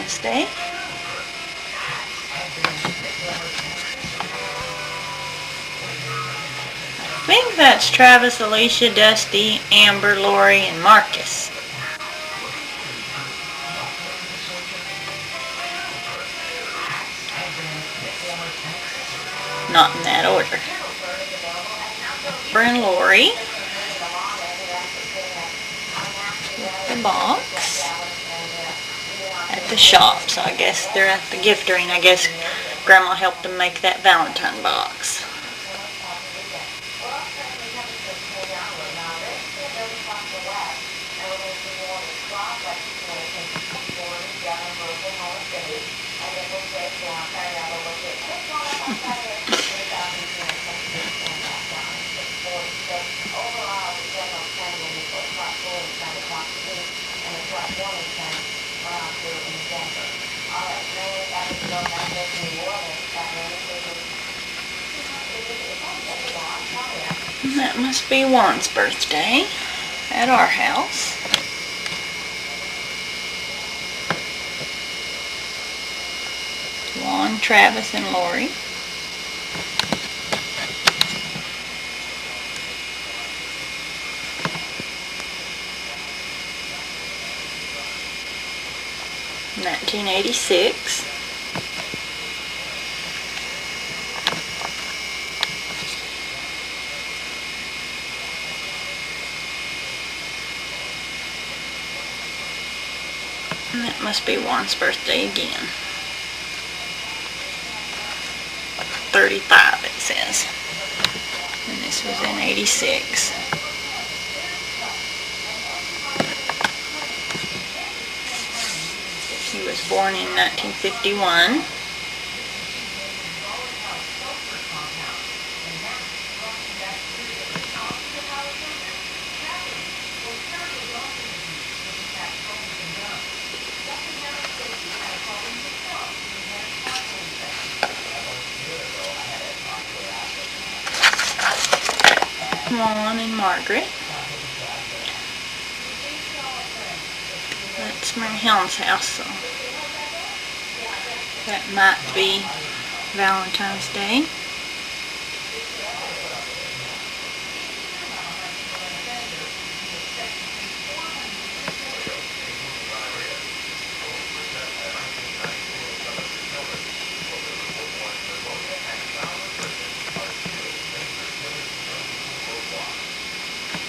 Valentine's Day. I think that's Travis, Alicia, Dusty, Amber, Lori, and Marcus. Not in that order. Amber and Lori. The box. At the shop, so I guess they're at the gifting. I guess Grandma helped them make that Valentine box. And that must be Juan's birthday at our house. Juan, Travis, and Lori. $1986. And that must be Juan's birthday again. 35 it says. And this was in 86. He was born in 1951. Juan and Margaret. That's Mary Helen's house, so that might be Valentine's Day.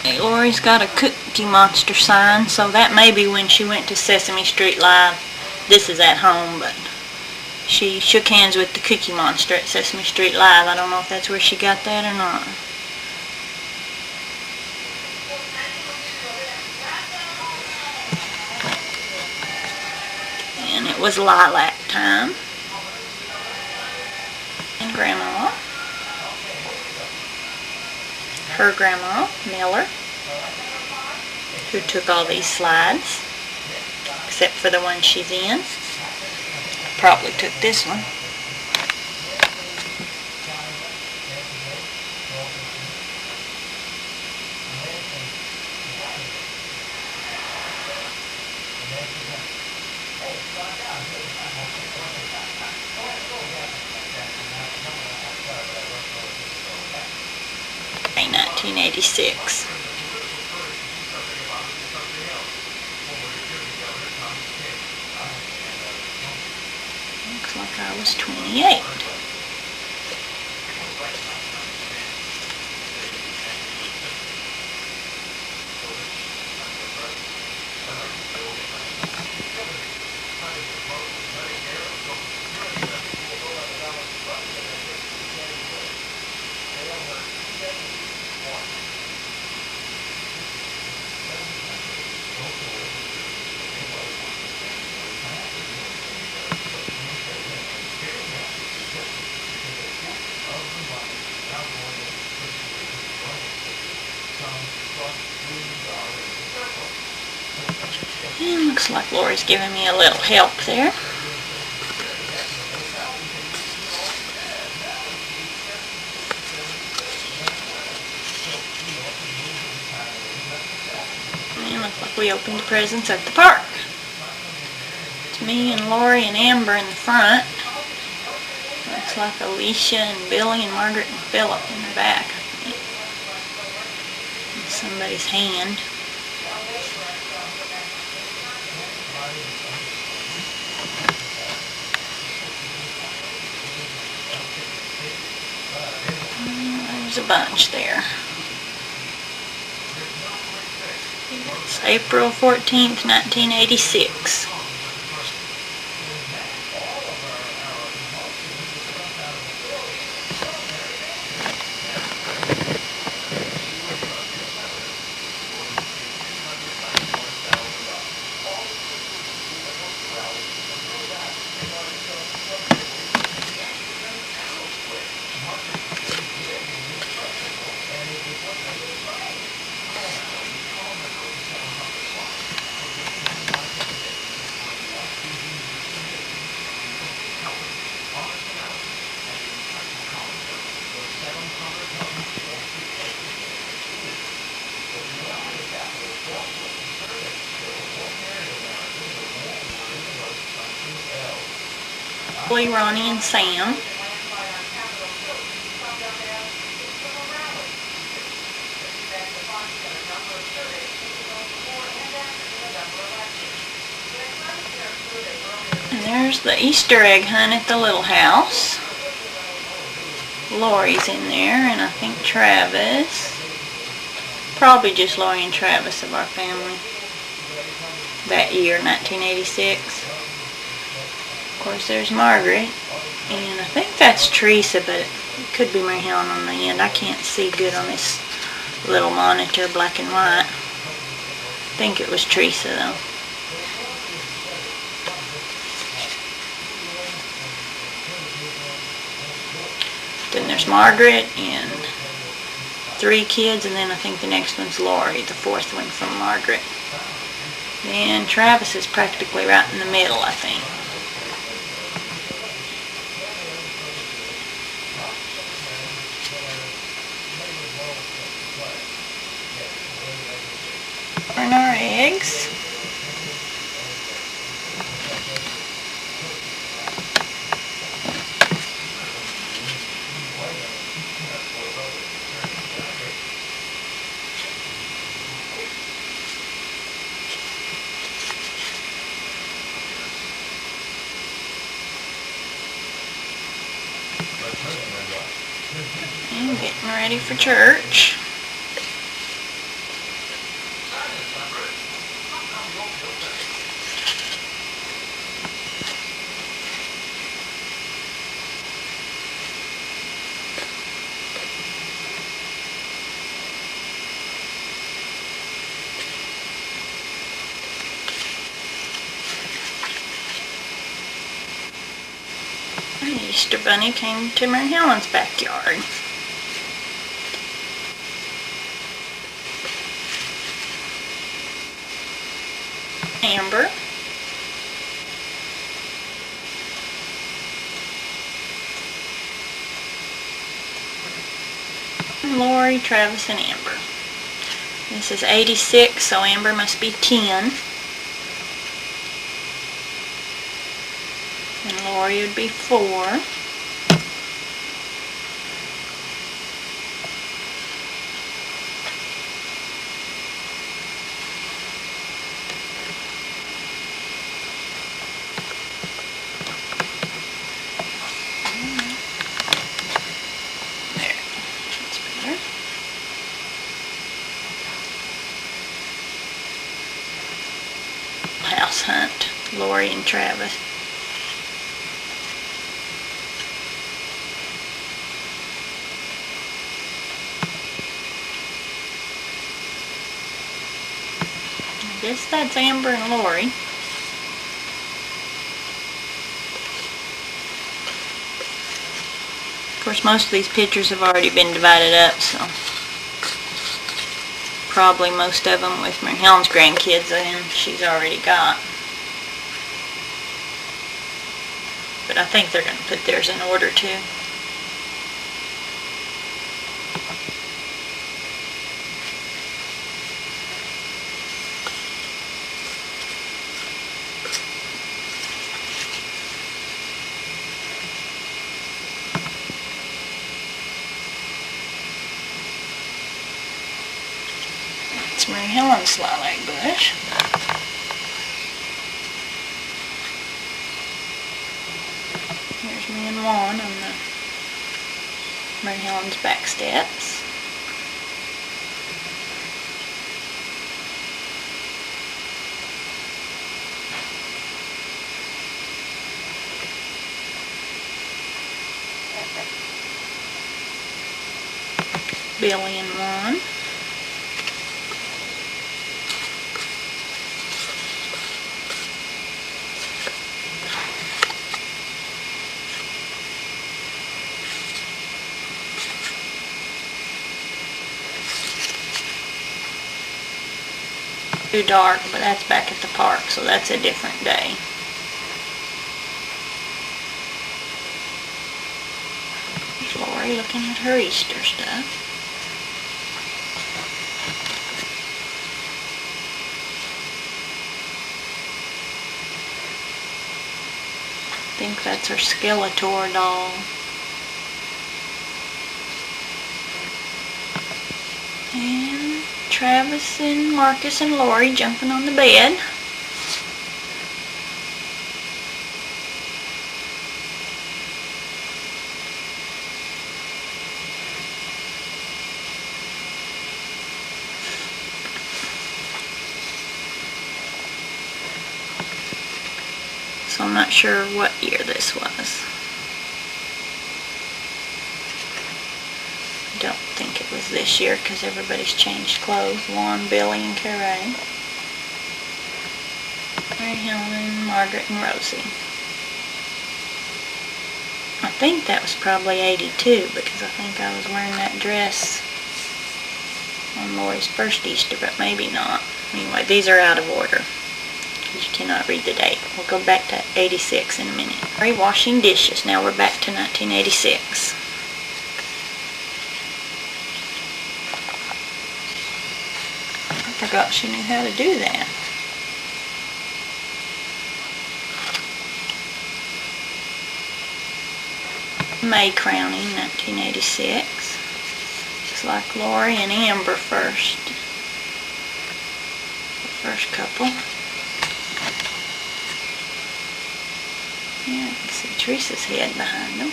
Hey, Lori's got a Cookie Monster sign, so that may be when she went to Sesame Street Live. This is at home, but she shook hands with the Cookie Monster at Sesame Street Live. I don't know if that's where she got that or not. And it was lilac time. And Grandma. Her Grandma, Miller, who took all these slides, except for the one she's in. Probably took this one. In 1986. Looks like I was 28. And looks like Lori's giving me a little help there. And looks like we opened the presents at the park. It's Me and Lori and Amber in the front. Looks like Alicia and Billy and Margaret and Philip in the back, I think. And somebody's hand. There's a bunch there. It's April 14th, 1986. Ronnie and Sam. And there's the Easter egg hunt at the little house. Lori's in there, and I think Travis. Probably just Lori and Travis of our family. That year, 1986. Of course, there's Margaret, and I think that's Teresa, but it could be Mary Helen on the end. I can't see good on this little monitor, black and white. I think it was Teresa, though. Then there's Margaret and 3 kids, and then I think the next one's Lori, the 4th one from Margaret. Then Travis is practically right in the middle, I think. And our eggs. And getting ready for church. The Easter Bunny came to Mary Helen's backyard. Amber. Lori, Travis, and Amber. This is 86, so Amber must be 10. And Lori would be 4. House hunt, Lori and Travis. I guess that's Amber and Lori. Of course, most of these pictures have already been divided up, so probably most of them with Mary Helen's grandkids and she's already got. But I think they're going to put theirs in order too. Mary Helen's lilac bush. Here's me and Juan on the Mary Helen's back steps. Billy and Juan. Too dark, but that's back at the park, so that's a different day. There's Lori looking at her Easter stuff. I think that's her Skeletor doll. And Travis and Marcus and Lori jumping on the bed. So I'm not sure what year this was. I don't think it was this year because everybody's changed clothes. Juan, Billy, and Carrie. Mary Helen, Margaret, and Rosie. I think that was probably 82 because I think I was wearing that dress on Lori's first Easter, but maybe not. Anyway, these are out of order. You cannot read the date. We'll go back to 86 in a minute. Alright, washing dishes. Now we're back to 1986. I forgot she knew how to do that. May crowning, 1986. Looks like Lori and Amber first. The first couple. Yeah, I can see Teresa's head behind them.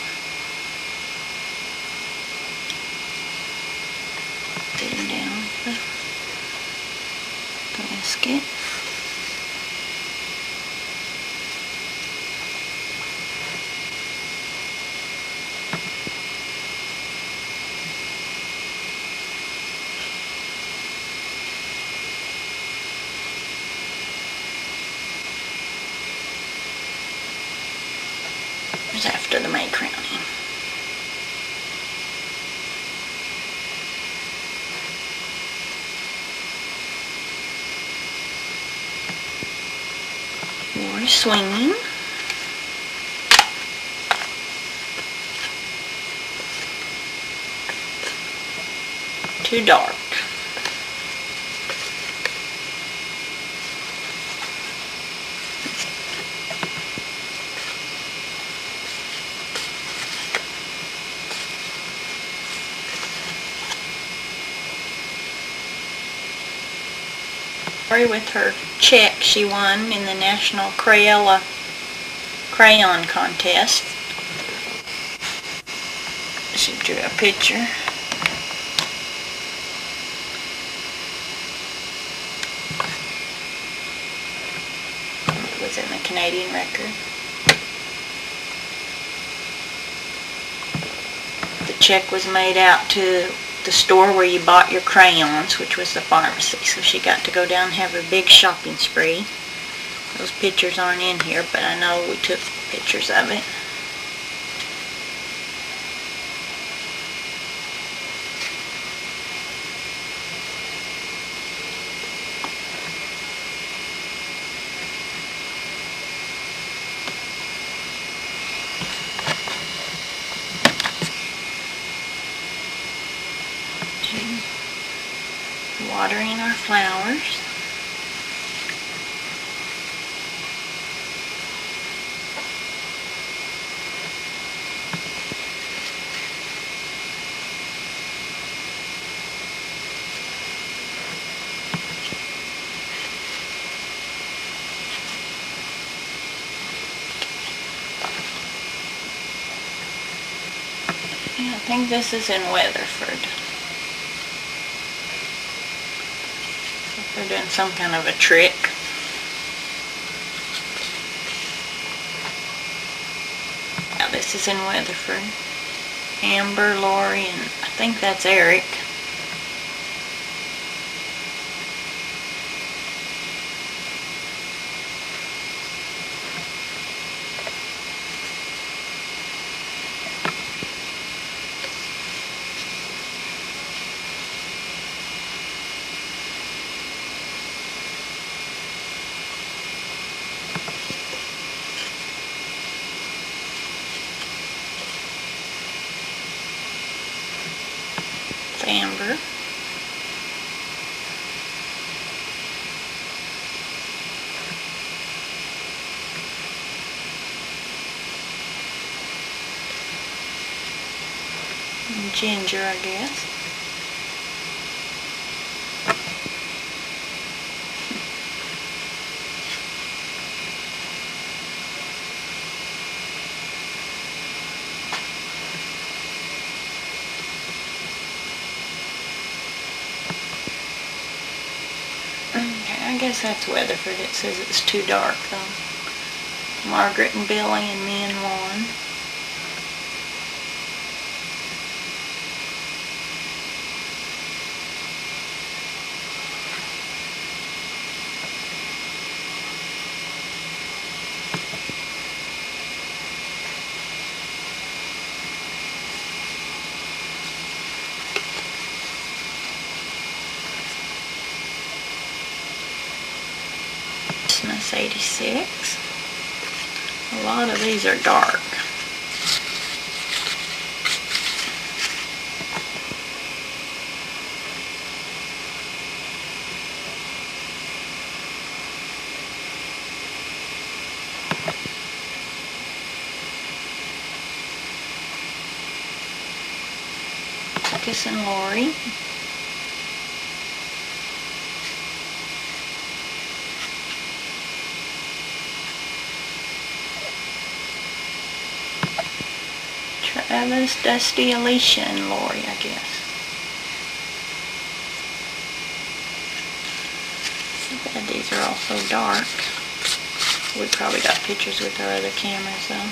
Sitting down with the basket. After the May crowning. Lori swinging. Too dark. With her check she won in the National Crayola Crayon Contest. She drew a picture. It was in the Canadian record. The check was made out to the store where you bought your crayons, which was the pharmacy. So she got to go down and have her big shopping spree. Those pictures aren't in here, but I know we took pictures of it. Watering our flowers. Yeah, I think this is in Weatherford. They're doing some kind of a trick. Yeah, this is in Weatherford. Amber, Lori, and I think that's Eric. It's Amber. And Ginger, I guess. Okay, I guess that's Weatherford. It says it's too dark though. Margaret and Billy and me and Juan. Christmas 86. A lot of these are dark. Marcus and Lori. Travis, Dusty, Alicia, and Lori, I guess. Too bad these are all so dark. We probably got pictures with our other cameras though.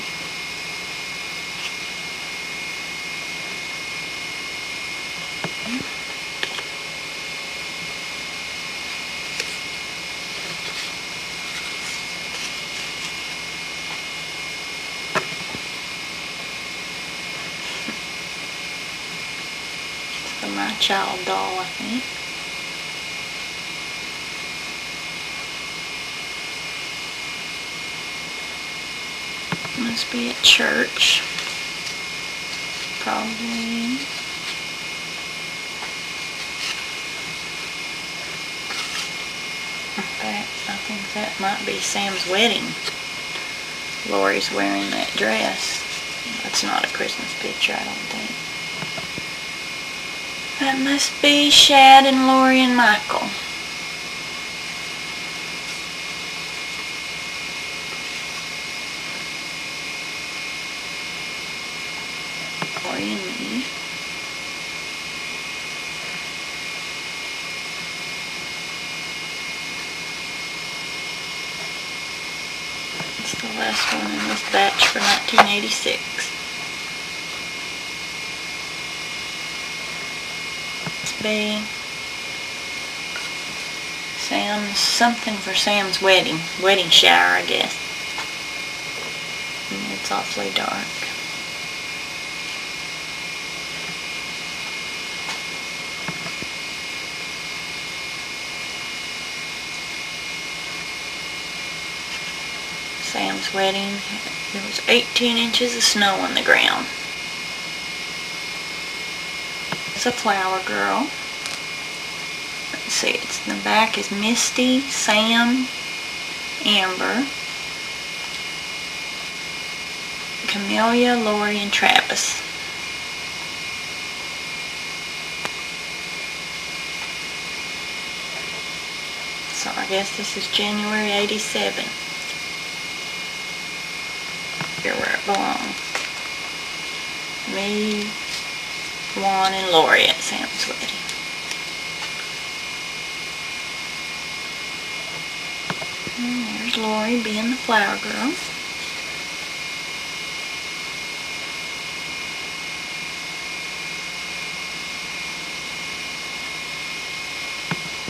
My child doll, I think. Must be at church. Probably. In fact, I think that might be Sam's wedding. Lori's wearing that dress. That's not a Christmas picture, I don't think. That must be Shad and Lori and Michael. Lori and me. It's the last one in this batch for 1986. Be something for Sam's wedding shower, I guess. And it's awfully dark. Sam's wedding, there was 18 inches of snow on the ground. It's a flower girl. Let's see, it's in the back is Misty, Sam, Amber, Camellia, Lori, and Travis. So I guess this is January 87. Here where it belongs. Me, Juan, and Lori at Sam's wedding. And there's Lori being the flower girl.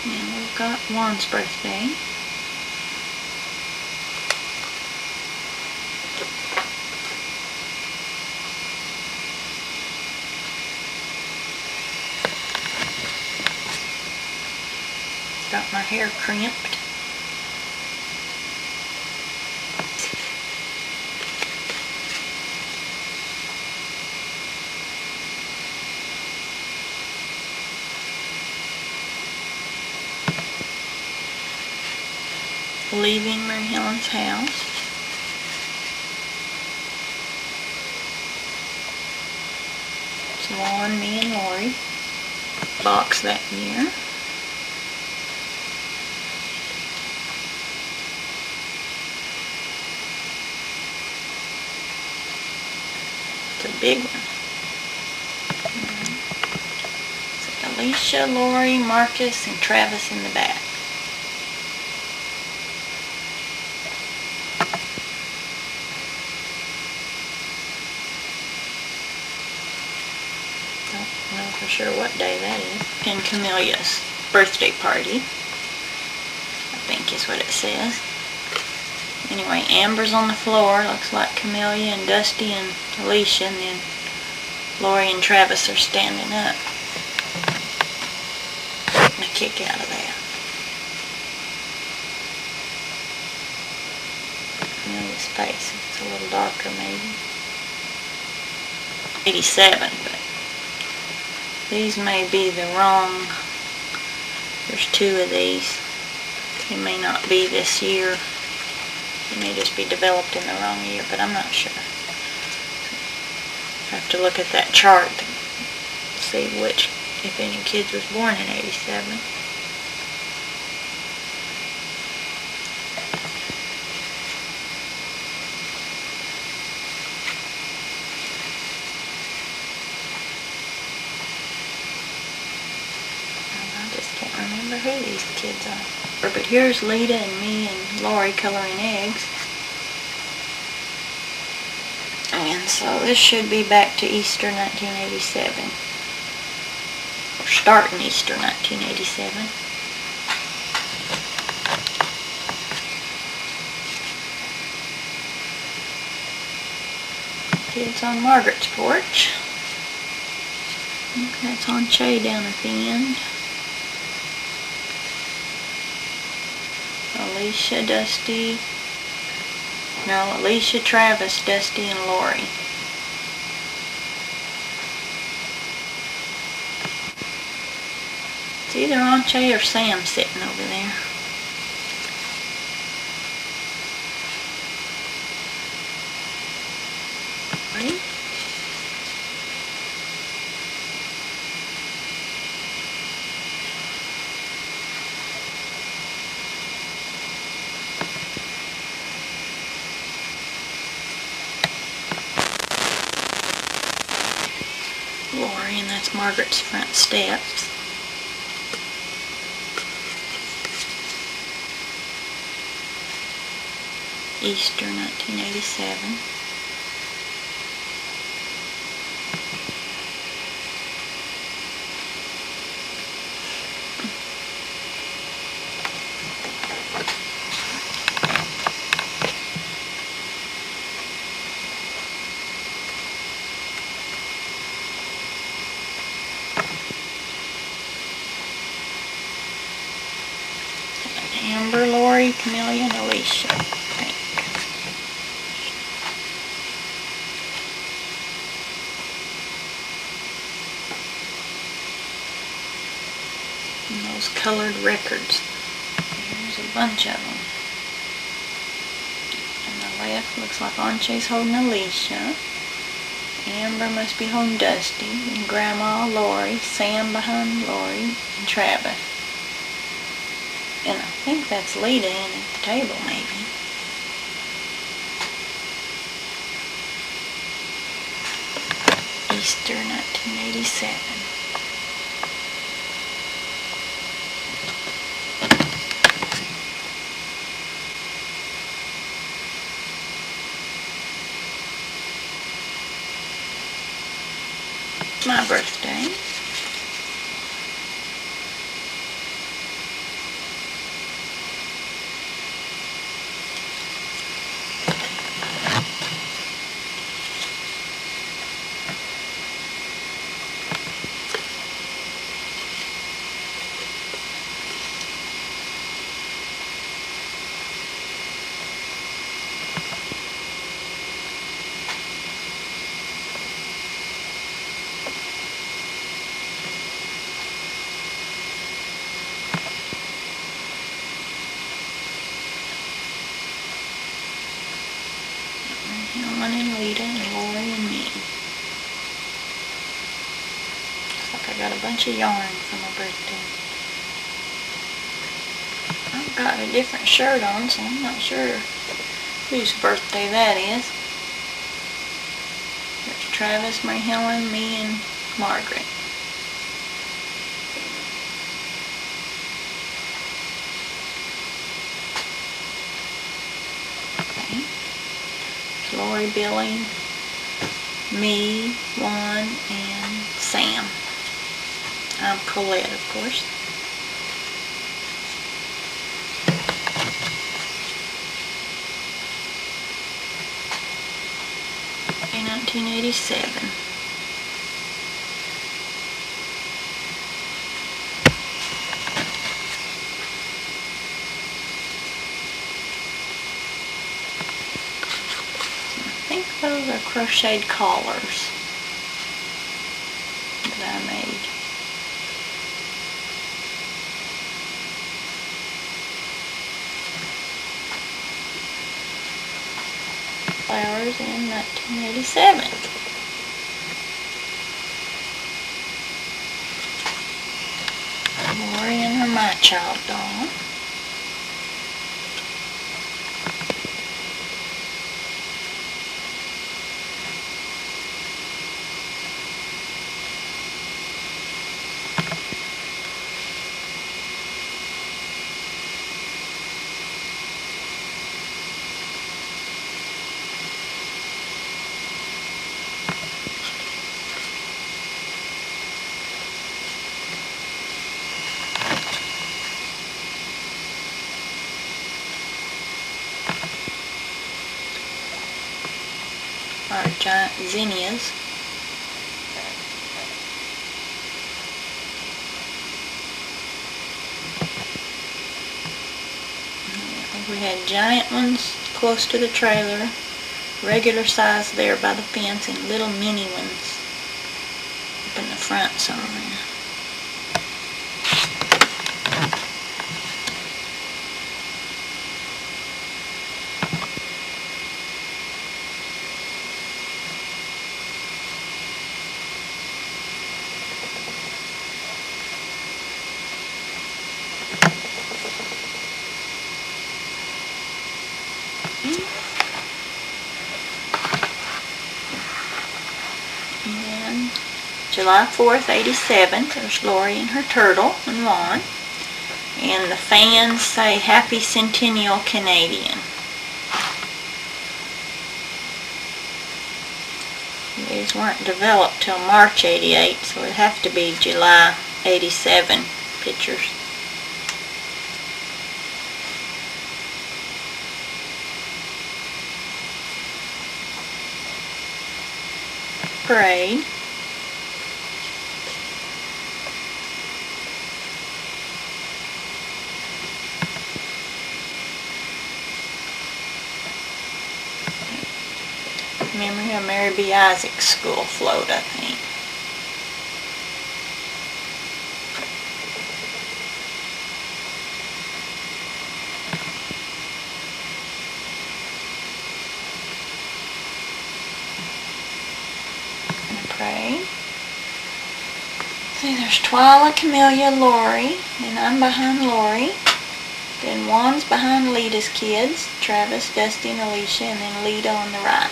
And we've got Juan's birthday. Got my hair crimped. Leaving Mary Helen's house. It's Lauren, me, and Lori. Box that year. It's a big one. So Alicia, Lori, Marcus, and Travis in the back. Don't know for sure what day that is. And Camelia's birthday party, I think is what it says. Anyway, Amber's on the floor. Looks like Camelia and Dusty and Alicia, and then Lori and Travis are standing up. Getting a kick out of that. Camelia's face, it's a little darker maybe. 87, but these may be the wrong. There's two of these. It may not be this year. It may just be developed in the wrong year, but I'm not sure. I have to look at that chart to see which, if any kids was born in 87. I just can't remember who these kids are. But here's Lita and me and Lori coloring eggs. And so this should be back to Easter 1987. Or starting Easter 1987. Kids on Margaret's porch. Okay, it's on Che down at the end. Alicia, Dusty, no, Alicia, Travis, Dusty, and Lori. It's either Anche or Sam sitting over there. Right? Lori, and that's Margaret's front steps. Easter 1987. Amber, Lori, Camelia, and Alicia, I think. And those colored records. There's a bunch of them. On the left looks like Anche's holding Alicia. Amber must be holding Dusty. And Grandma, Lori. Sam behind Lori. And Travis. And I think that's Lita in at the table, maybe. Easter 1987. My birthday. Helen and Lita and Lori and me. Looks like I got a bunch of yarn for my birthday. I've got a different shirt on, so I'm not sure whose birthday that is. There's Travis, Mary Helen, me, and Margaret. Lori, Billy, me, Juan, and Sam. I'm Colette, of course. In 1987. I think those are crocheted collars that I made. Flowers in 1987. Lori and her My Child doll. Our giant zinnias. We had giant ones close to the trailer, regular size there by the fence, and little mini ones up in the front somewhere. And July 4th, 87, there's Lori and her turtle and Juan. And the fans say Happy Centennial Canadian. These weren't developed till March 88, so it'd have to be July 87 pictures. Parade. Memory of Mary B. Isaac's school float, I think. Parade. See, there's Twyla, Camellia, Lori, and I'm behind Lori. Then Juan's behind Lita's kids, Travis, Dusty, and Alicia, and then Lita on the right.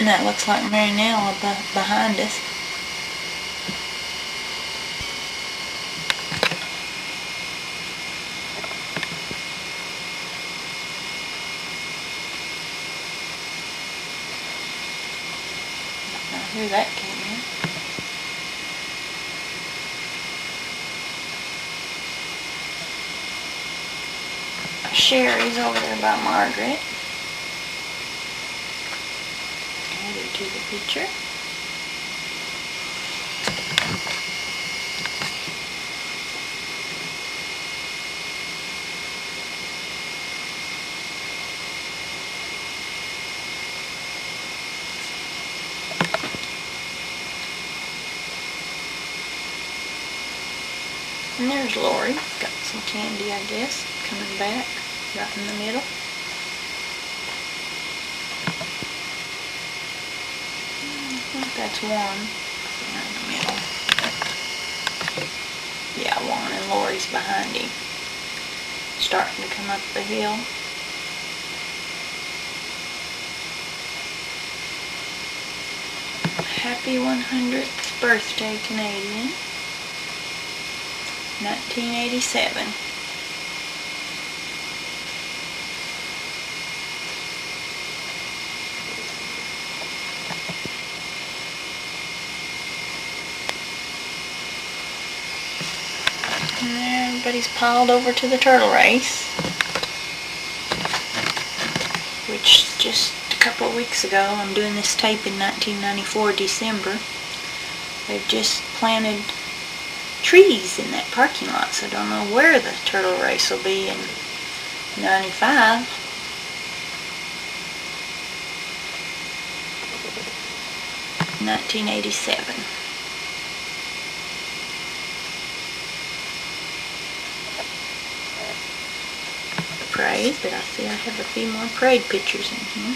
And that looks like Marinella behind us. Now who that came in. Sherry's over there by Margaret. Added to the picture. And there's Lori. Got some candy, I guess, coming back right in the middle. I think that's Juan right in the middle. Yeah, Juan, and Lori's behind him. Starting to come up the hill. Happy 100th birthday, Canadian. 1987. And everybody's piled over to the turtle race, which just a couple of weeks ago, I'm doing this tape in 1994 December, they've just planted trees in that parking lot, so I don't know where the turtle race will be in 95. In 1987. The parade, but I see I have a few more parade pictures in here.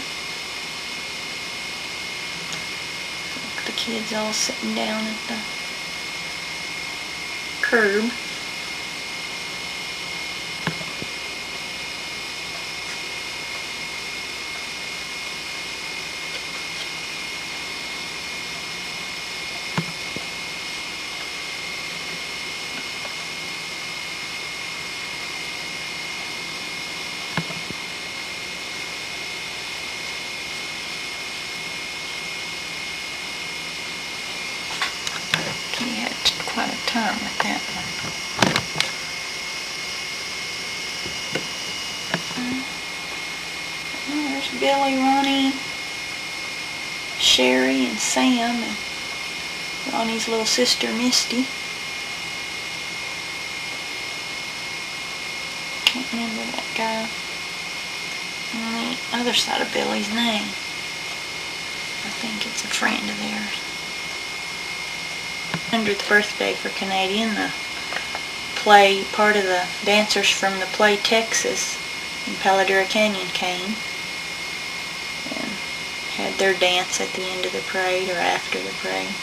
Look, the kids all sitting down at the curb. He had quite a time with that one. There's Billy, Ronnie, Sherry, and Sam, and Ronnie's little sister, Misty. Can't remember that guy on the other side of Billy's name. I think it's a friend of theirs. 100th birthday for Canadian. The play, part of the dancers from the play Texas in Palo Duro Canyon came and had their dance at the end of the parade or after the parade.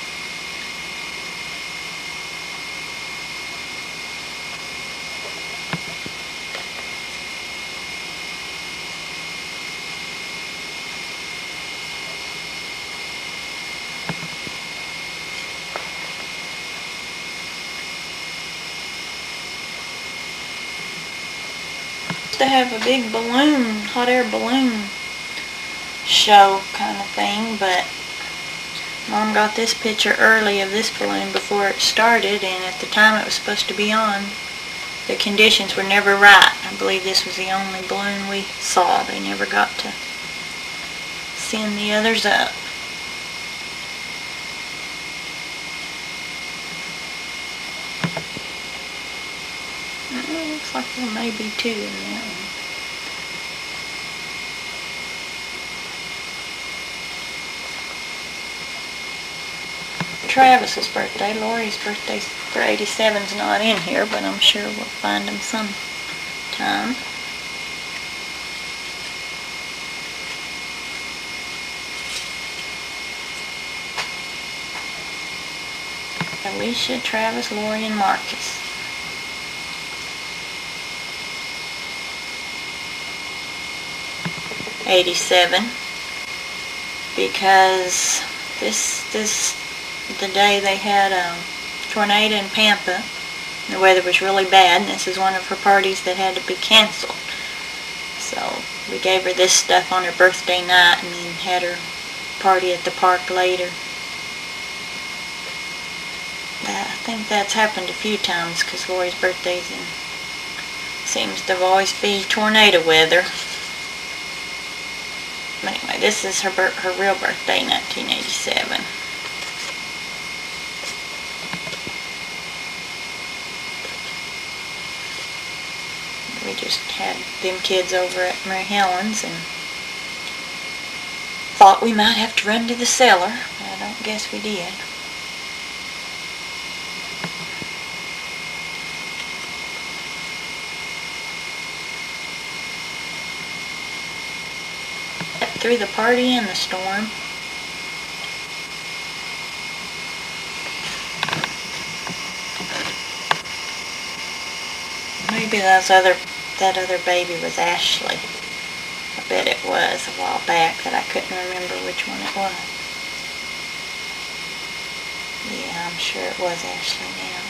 To have a big balloon, hot air balloon show kind of thing, but Mom got this picture early of this balloon before it started, and at the time it was supposed to be on, the conditions were never right. I believe this was the only balloon we saw. They never got to send the others up. Looks like there may be two in that one. Travis's birthday. Lori's birthday for 87's not in here, but I'm sure we'll find him sometime. Alicia, Travis, Lori, and Marcus. '87. because this the day they had a tornado in Pampa. The weather was really bad, and this is one of her parties that had to be canceled. So we gave her this stuff on her birthday night and then had her party at the park later. I think that's happened a few times because Lori's birthdays seems to always be tornado weather. But anyway, this is her real birthday, 1987. We just had them kids over at Mary Helen's and thought we might have to run to the cellar, but I don't guess we did. Through the party and the storm. Maybe that other baby was Ashley. I bet it was a while back that I couldn't remember which one it was. Yeah, I'm sure it was Ashley now.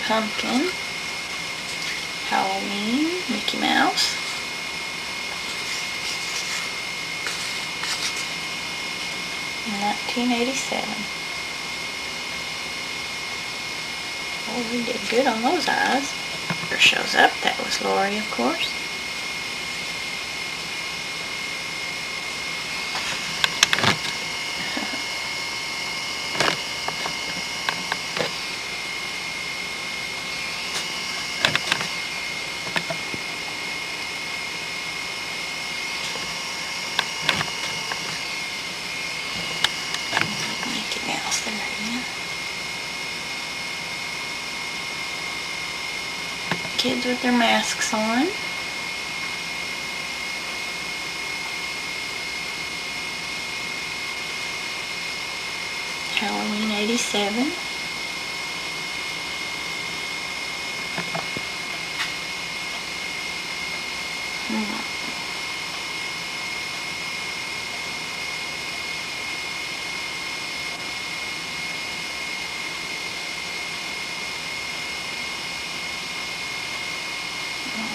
Pumpkin. Halloween. Mickey Mouse. In 1987. Oh, we did good on those eyes. There shows up. That was Lori, of course. Mickey Mouse there again. Kids with their masks on. Halloween 87.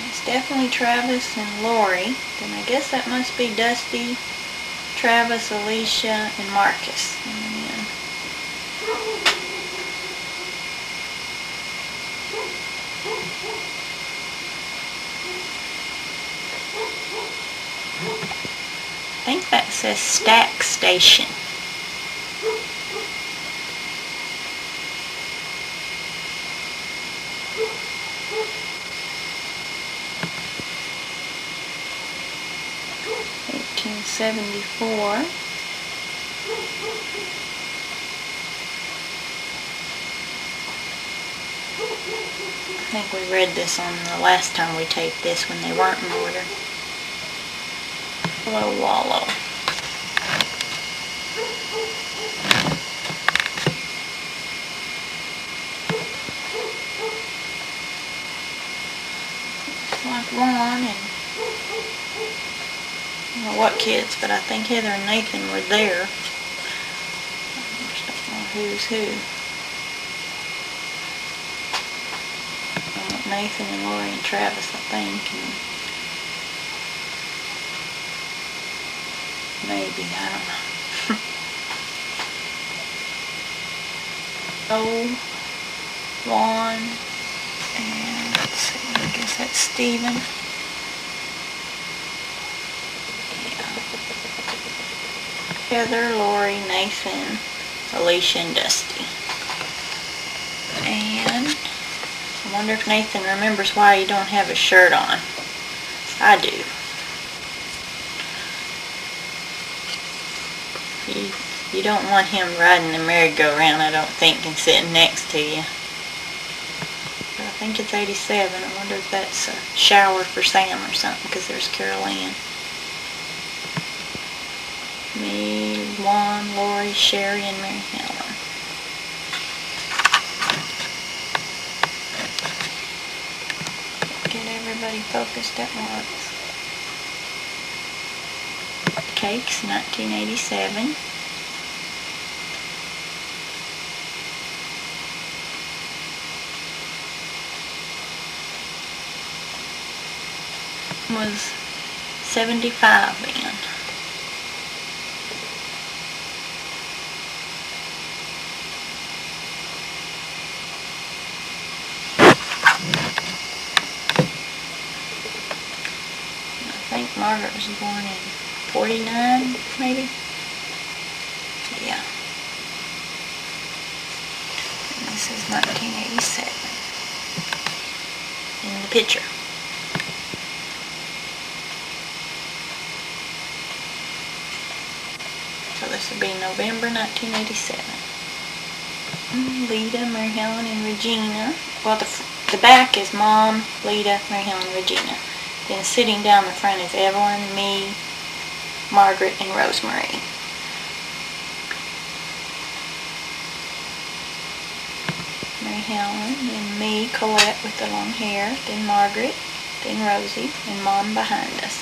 It's definitely Travis and Lori. Then I guess that must be Dusty, Travis, Alicia, and Marcus. I think that says Stack Station. '74. I think we read this on the last time we taped this when they weren't in order. Hello, Wallow. Looks like Ron and I don't know what kids, but I think Heather and Nathan were there. I just don't know who's who. Nathan and Lori and Travis, I think. And maybe, I don't know. Oh, Ron, and let's see, I guess that's Stephen. Heather, Lori, Nathan, Alicia, and Dusty. And I wonder if Nathan remembers why you don't have a shirt on. I do. You don't want him riding the merry-go-round, I don't think, and sitting next to you. But I think it's 87. I wonder if that's a shower for Sam or something, because there's Carol Ann. Me, Juan, Lori, Sherry, and Mary Helen. Get everybody focused at once. Cupcakes, 1987. Was 75 then. I think Margaret was born in 49, maybe? Yeah. And this is 1987 in the picture. So this would be November 1987. Lita, Mary Helen, and Regina. Well, the back is Mom, Lita, Mary Helen, Regina. Then sitting down the front is Evelyn, me, Margaret, and Rosemary. Mary Helen, then me, Colette with the long hair, then Margaret, then Rosie, and Mom behind us.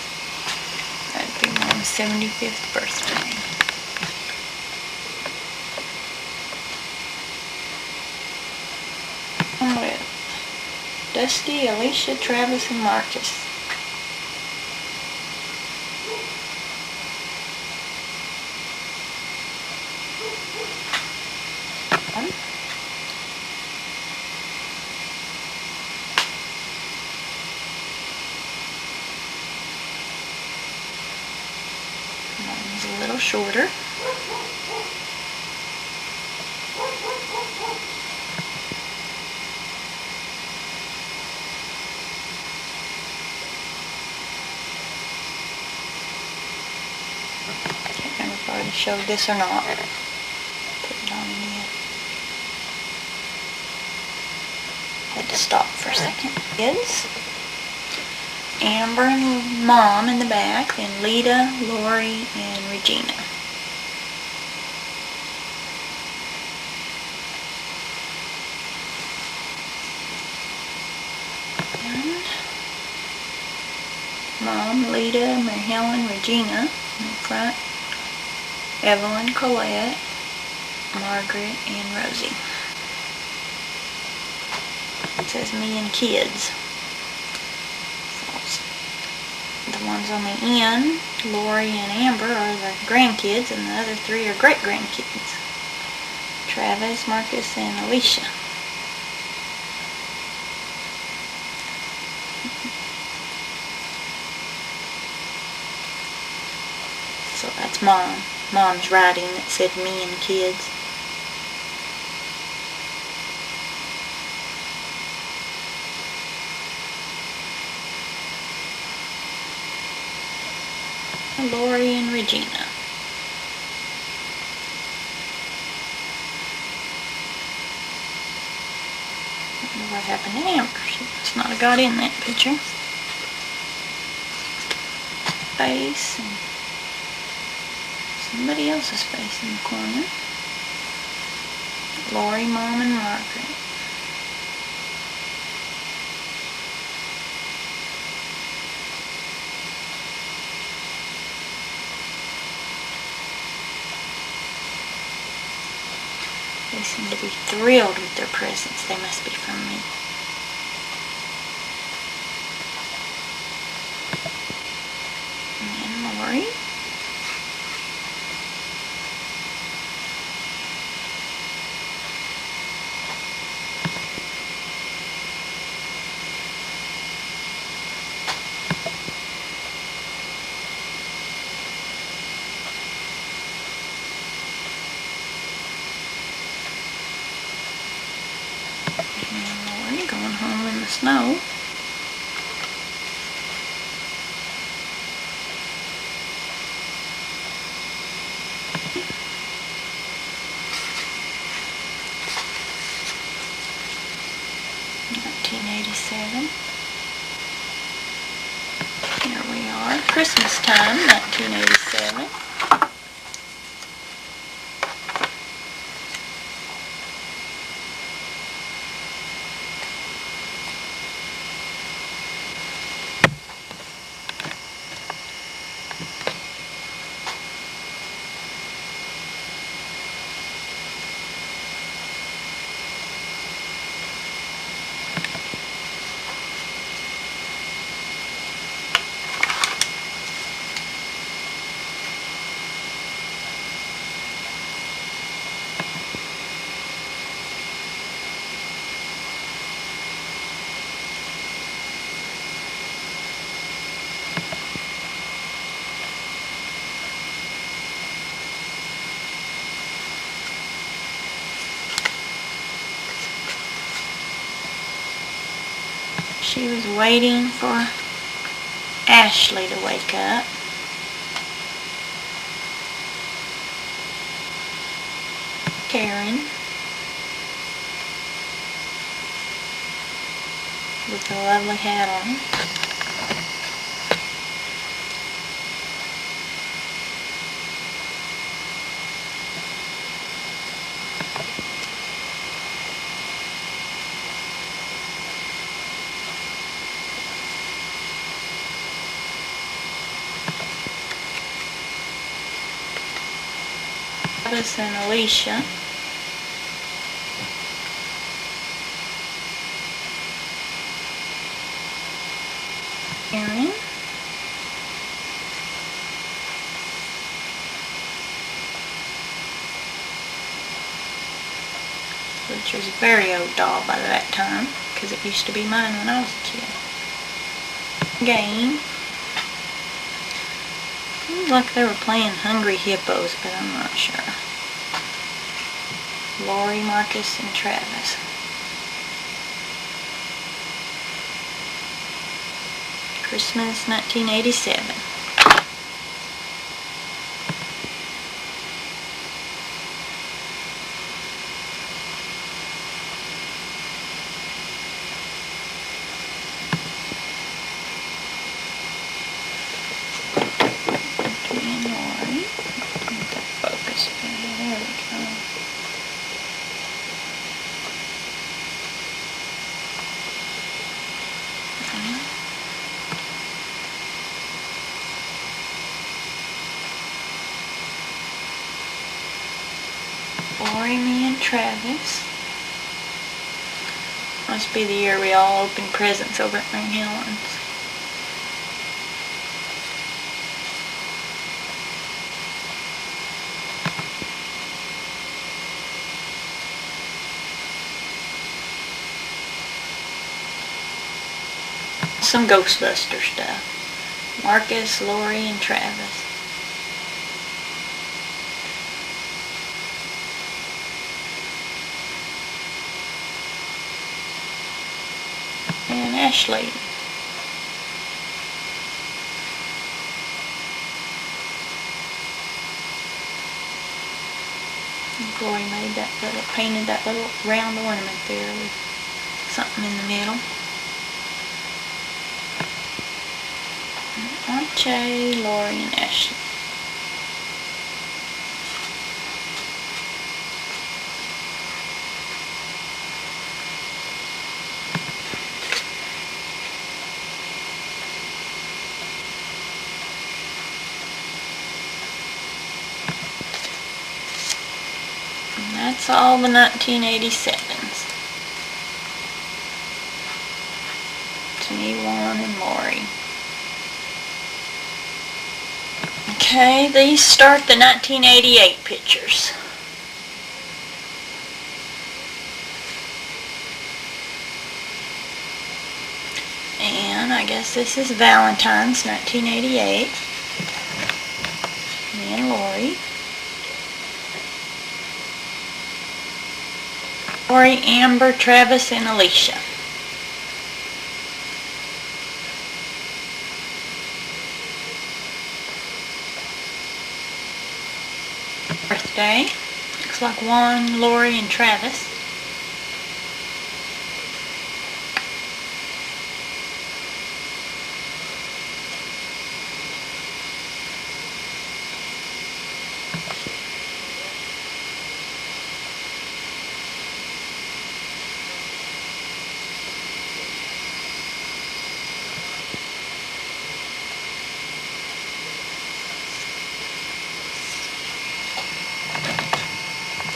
That'd be Mom's 75th birthday. I'm with Dusty, Alicia, Travis, and Marcus. Mine's a little shorter. Can't remember if I already showed this or not. Put it on again. Had to stop for a second. Kids. Amber and Mom in the back, then Lita, Lori, and Regina. And Mom, Lita, Mary Helen, Regina in the front, Evelyn, Colette, Margaret, and Rosie. It says me and kids. The ones on the end, Lori and Amber, are the grandkids, and the other three are great-grandkids. Travis, Marcus, and Alicia. So that's Mom. Mom's writing that said me and kids. Lori and Regina. I don't know what happened to Amber. She must not have got in that picture. Face and somebody else's face in the corner. Lori, Mom, and Margaret. They seem to be thrilled with their presents. They must be from me. And Lori. Going home in the snow. $1987. Here we are. Christmas time, 1987. She was waiting for Ashley to wake up. Karen with a lovely hat on. Travis and Alicia. Aaron. Which was a very old doll by that time, because it used to be mine when I was a kid. Game. Seems like they were playing Hungry Hippos, but I'm not sure. Lori, Marcus, and Travis. Christmas 1987. Lori, me, and Travis. Must be the year we all opened presents over at Ring Helen's. Some Ghostbuster stuff. Marcus, Lori, and Travis. And Ashley. Glory made that little, painted that little round ornament there with something in the middle. Archie, Lori, and Ashley. And that's all the 1987s. It's me, Juan, and Lori. Okay, these start the 1988 pictures. And I guess this is Valentine's 1988. Me and Lori. Lori, Amber, Travis, and Alicia. Birthday. Looks like Juan, Lori, and Travis.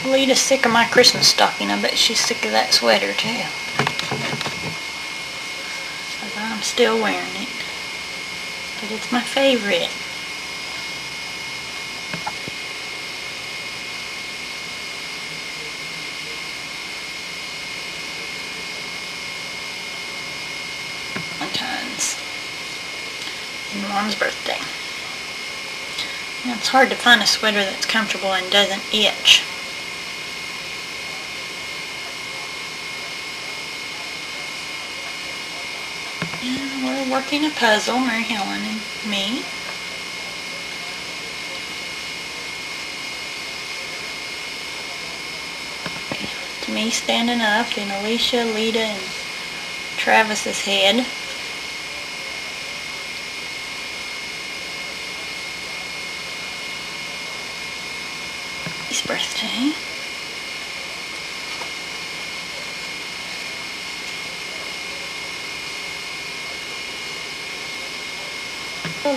Lita's sick of my Christmas stocking. I bet she's sick of that sweater too. 'Cause I'm still wearing it. But it's my favorite. Valentine's. And Mom's birthday. Now, it's hard to find a sweater that's comfortable and doesn't itch. We're working a puzzle, Mary Helen and me. It's me standing up in Alicia, Lita, and Travis's head. His birthday.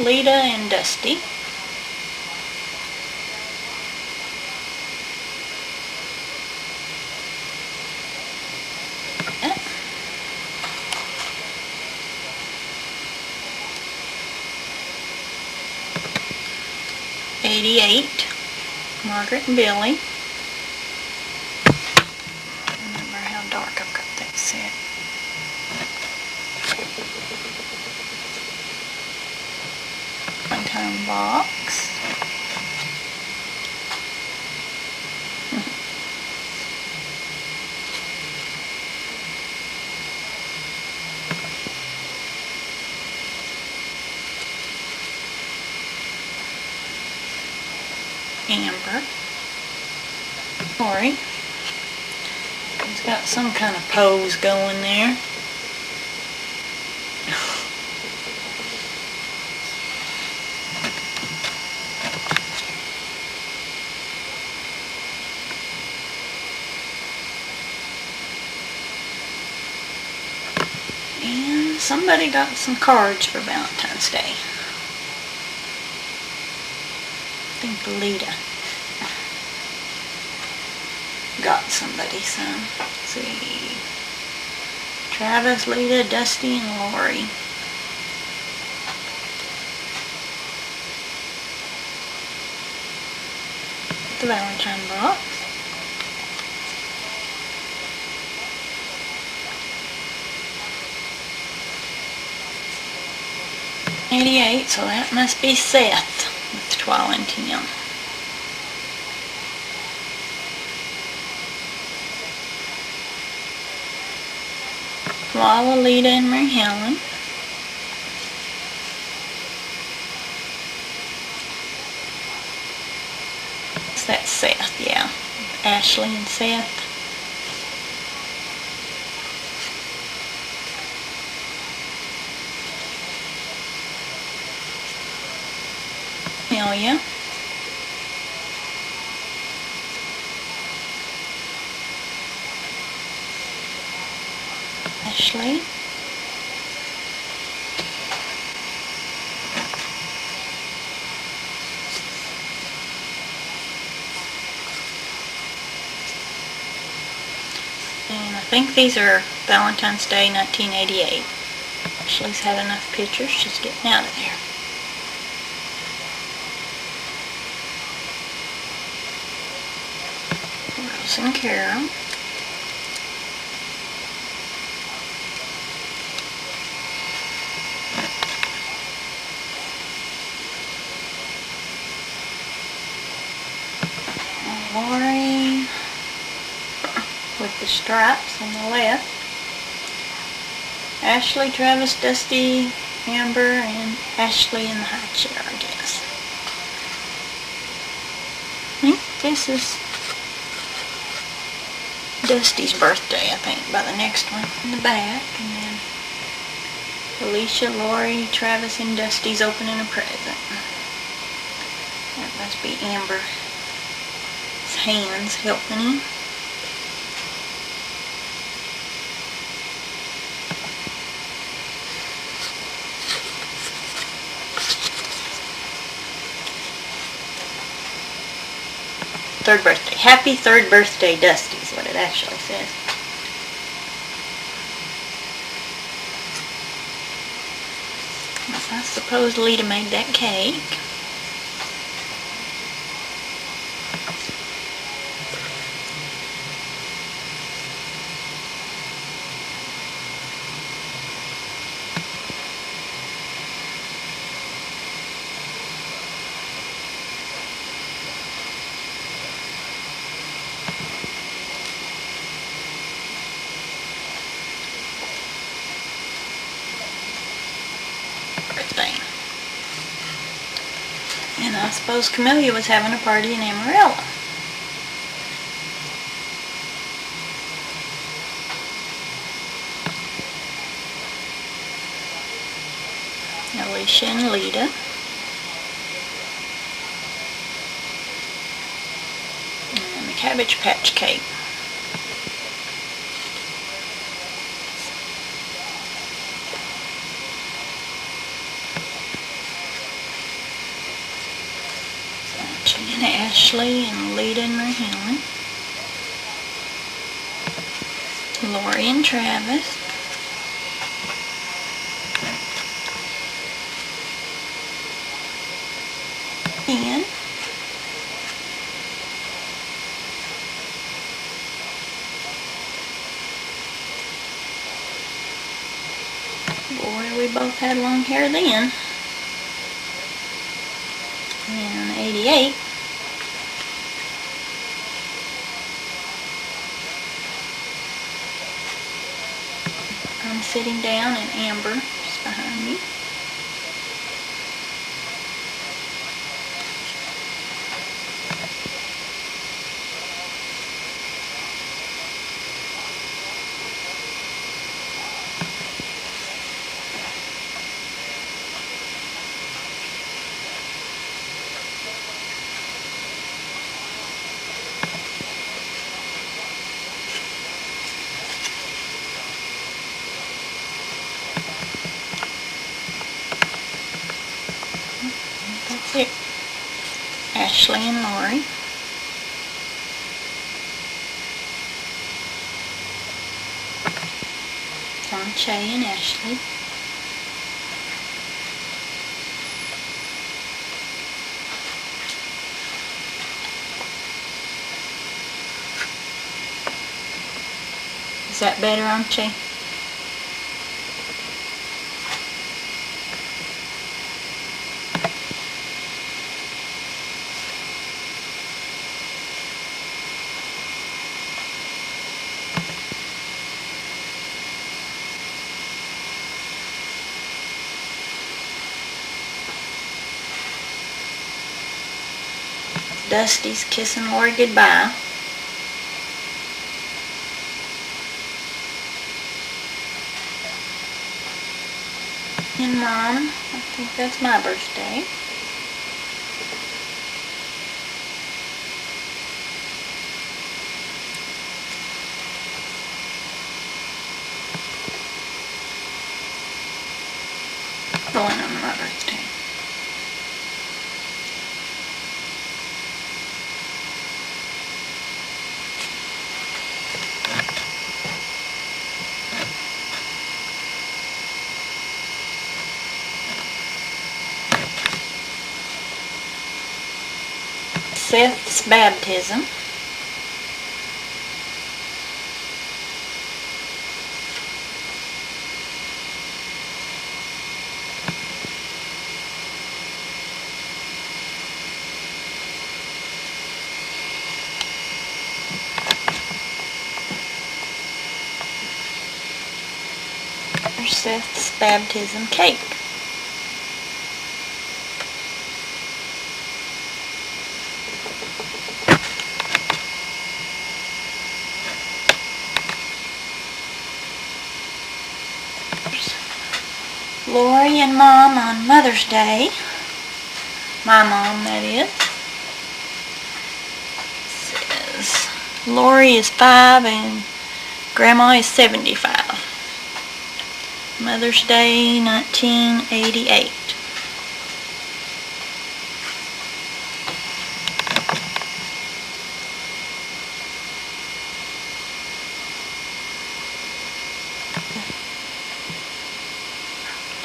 Lita and Dusty. Yeah. '88, Margaret and Billy. Remember how dark I've got that set. One-time box. Amber. Lori. He's got some kind of pose going there. And somebody got some cards for Valentine's Day. I think Lita got somebody some. Let's see. Travis, Lita, Dusty, and Lori. The Valentine box. '88, so that must be Seth with Twyla and Tim. Twyla, Lita, and Mary Helen. That's Seth, yeah. Ashley and Seth. Amelia. Ashley. And I think these are Valentine's Day 1988. Ashley's had enough pictures, she's getting out of there. Rose and Carol. Lori with the stripes on the left. Ashley, Travis, Dusty, Amber, and Ashley in the high chair, I guess. I think this is Dusty's birthday, I think, by the next one in the back. And then Alicia, Lori, Travis, and Dusty's opening a present. That must be Amber's hands helping him. Third birthday. Happy third birthday, Dusty, is what it actually says. I suppose Lita made that cake. I suppose Camellia was having a party in Amarillo. Alicia and Lita. And the Cabbage Patch Cake. And Ashley and Lita and Ray Helen. Lori and Travis. Ian. Boy, we both had long hair then. And 88. I'm sitting down and Amber is behind me. That's it. Ashley and Lori. Shay and Ashley. Is that better, Shay? Dusty's kissing Lori goodbye. And Mom, I think that's my birthday. Going on my birthday. Seth's baptism. There's Seth's baptism cake. Lori and Mom on Mother's Day. My mom, that is. It says Lori is 5 and Grandma is 75. Mother's Day, 1988.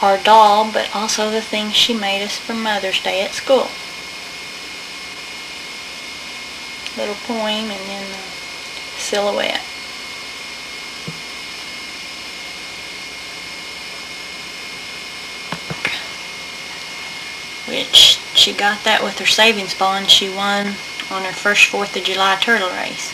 Our doll, but also the things she made us for Mother's Day at school. Little poem and then the silhouette. Which she got that with her savings bond she won on her first 4th of July turtle race.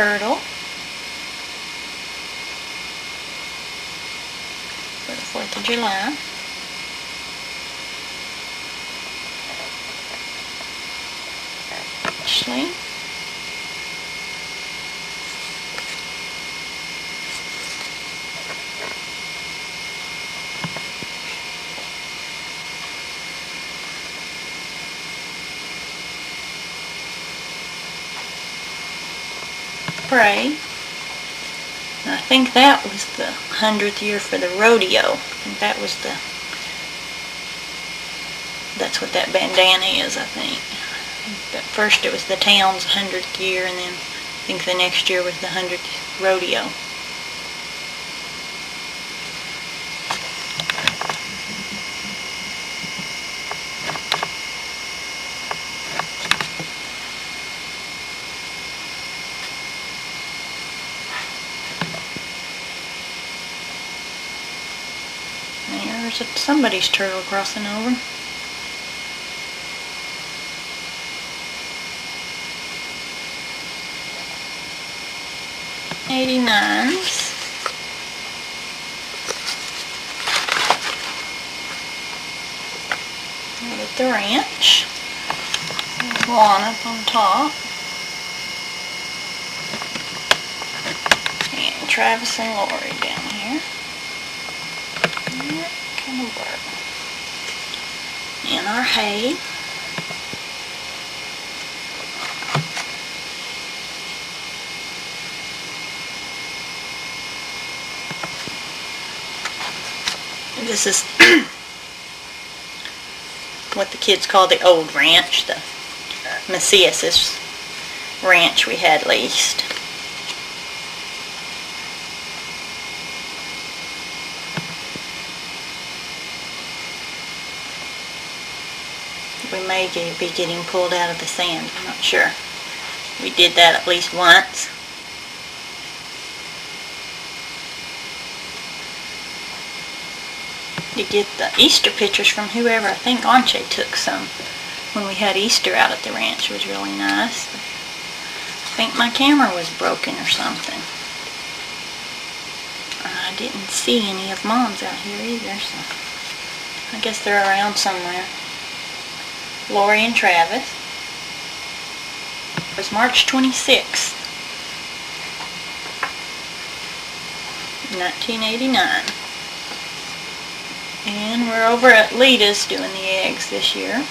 turtle for the 4th of July. Ashley. Pray. And I think that was the 100th year for the rodeo. I think that's what that bandana is, I think. But first it was the town's 100th year, and then I think the next year was the 100th rodeo. There's somebody's turtle crossing over. '89s. Out at the ranch. There's one up on top. And Travis and Lori down here. Kind of blur. And our hay. This is what the kids call the old ranch, the Macias's ranch we had leased. We may be getting pulled out of the sand, I'm not sure. We did that at least once. To get the Easter pictures from whoever. I think Anche took some when we had Easter out at the ranch. It was really nice. I think my camera was broken or something. I didn't see any of Mom's out here either, so I guess they're around somewhere. Lori and Travis. It was March 26th, 1989. And we're over at Lita's doing the eggs this year.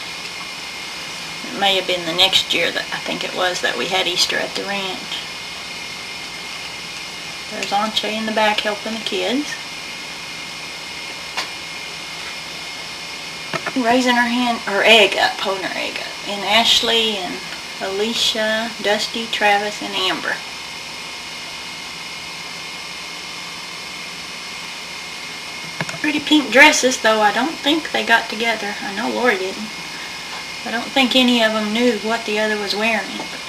It may have been the next year that I think it was that we had Easter at the ranch. There's Anche in the back helping the kids. Raising her egg up, holding her egg up. And Ashley and Alicia, Dusty, Travis, and Amber. Pretty pink dresses, though I don't think they got together. I know Lori didn't. I don't think any of them knew what the other was wearing. Let's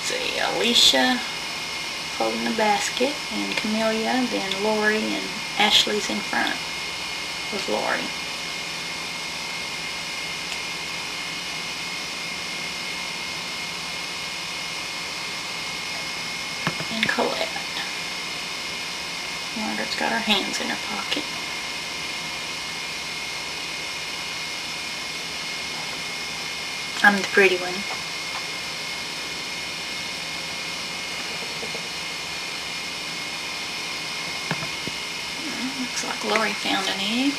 see, Alicia holding the basket, and Camellia, then Lori, and Ashley's in front with Lori. And Colette. Margaret's got her hands in her pocket. I'm the pretty one. Looks like Lori found an egg.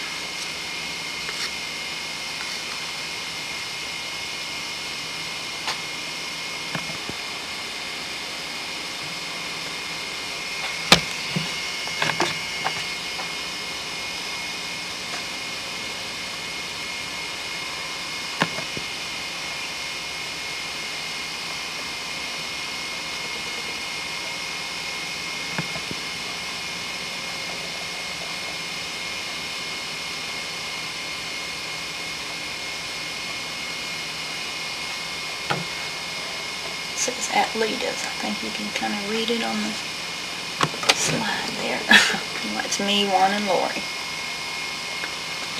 It says at Lita's. I think you can kind of read it on the slide there. It's me, Juan, and Lori.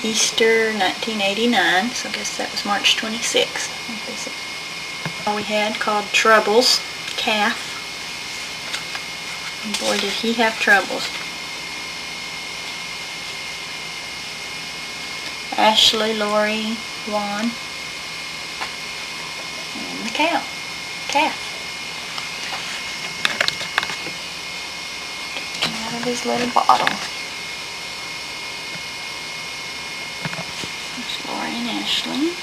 Easter 1989, so I guess that was March 26th. I think they said. we had called Troubles, calf. And boy, did he have troubles. Ashley, Lori, Juan, and the calf. Taking out of his little bottle. There's Lori and Ashley.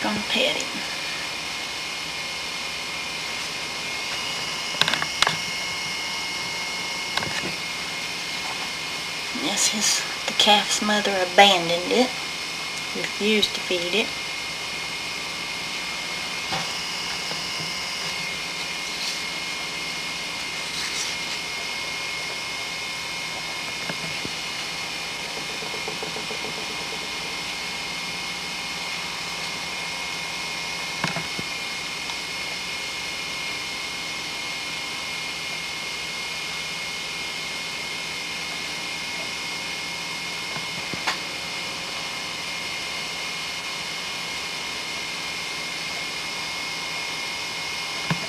Gonna pet him. Yes, the calf's mother abandoned it, refused to feed it.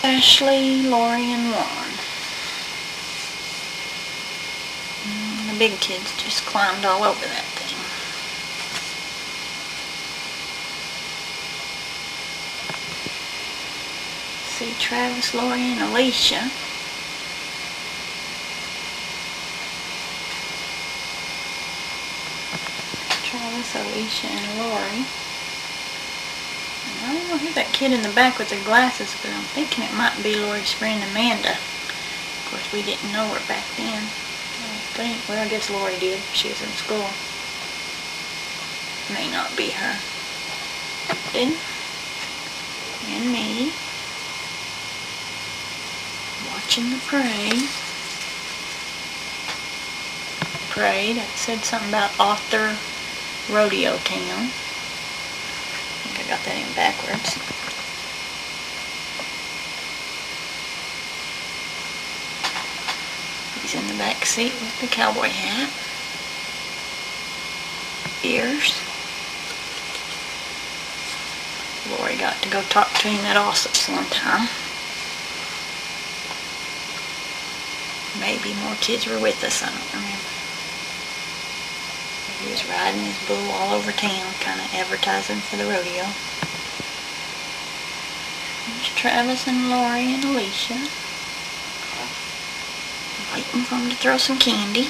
Ashley, Lori, and Juan. The big kids just climbed all over that thing. See Travis, Lori, and Alicia. Travis, Alicia, and Lori. I don't know who that kid in the back with the glasses, but I'm thinking it might be Lori's friend Amanda. Of course, we didn't know her back then. Well, I guess Lori did. She was in school. May not be her. Then, and me, watching the parade. It said something about Author Rodeo Town. I got that in backwards. He's in the back seat with the cowboy hat. Ears. Lori got to go talk to him at Ossops one time. Maybe more kids were with us, I don't remember. He was riding his bull all over town, kind of advertising for the rodeo. There's Travis and Lori and Alicia. Waiting for him to throw some candy.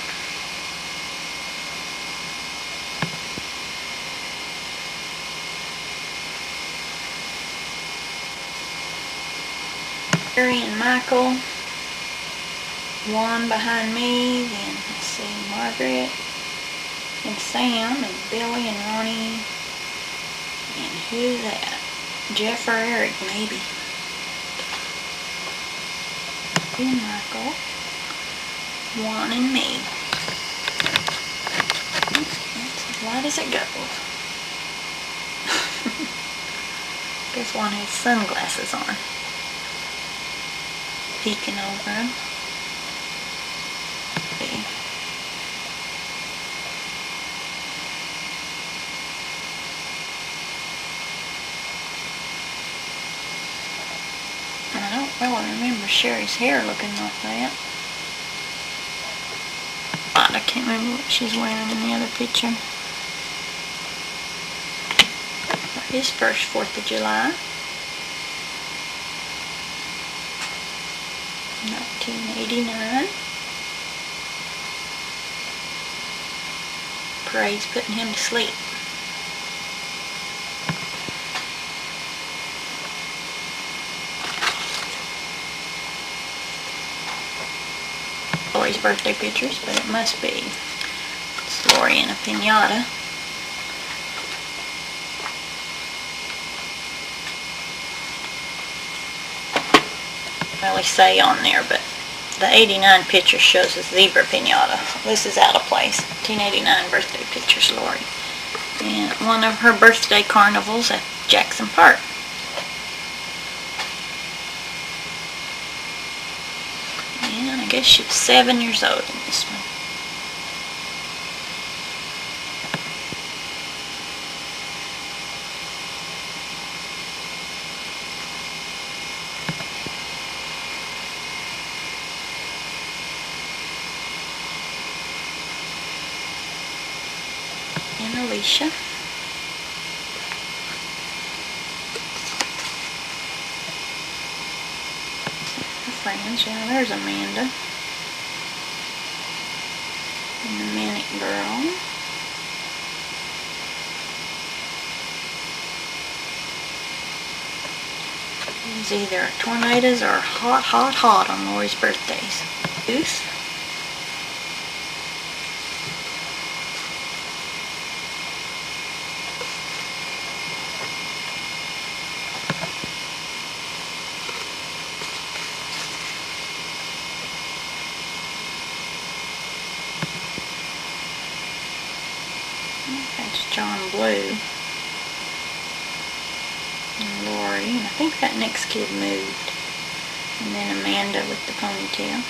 Harry and Michael. Juan behind me, then let's see, Margaret and Sam and Billy and Ronnie, and who's that? Jeff or Eric, maybe. And Michael, Juan and me. That's as light as it goes. Guess Juan has sunglasses on. Peeking over him. I don't really remember Sherry's hair looking like that. I can't remember what she's wearing in the other picture. His first 4th of July. 1989. Parade's putting him to sleep. Lori's birthday pictures, but it must be. It's Lori in a piñata. Really say on there, but The 89 picture shows a zebra pinata. This is out of place. 1989 birthday pictures, Lori. And one of her birthday carnivals at Jackson Park. And I guess she was 7 years old in this one. And Alicia. Her friends, yeah, there's Amanda. And the Minute Girl. It was either tornadoes or hot, hot, hot on Lori's birthdays. Goose. That's John Blue and Lori, and I think that next kid moved. And then Amanda with the ponytail.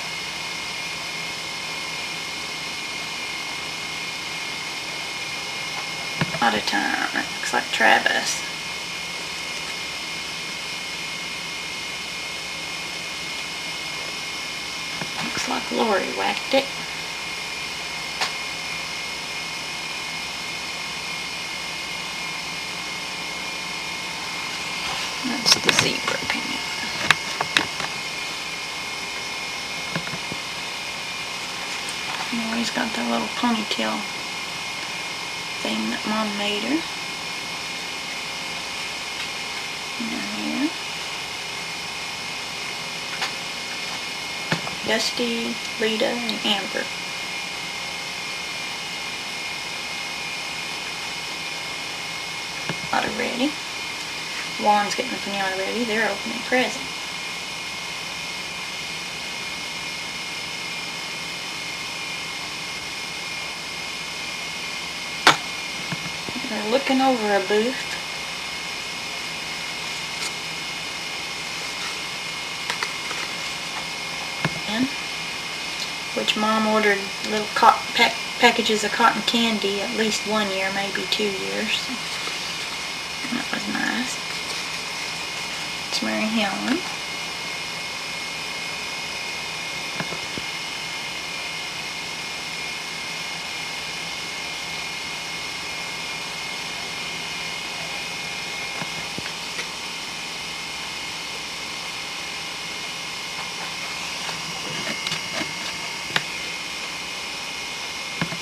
Out of time. That looks like Travis. Looks like Lori whacked it. That's the zebra pinata. Lori's got that little ponytail thing that Mom made her. In her hair. Dusty, Lita, and Amber. Got it ready. Juan's getting the pinata ready. They're opening presents. They're looking over a booth. Which Mom ordered little packages of cotton candy at least 1 year, maybe 2 years. That was nice. It's Mary Helen.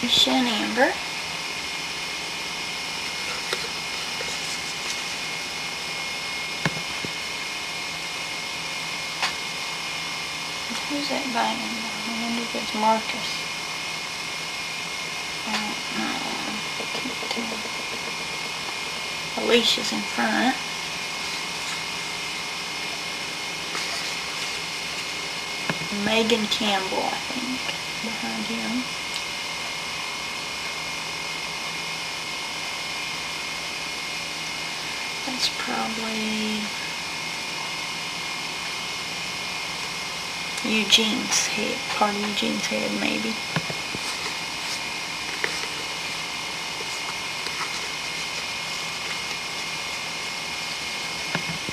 Alicia and Amber. Who's that buying? I wonder if it's Marcus. I don't know. I can't tell. Alicia's in front. Megan Campbell, I think, behind him. That's probably Eugene's head, part of Eugene's head, maybe.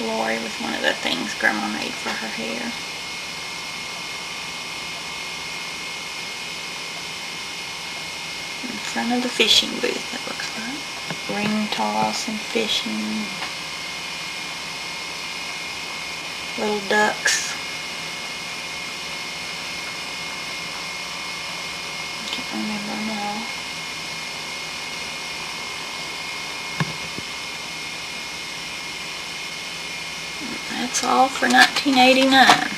Lori with one of the things Grandma made for her hair. In front of the fishing booth, it looks like. Ring toss and fishing. Little ducks. I can't remember them all. That's all for 1989.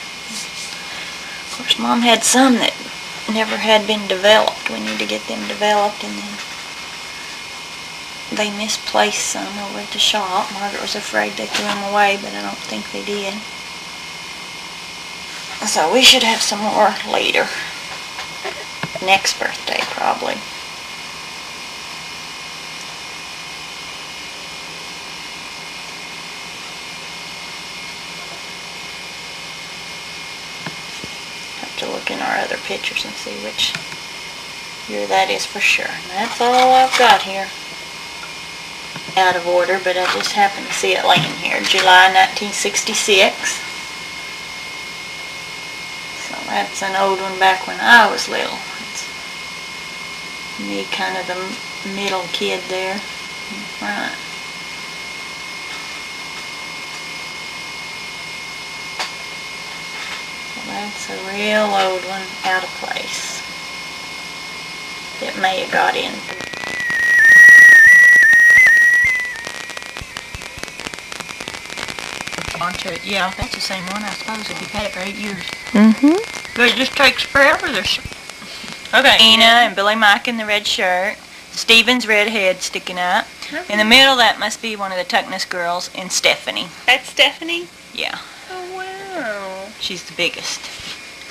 Of course, Mom had some that never had been developed. We need to get them developed, and then they misplaced some over at the shop. Margaret was afraid they threw them away, but I don't think they did. So we should have some more later. Next birthday, probably. Have to look in our other pictures and see which year that is for sure. And that's all I've got here. Out of order, but I just happened to see it laying here. July 1966. So that's an old one back when I was little. It's me, kind of the middle kid there in front. So that's a real old one, out of place. That may have got in. Onto it. Yeah, that's the same one, I suppose, if you've had it for 8 years. Mm-hmm. But it just takes forever. Okay. Ina and Billy Mike in the red shirt. Steven's red head sticking up. In the middle, that must be one of the Tuckness girls, and Stephanie. That's Stephanie? Yeah. Oh, wow. She's the biggest.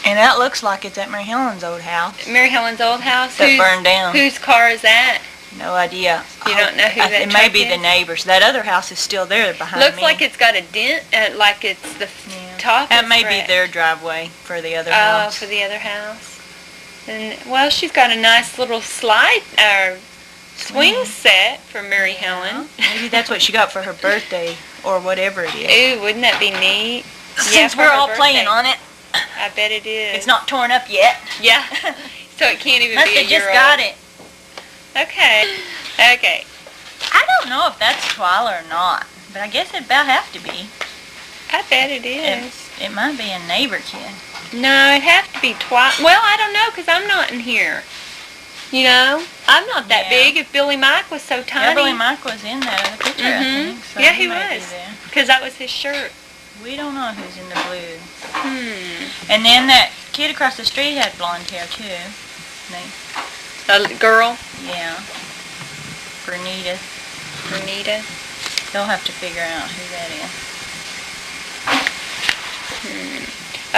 And that looks like it's at Mary Helen's old house. Mary Helen's old house? That burned down. Whose car is that? No idea. You don't know who that It may be the neighbors. That other house is still there behind me. Looks like it's got a dent, like it's the top. That may be their driveway for the other house. Oh, for the other house. And well, she's got a nice little slide swing set for Mary Helen. Maybe that's what she got for her birthday or whatever it is. Ooh, wouldn't that be neat? Since we're all playing on it. I bet it is. It's not torn up yet. Yeah. So it can't even be a year just old. got it. Okay. Okay. I don't know if that's Twyla or not, but I guess it about have to be. I bet it is. It might be a neighbor kid. No, it'd have to be Twyla. Well, I don't know, because I'm not in here. You know? I'm not that big. If Billy Mike was so tiny. Yeah, Billy Mike was in that other picture, I think. So yeah, he was. Because that was his shirt. We don't know who's in the blue. And then that kid across the street had blonde hair, too. A girl? Yeah. Bernita. They'll have to figure out who that is.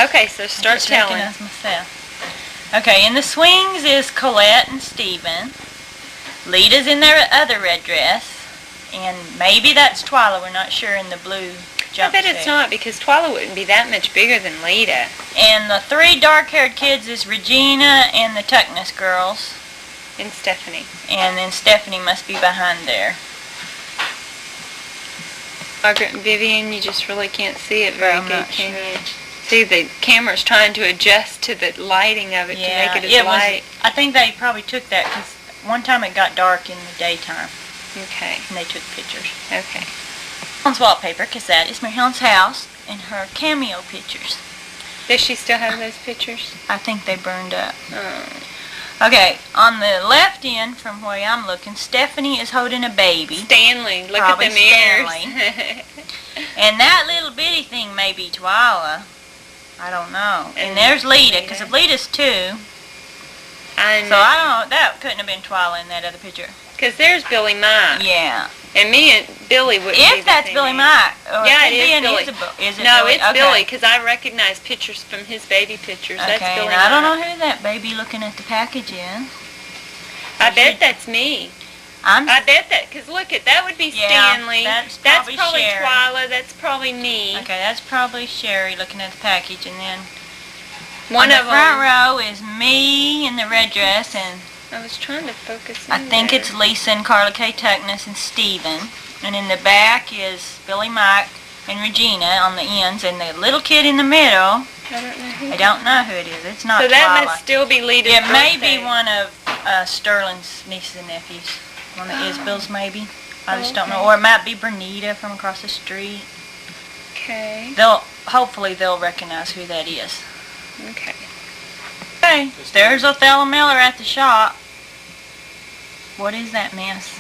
Okay, so start telling. Myself. Okay, in the swings is Colette and Steven. Lita's in their other red dress. And maybe that's Twyla, we're not sure, in the blue jumpsuit. I bet it's not, because Twyla wouldn't be that much bigger than Lita. And the 3 dark-haired kids is Regina and the Tuckness girls. And Stephanie. And then Stephanie must be behind there. Margaret and Vivian, you just really can't see it very good, can you? See, the camera's trying to adjust to the lighting of it to make it as light. I think they probably took that because one time it got dark in the daytime. Okay. And they took pictures. Okay. Helen's wallpaper, because that is Mary Helen's house, and her cameo pictures. Does she still have those pictures? I think they burned up. Oh. Okay, on the left end, from where I'm looking, Stephanie is holding a baby. Stanley, look Probably at them ears. Stanley. And that little bitty thing may be Twyla. I don't know. And there's Lita, because if Lita's 2. I know. So I don't know, that couldn't have been Twyla in that other picture. Because there's Billy Mike. Yeah. And me and Billy wouldn't be If that's Billy Mike. Yeah, it is Billy. Is it no, Billy? It's Billy, because I recognize pictures from his baby pictures. Okay, That's Billy now I don't Mike. know who that baby looking at the package is. I bet that's me. I bet that, because look, that would be Stanley. That's probably Sherry. Twyla. That's probably me. Okay, that's probably Sherry looking at the package, and then one of the front row is me in the red dress, and I was trying to focus. I think it's Lisa and Carla K. Tuckness and Steven. And in the back is Billy Mike and Regina on the ends, and the little kid in the middle. I don't know who it is. It's not So that Twyla. must still be Lita's It may birthday. be one of Sterling's nieces and nephews. One of Isabel's, maybe. I just don't know. Or it might be Bernita from across the street. Okay. Hopefully they'll recognize who that is. Okay. Okay, there's Elna Miller at the shop. What is that mess?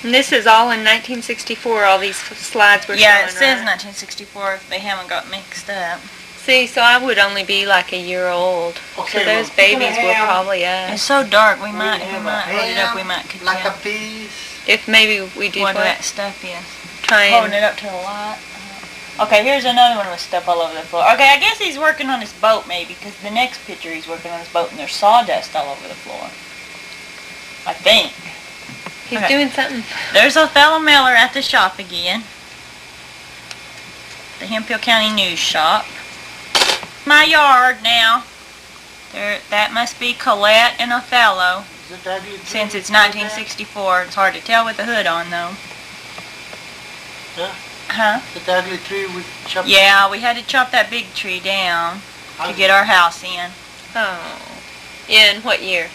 And this is all in 1964, all these slides were showing, Yeah, it says right? 1964 if they haven't got mixed up. See, so I would only be like a year old. Okay, so those babies were probably us. It's so dark, we might hold it up, we might could like tell. a piece. If maybe we did what that stuff is. Try Holding and it up to the light. Okay, here's another one with stuff all over the floor. Okay, I guess he's working on his boat maybe, because the next picture he's working on his boat and there's sawdust all over the floor. I think. He's doing something. There's Othello Miller at the shop again. The Hemphill County News shop. My yard now. That must be Colette and Othello. Since it's 1964. It's hard to tell with the hood on though. Huh? The ugly tree we chopped. Yeah, we had to chop that big tree down to get our house in. Oh. In what year?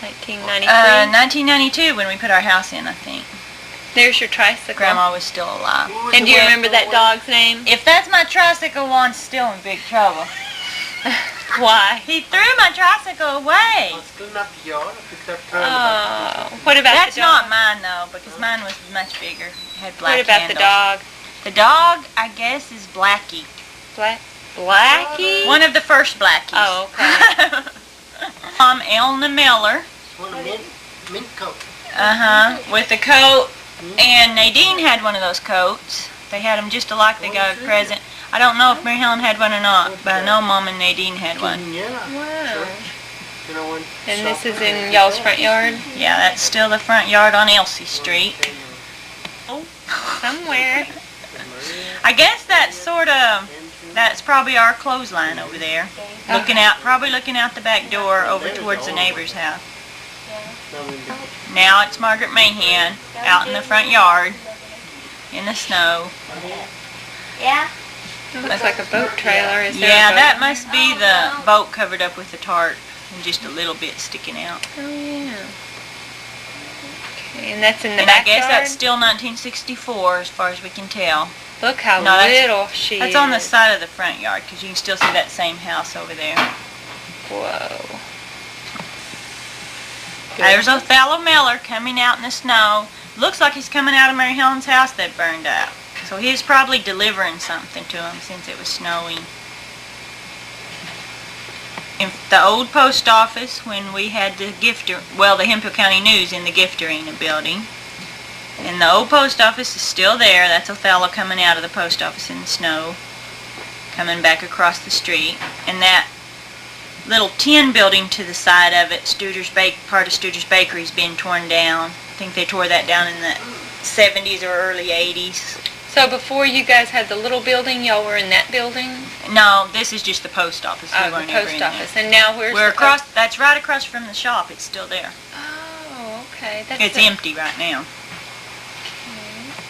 1993? 1992 when we put our house in, I think. There's your tricycle. Grandma was still alive. And do you remember that dog's name? If that's my tricycle, Juan's still in big trouble. Why? He threw my tricycle away. Oh, still not yours? Oh. What about That's the dog? not mine though, because mine was much bigger. It had black What about handles. the dog? The dog, I guess, is Blackie. Blackie? One of the first Blackies. Oh, okay. Elna Miller. One of mint coat. With a coat. And Nadine had one of those coats. They had them just alike. They got a present. I don't know if Mary Helen had one or not, but I know Mom and Nadine had one. Wow. And this is in y'all's front yard? Yeah, that's still the front yard on Elsie Street. Oh, somewhere. I guess that's probably our clothesline over there. Probably looking out the back door over towards the neighbor's house. Now it's Margaret Mahan out in the front yard in the snow. Yeah. Looks like a boat trailer. Is there Yeah, a boat? that must be the boat covered up with a tarp and just a little bit sticking out. Oh, yeah. Okay, and that's in the And I backyard? guess that's still 1964 as far as we can tell. Look how No, little she is. That's on the side of the front yard because you can still see that same house over there. Whoa. There's Othello Miller coming out in the snow. Looks like he's coming out of Mary Helen's house that burned up. So he's probably delivering something to him since it was snowing. In the old post office when we had the the Hemphill County News in the gift arena building. And the old post office is still there. That's Othello coming out of the post office in the snow. Coming back across the street. And that little tin building to the side of it, part of Studer's Bakery's been torn down. I think they tore that down in the 70s or early 80s. So before you guys had the little building, y'all were in that building? No, this is just the post office. We Oh, the weren't ever post in office. there. And now where's We're the across. That's right across from the shop. It's still there. Oh, okay. It's empty right now.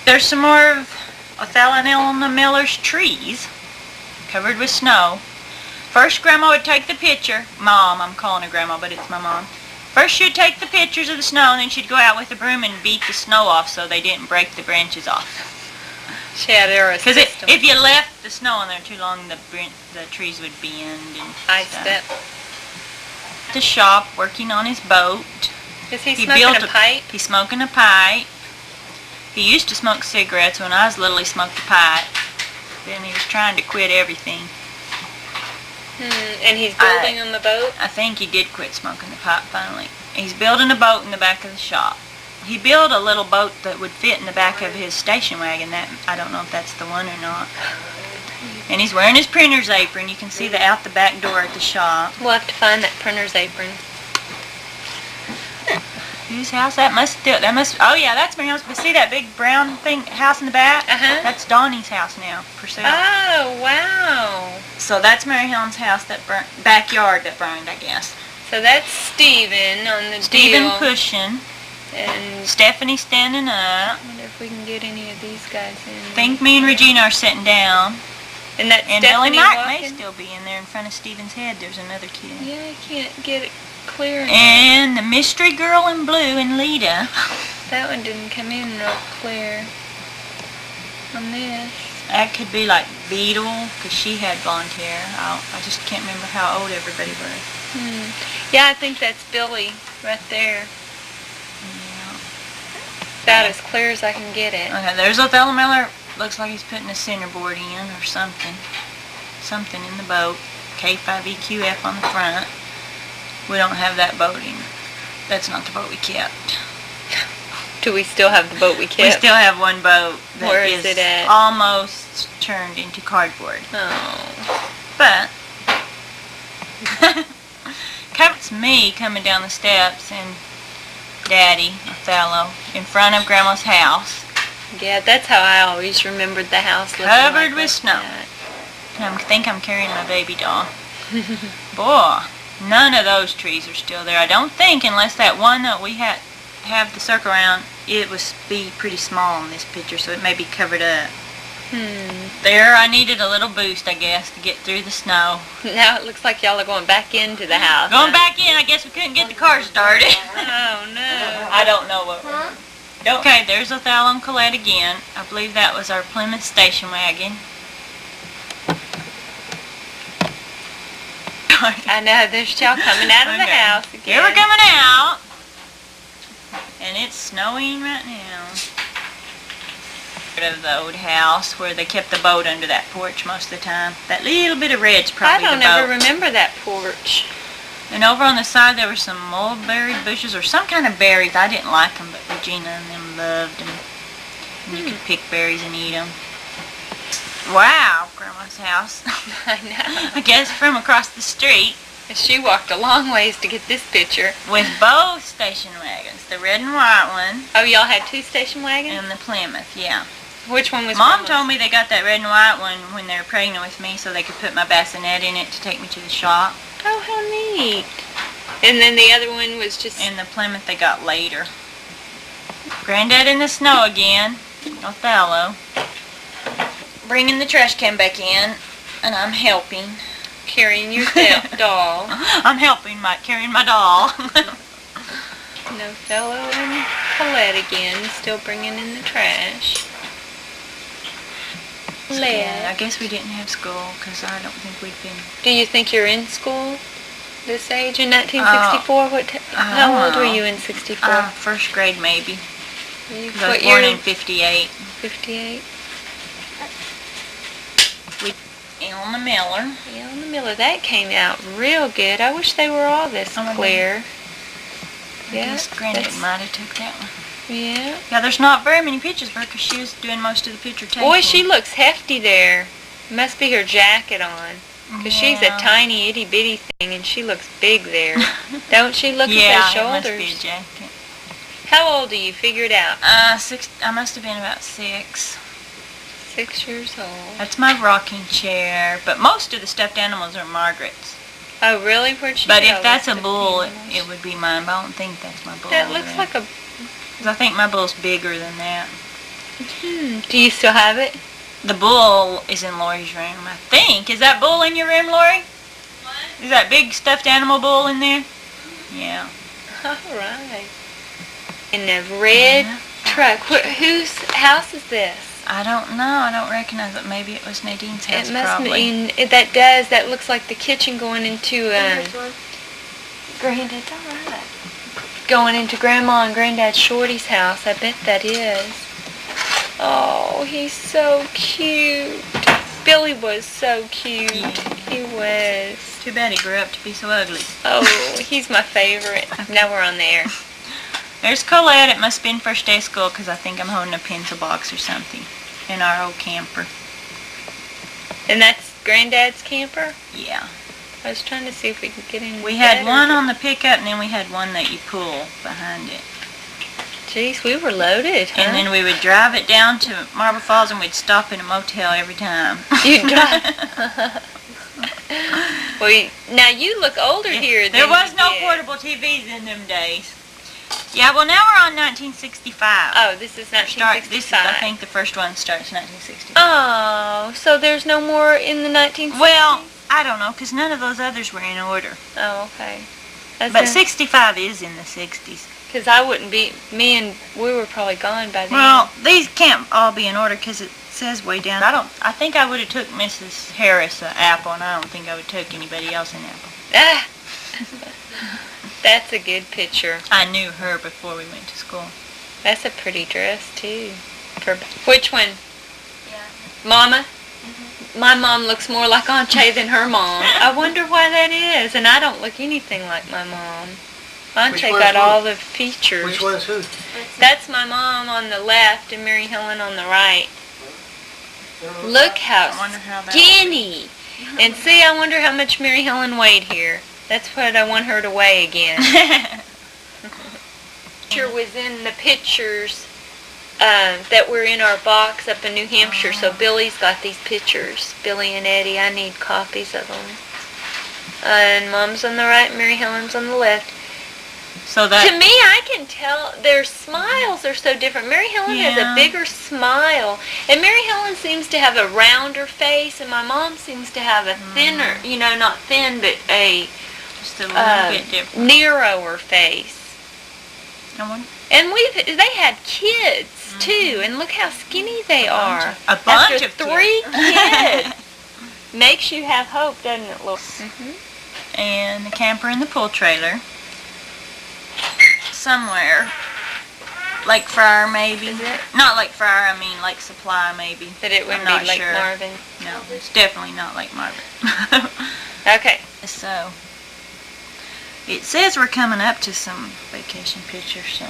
There's some more of Othello and Elna Miller's trees covered with snow. First, Grandma would take the picture. Mom, I'm calling her Grandma, but it's my mom. First, she'd take the pictures of the snow, and then she'd go out with a broom and beat the snow off so they didn't break the branches off. She had her Because if you left the snow on there too long, the trees would bend and iced stuff. up. At the shop, working on his boat. Is he smoking a pipe? He's smoking a pipe. He used to smoke cigarettes. When I was little, he smoked a pipe. Then he was trying to quit everything. And he's building on the boat? I think he did quit smoking the pipe finally. He's building a boat in the back of the shop. He built a little boat that would fit in the back of his station wagon. I don't know if that's the one or not. And he's wearing his printer's apron. You can see out the back door at the shop. We'll have to find that printer's apron. Whose house? Oh yeah, that's Mary Helen's. But see that big brown house in the back? Uh-huh. That's Donnie's house now, for sale. Oh, wow. So that's Mary Helen's house backyard that burned, I guess. So that's Stephen on the Stephen deal. pushing. And Stephanie standing up. I wonder if we can get any of these guys in. I think me and Regina are sitting down. And that's And Billy Stephanie Mark may walking? still be in there in front of Stephen's head. There's another kid. Yeah, I can't get it clear enough. And the mystery girl in blue and Lita. That one didn't come in real clear on this. That could be like Beetle, because she had blonde hair. I just can't remember how old everybody was. Yeah, I think that's Billy right there. Yeah. About as clear as I can get it. Okay, there's Othello Miller. Looks like he's putting a centerboard in or something. Something in the boat. K5EQF on the front. We don't have that boat in. That's not the boat we kept. Do we still have the boat we kept? We still have one boat that Where is it at? almost turned into cardboard. Oh. But it's me coming down the steps and Daddy, Othello, in front of Grandma's house. Yeah, that's how I always remembered the house looking Covered like with snow. that. And I think I'm carrying my baby doll. Boy, none of those trees are still there. I don't think, unless that one that we have the circle around, it was be pretty small in this picture, so it may be covered up. There, I needed a little boost, I guess, to get through the snow. Now it looks like y'all are going back into the house. Going back in, I guess we couldn't get the car started. Oh, no. I don't know what Okay, there's Othello and Colette again. I believe that was our Plymouth station wagon. I know, there's y'all coming out of the house again. Here we're coming out. And it's snowing right now. Of the old house where they kept the boat under that porch most of the time. That little bit of red's probably the boat. I don't ever remember that porch. And over on the side there were some mulberry bushes or some kind of berries. I didn't like them, but Regina and them loved them. And you could pick berries and eat them. Wow, Grandma's house. I know. I guess from across the street. She walked a long ways to get this picture. With both station wagons, the red and white one. Oh, y'all had two station wagons? And the Plymouth, yeah. Which one was Mom told me they got that red and white one when they were pregnant with me so they could put my bassinet in it to take me to the shop. Oh, how neat. And then the other one was just... And the Plymouth they got later. Granddad in the snow again. Othello. Bringing the trash can back in. And I'm helping. Carrying your doll. I'm helping carrying my doll. And Othello and Colette again, still bringing in the trash. Yeah, I guess we didn't have school because I don't think we'd been... Do you think you're in school this age in 1964? How old were you in 64? First grade maybe. Because I was What born year? in 58. 58? Elna Miller. Elna Miller, that came out real good. I wish they were all this clear. I guess Granddad might have took that one. Yeah. Yeah, there's not very many pictures of her because she was doing most of the picture taking. Boy, she looks hefty there. Must be her jacket on. Because she's a tiny itty bitty thing and she looks big there. Don't she look at those shoulders? Yeah, it must be a jacket. How old are you? Figure it out. I must have been about 6. 6 years old. That's my rocking chair, but most of the stuffed animals are Margaret's. Oh, really? Where'd she But get if all that's those a bull, stuffed it would be mine, but I don't think that's my bull. That looks like a... 'Cause I think my bull's bigger than that. Do you still have it? The bull is in Lori's room, I think. Is that bull in your room, Lori? What? Is that big stuffed animal bull in there? Yeah. All right. In the red truck. Whose house is this? I don't know. I don't recognize it. Maybe it was Nadine's house, It must probably. mean that looks like the kitchen going into Granddad's all right. Going into Grandma and Granddad Shorty's house. I bet that is. Oh, he's so cute. Billy was so cute. Yeah. He was. Too bad he grew up to be so ugly. Oh, he's my favorite. Now we're on there. There's Colette. It must have been first day of school because I think I'm holding a pencil box or something in our old camper. And that's Granddad's camper? Yeah. I was trying to see if we could get in. We had one on the pickup and then we had one that you pull behind it. Jeez, we were loaded, huh? And then we would drive it down to Marble Falls and we'd stop in a motel every time. You'd drive. Well, now you look older here than there was you no did. portable TVs in them days. Yeah, well now we're on 1965. Oh, this is 1965. This is, I think the first one starts 1965. Oh, so there's no more in the 1960s? Well, I don't know, because none of those others were in order. Oh, okay. But 65 is in the 60s. Because I wouldn't be, we were probably gone by then. Well, these can't all be in order because it says way down. I think I would have took Mrs. Harris an apple, and I don't think I would have took anybody else an apple. Ah! That's a good picture. I knew her before we went to school. That's a pretty dress, too. Which one? Yeah. Mama? Mm-hmm. My mom looks more like Aunt Che than her mom. I wonder why that is. And I don't look anything like my mom. Ante one's got who? all the features. Which one's who? That's my mom on the left and Mary Helen on the right. Look how I wonder how that skinny. And see, I wonder how much Mary Helen weighed here. That's what I want her to weigh again. Picture was in the pictures that were in our box up in New Hampshire. So Billy's got these pictures. Billy and Eddie, I need copies of them. And Mom's on the right, Mary Helen's on the left. So that To me, I can tell their smiles are so different. Mary Helen has Yeah. a bigger smile. And Mary Helen seems to have a rounder face, and my mom seems to have a thinner, not thin, but a just a little bit different. narrower face. I wonder- And they had kids, too, and look how skinny they are. A bunch After of 3 kids. kids. Makes you have hope, doesn't it, Laura? And the camper and the pull trailer. Somewhere. Lake Friar, maybe. Is it? Not Lake Friar, I mean Lake Supply, maybe. That it wouldn't I'm not be Lake sure. Marvin. No, it's definitely not Lake Marvin. Okay. So, it says we're coming up to some vacation pictures, so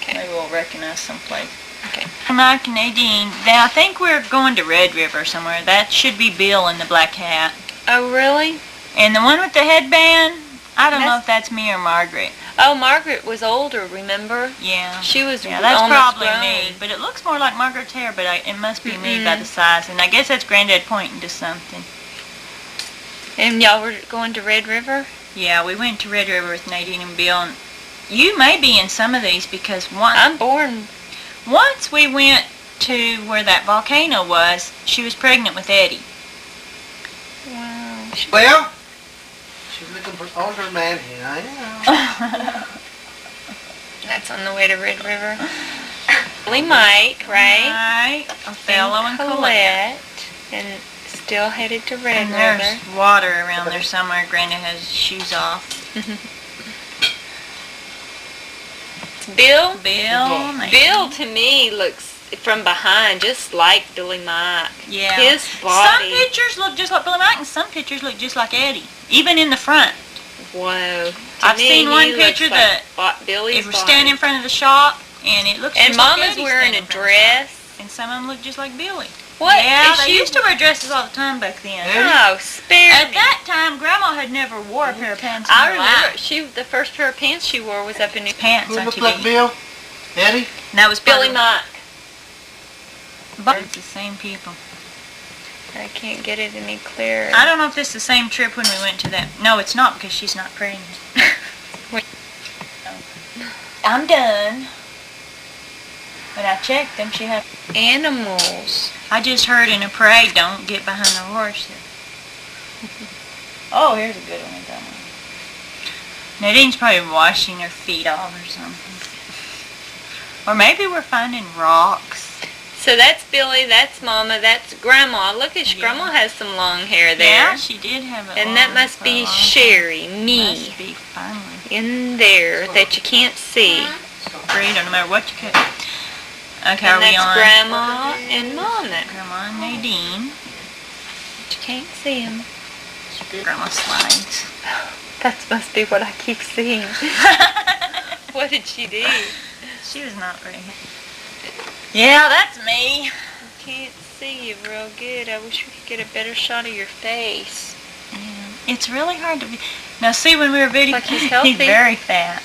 Okay. maybe we'll recognize someplace. Okay. Mike and Nadine, now I think we're going to Red River somewhere. That should be Bill in the black hat. Oh, really? And the one with the headband, I don't know That's- if that's me or Margaret. Oh, Margaret was older, remember? Yeah. She was Yeah, that's almost probably grown. me. But it looks more like Margaret's hair, but it must be me by the size. And I guess that's Granddad pointing to something. And y'all were going to Red River? Yeah, we went to Red River with Nadine and Bill. And you may be in some of these because I'm born. once we went to where that volcano was, she was pregnant with Eddie. Wow. Well, she's looking for older man here. I know. That's on the way to Red River. Billy Mike, right? Right. Othello and Colette. Colette. And still headed to Red And River. there's water around there somewhere. Granddad has his shoes off. Bill? Bill. Nadine. Bill, to me, looks from behind just like Billy Mike. Yeah. His Some body. pictures look just like Billy Mike, and some pictures look just like Eddie. Even in the front. Whoa. To I've me, seen one he looks picture like Billy's If we're body. standing in front of the shop, and it looks And just like Mama's Eddie's wearing standing a in front of the shop. dress. And some of them look just like Billy. What? Yeah, Is they she- used to wear dresses all the time back then. Oh, spare At me. that time, Grandma had never wore a pair of pants in I her remember life. the first pair of pants she wore was up in New Pants Who on looked TV. like Bill? Eddie? And that was Billy probably- Mike. But it's the same people. I can't get it any clearer. I don't know if this is the same trip when we went to that. No, it's not because she's not pregnant. I'm done. When I checked them, she had... Animals. I just heard in a parade, don't get behind the horse. Oh, here's a good one. That one. Nadine's probably washing her feet off or something. Or maybe we're finding rocks. So that's Billy, that's Mama, that's Grandma. Look at Yeah. Grandma has some long hair there. Yeah, she did have it. And that long must for a be long time. Sherry, me, Must be finally. in there that you can't see. Frida, no matter what you cut. Okay, And are we that's on? Grandma and Mama. Grandma and Nadine. But you can't see them. Grandma slides. That must be what I keep seeing. What did she do? She was not very happy. Yeah, that's me. I can't see you real good. I wish we could get a better shot of your face. Yeah. It's really hard to be. Now, see, when we were videoing, Like he's healthy? he's very fat.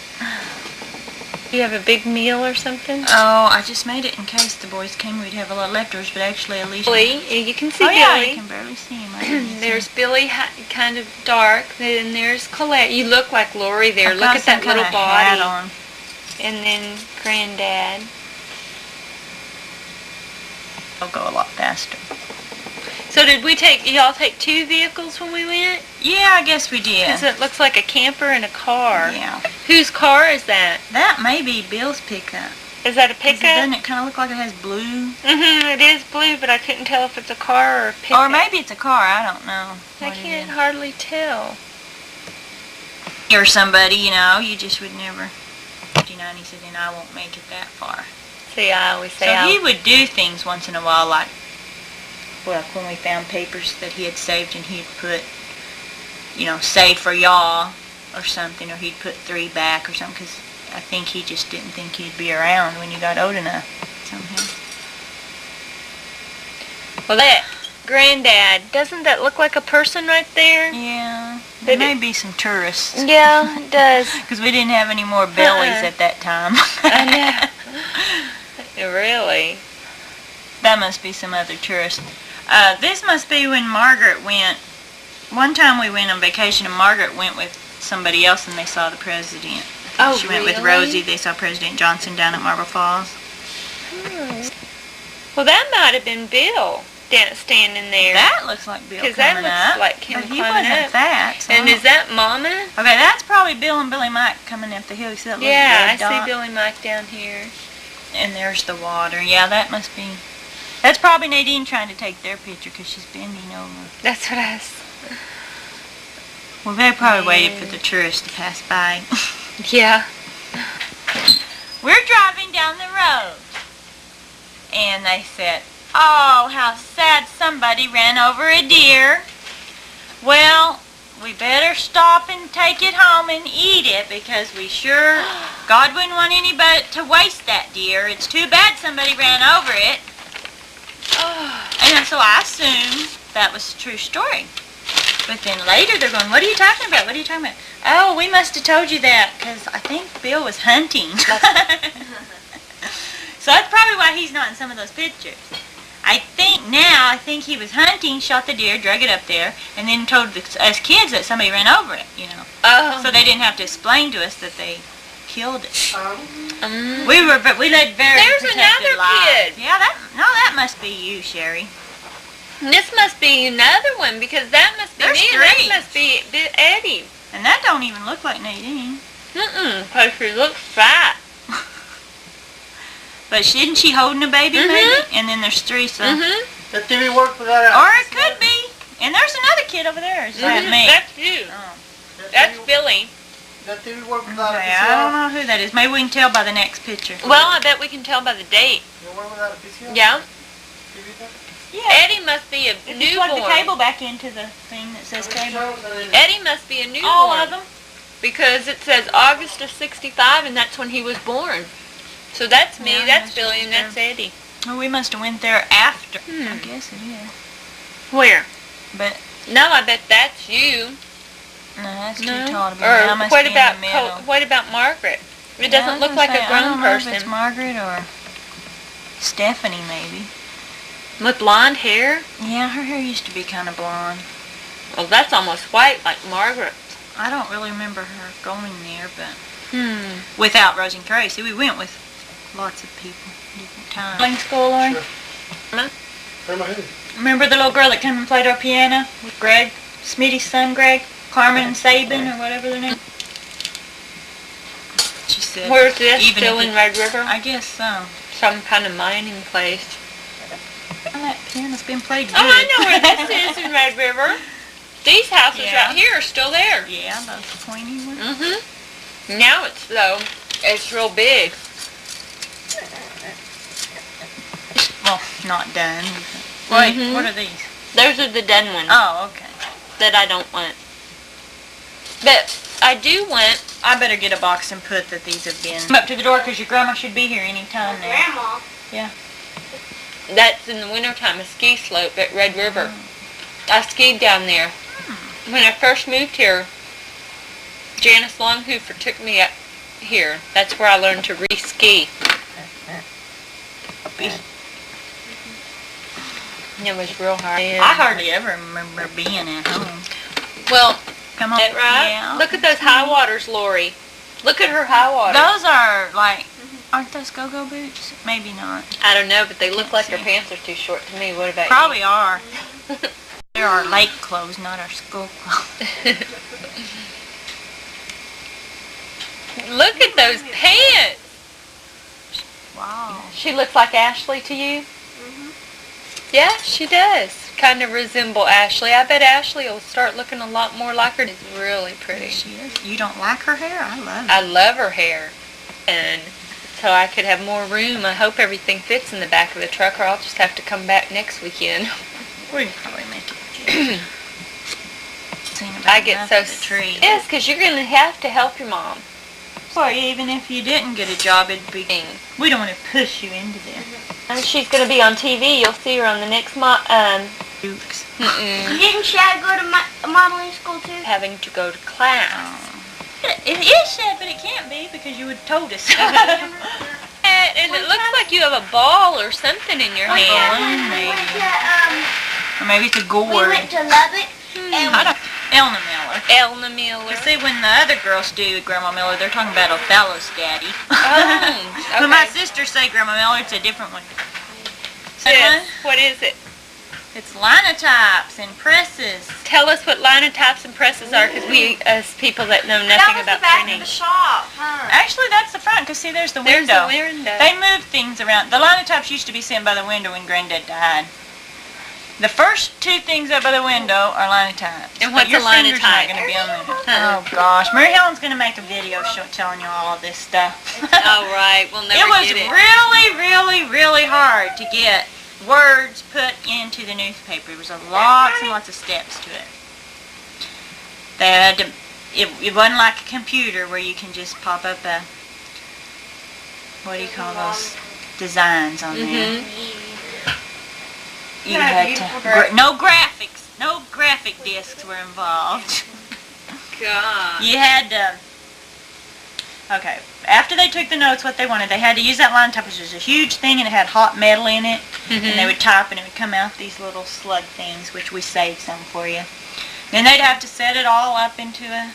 You have a big meal or something? Oh, I just made it in case the boys came. We'd have a lot of leftovers, but actually, Alicia. Billy, you can see Oh, yeah, Billy. you can barely see him. I didn't see There's Billy, kind of dark. Then there's Colette. You look like Lori there. I've Look got at that some little kinda hat body. on. And then Granddad. I'll go a lot faster. So did y'all take 2 vehicles when we went? Yeah, I guess we did. Because it looks like a camper and a car. Yeah. Whose car is that? That may be Bill's pickup. Is that a 'Cause pickup? Doesn't it kind of look like it has blue? It is blue, but I couldn't tell if it's a car or a pickup. Or maybe it's a car. I don't know. I what it can't is. hardly tell. Or somebody, you just would never. 59, he said, and I won't make it that far. See, I always say So he would do things once in a while, like when we found papers that he had saved and he'd put, save for y'all. or something, or he'd put 3 back or something, because I think he just didn't think you'd be around when you got old enough somehow. Well, that granddad, doesn't that look like a person right there? Yeah, there may be some tourists. Yeah, it does. Because we didn't have any more bellies at that time. I know. Really? That must be some other tourist. This must be when Margaret went. One time we went on vacation and Margaret went with somebody else and they saw the president. Oh, She went with really? Rosie. They saw President Johnson down at Marble Falls. Well, that might have been Bill standing there. That looks like Bill Because coming that looks up. like him But he climbing wasn't up. fat. So And is that Mama? okay, that's probably Bill and Billy Mike coming up the hill. You see that little Yeah, I red dot? see Billy Mike down here. And there's the water. Yeah, that must be. That's probably Nadine trying to take their picture because she's bending over. That's what I was. Well, they probably waited for the tourists to pass by. Yeah. We're driving down the road. And they said, oh, how sad somebody ran over a deer. Well, we better stop and take it home and eat it because God wouldn't want anybody to waste that deer. It's too bad somebody ran over it. And so I assumed that was a true story. But then later they're going, what are you talking about? What are you talking about? Oh, we must have told you that because I think Bill was hunting. So that's probably why he's not in some of those pictures. I think he was hunting, shot the deer, drug it up there, and then told us kids that somebody ran over it, Oh. So they didn't have to explain to us that they killed it. Mm. But we led very There's protected another lives. kid. Yeah, that must be you, Sherry. This must be another one because that must be There's me and that 3. must be Eddie. And that don't even look like Nadine. Because she looks fat. But isn't she holding a baby maybe? And then there's 3, so. That TV work without a... Or it could be. And there's another kid over there. Is that me? That's you. Oh. That's Billy. That TV work without Okay, a I don't PCL? know who that is. Maybe we can tell by the next picture. Well, I bet we can tell by the date. You work without a PCL? Yeah. TV thing? Yeah. Eddie must be a If you plug the newborn. cable back into the thing that says cable. Eddie must be a newborn. All of them? Because it says August of 65 and that's when he was born. So that's me, Yeah, that's that's Billy, and that's Eddie. Well, we must have went there after. I guess it is. Where? But No, I bet that's you. no, that's too No? tall to be. Or I must what be about in the middle. what about Margaret? It Yeah, I doesn't was look gonna like say, a I grown don't know if person. it's Margaret or Stephanie maybe. With blonde hair? Yeah, her hair used to be kind of blonde. Well, that's almost white like Margaret. I don't really remember her going there, but Hmm. without Rosie and Tracy, we went with lots of people, different times. Playing school, Lauren? Sure. Where am I headed? Remember the little girl that came and played our piano with Greg, Smitty's son, Greg, Carmen and Sabin, or whatever their name? She said, Where's this? even Still if in it- Red River? I guess so. Some kind of mining place. Well, that piano's been played good. Oh, I know where this is in Red River. These houses Yeah. right here are still there. Yeah, those pointy ones. Mm-hmm. Now it's real big. Well, not done. Wait, Mhm. what are these? Those are the done ones Oh, okay. that I don't want. But I do want, I better get a box and put that these have been. Come up to the door because your grandma should be here any time now. Grandma. that's in the wintertime, a ski slope at Red River. I skied down there. When I first moved here, Janice Longhoofer took me up here. That's where I learned to re-ski. And it was real hard. I hardly ever remember being at home. Well, Come on. that right? Yeah. Look at those high waters, Lori. Look at her high waters. Those are like, aren't those go-go boots? Maybe not. I don't know, but they look like her see. pants are too short to me. What about Probably are. They're our lake clothes, not our school clothes. you? Look at those pants. Wow. She looks like Ashley to you? Yeah, she does. Kind of resemble Ashley. I bet Ashley will start looking a lot more like her. It's really pretty. She is. You don't like her hair? I love it. I love her hair. And so I could have more room. I hope everything fits in the back of the truck or I'll just have to come back next weekend. We can probably make it. seen about I get enough so of the tree. Yes, because you're going to have to help your mom. Or even if you didn't get a job, it'd be. We don't want to push you into this. And she's going to be on TV. You'll see her on the next Dukes. Didn't she have to go to modeling school too? having to go to class. It is sad, but it can't be because you would have told us. And it looks like you have a ball or something in your hand. balloon, maybe. Or maybe it's a gourd. We went to Lubbock and I don't. Elna Miller. Elna Miller. See, when the other girls do Grandma Miller, they're talking about Othello's daddy. Oh, When my okay. sisters say Grandma Miller, it's a different one. Yes. What is it? It's linotypes and presses. Tell us what linotypes and presses are, because we, as people that know nothing about printing. shop, huh? Actually, that's the front, because see, there's the There's window. the window. They moved things around. The linotypes used to be sitting by the window when Granddad died. The first two things up by the window are linotypes. And But what's your a finger's not linotype? going to be on there. Huh. Oh, gosh. Mary Helen's going to make a video telling you all of this stuff. All right, we'll never It was get it. really, really, really hard to get words put into the newspaper. There was lots and lots of steps to it. They had to, it wasn't like a computer where you can just pop up a, what do you call those, designs on there. You had to, no graphics, no graphic discs were involved. God. You had to, okay, after they took the notes what they wanted, they had to use that linotype, which was a huge thing, and it had hot metal in it, and they would type, and it would come out these little slug things, which we saved some for you. Then they'd have to set it all up into a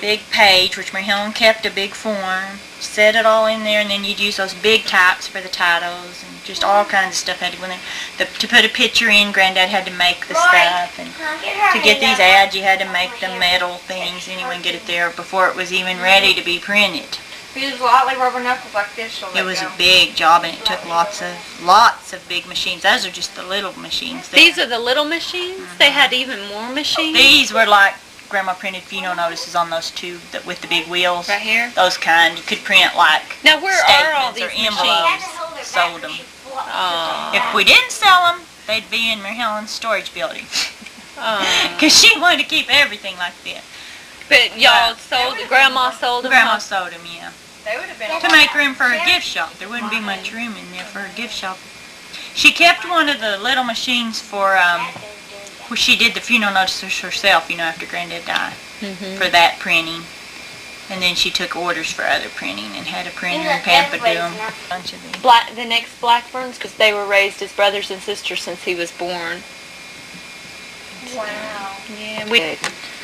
big page, which Mary Helen kept a big form, set it all in there, and then you'd use those big types for the titles, and just all kinds of stuff had to go in there. To put a picture in, Granddad had to make the stuff, and to get these ads, you had to make the metal things, anyone get it there before it was even ready to be printed. Use lightly rubber knuckles like this. So It was a big job, and it took lots of big machines. Those are just the little machines. These are the little machines? They had even more machines? These were like Grandma printed funeral notices on those two with the big wheels. Right here? Those kind. You could print like Now, where are all statements these or machines? envelopes. Sold them. Oh. If we didn't sell them, they'd be in Mary Helen's storage building. Oh. Because she wanted to keep everything like this. But y'all sold, Grandma sold them? Grandma huh? sold them, yeah. They would have been To make room for her gift shop. There wouldn't be much room in there for her gift shop. She kept one of the little machines for, where she did the funeral notices herself, after Granddad died, for that printing. And then she took orders for other printing and had a printer in Pampa do them. A bunch of these. The next Blackburns, because they were raised as brothers and sisters since he was born. Wow. Yeah,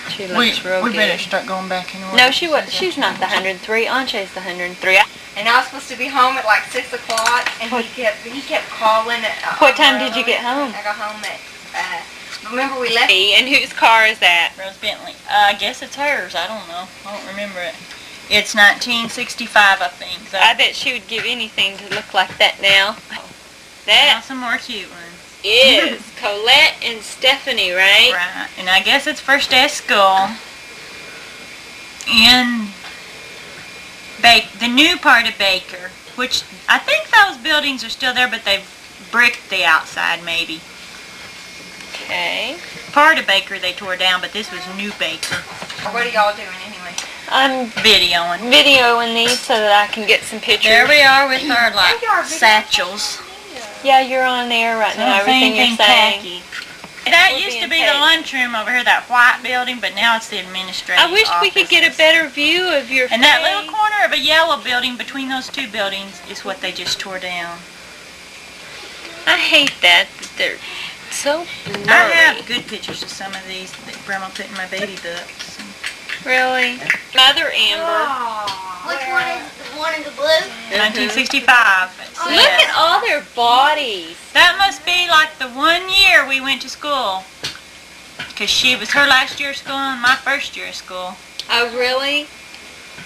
she looks real we good. better start going back in order. No, she's not the 103. Anche's the 103. And I was supposed to be home at like 6 o'clock, and he kept calling. What time did you get home? I got home at. Remember we left. And whose car is that? Rose Bentley. I guess it's hers. I don't know. I don't remember it. It's 1965, I think. So I bet she would give anything to look like that now. now That some more cute ones. is Colette and Stephanie, right? Right. And I guess it's first day of school. In the new part of Baker, which I think those buildings are still there, but they've bricked the outside maybe. Okay. Part of Baker they tore down, but this was new Baker. What are y'all doing anyway? I'm Videoing. videoing these so that I can get some pictures. There we are with our satchels. Yeah, you're on there right now. Everything you're saying. Khaki. That We're used to being be the paid. lunchroom over here, that white building, but now it's the administrative I wish we could get a offices. better view of your And that face. little corner of a yellow building between those two buildings is what they just tore down. I hate that they're so blurry. I have good pictures of some of these that Grandma put in my baby books. Really? Mother Amber. Which one is the one in the blue? 1965. Look at all their bodies. That must be like the 1 year we went to school. Because she was her last year of school and my first year of school. Oh, really?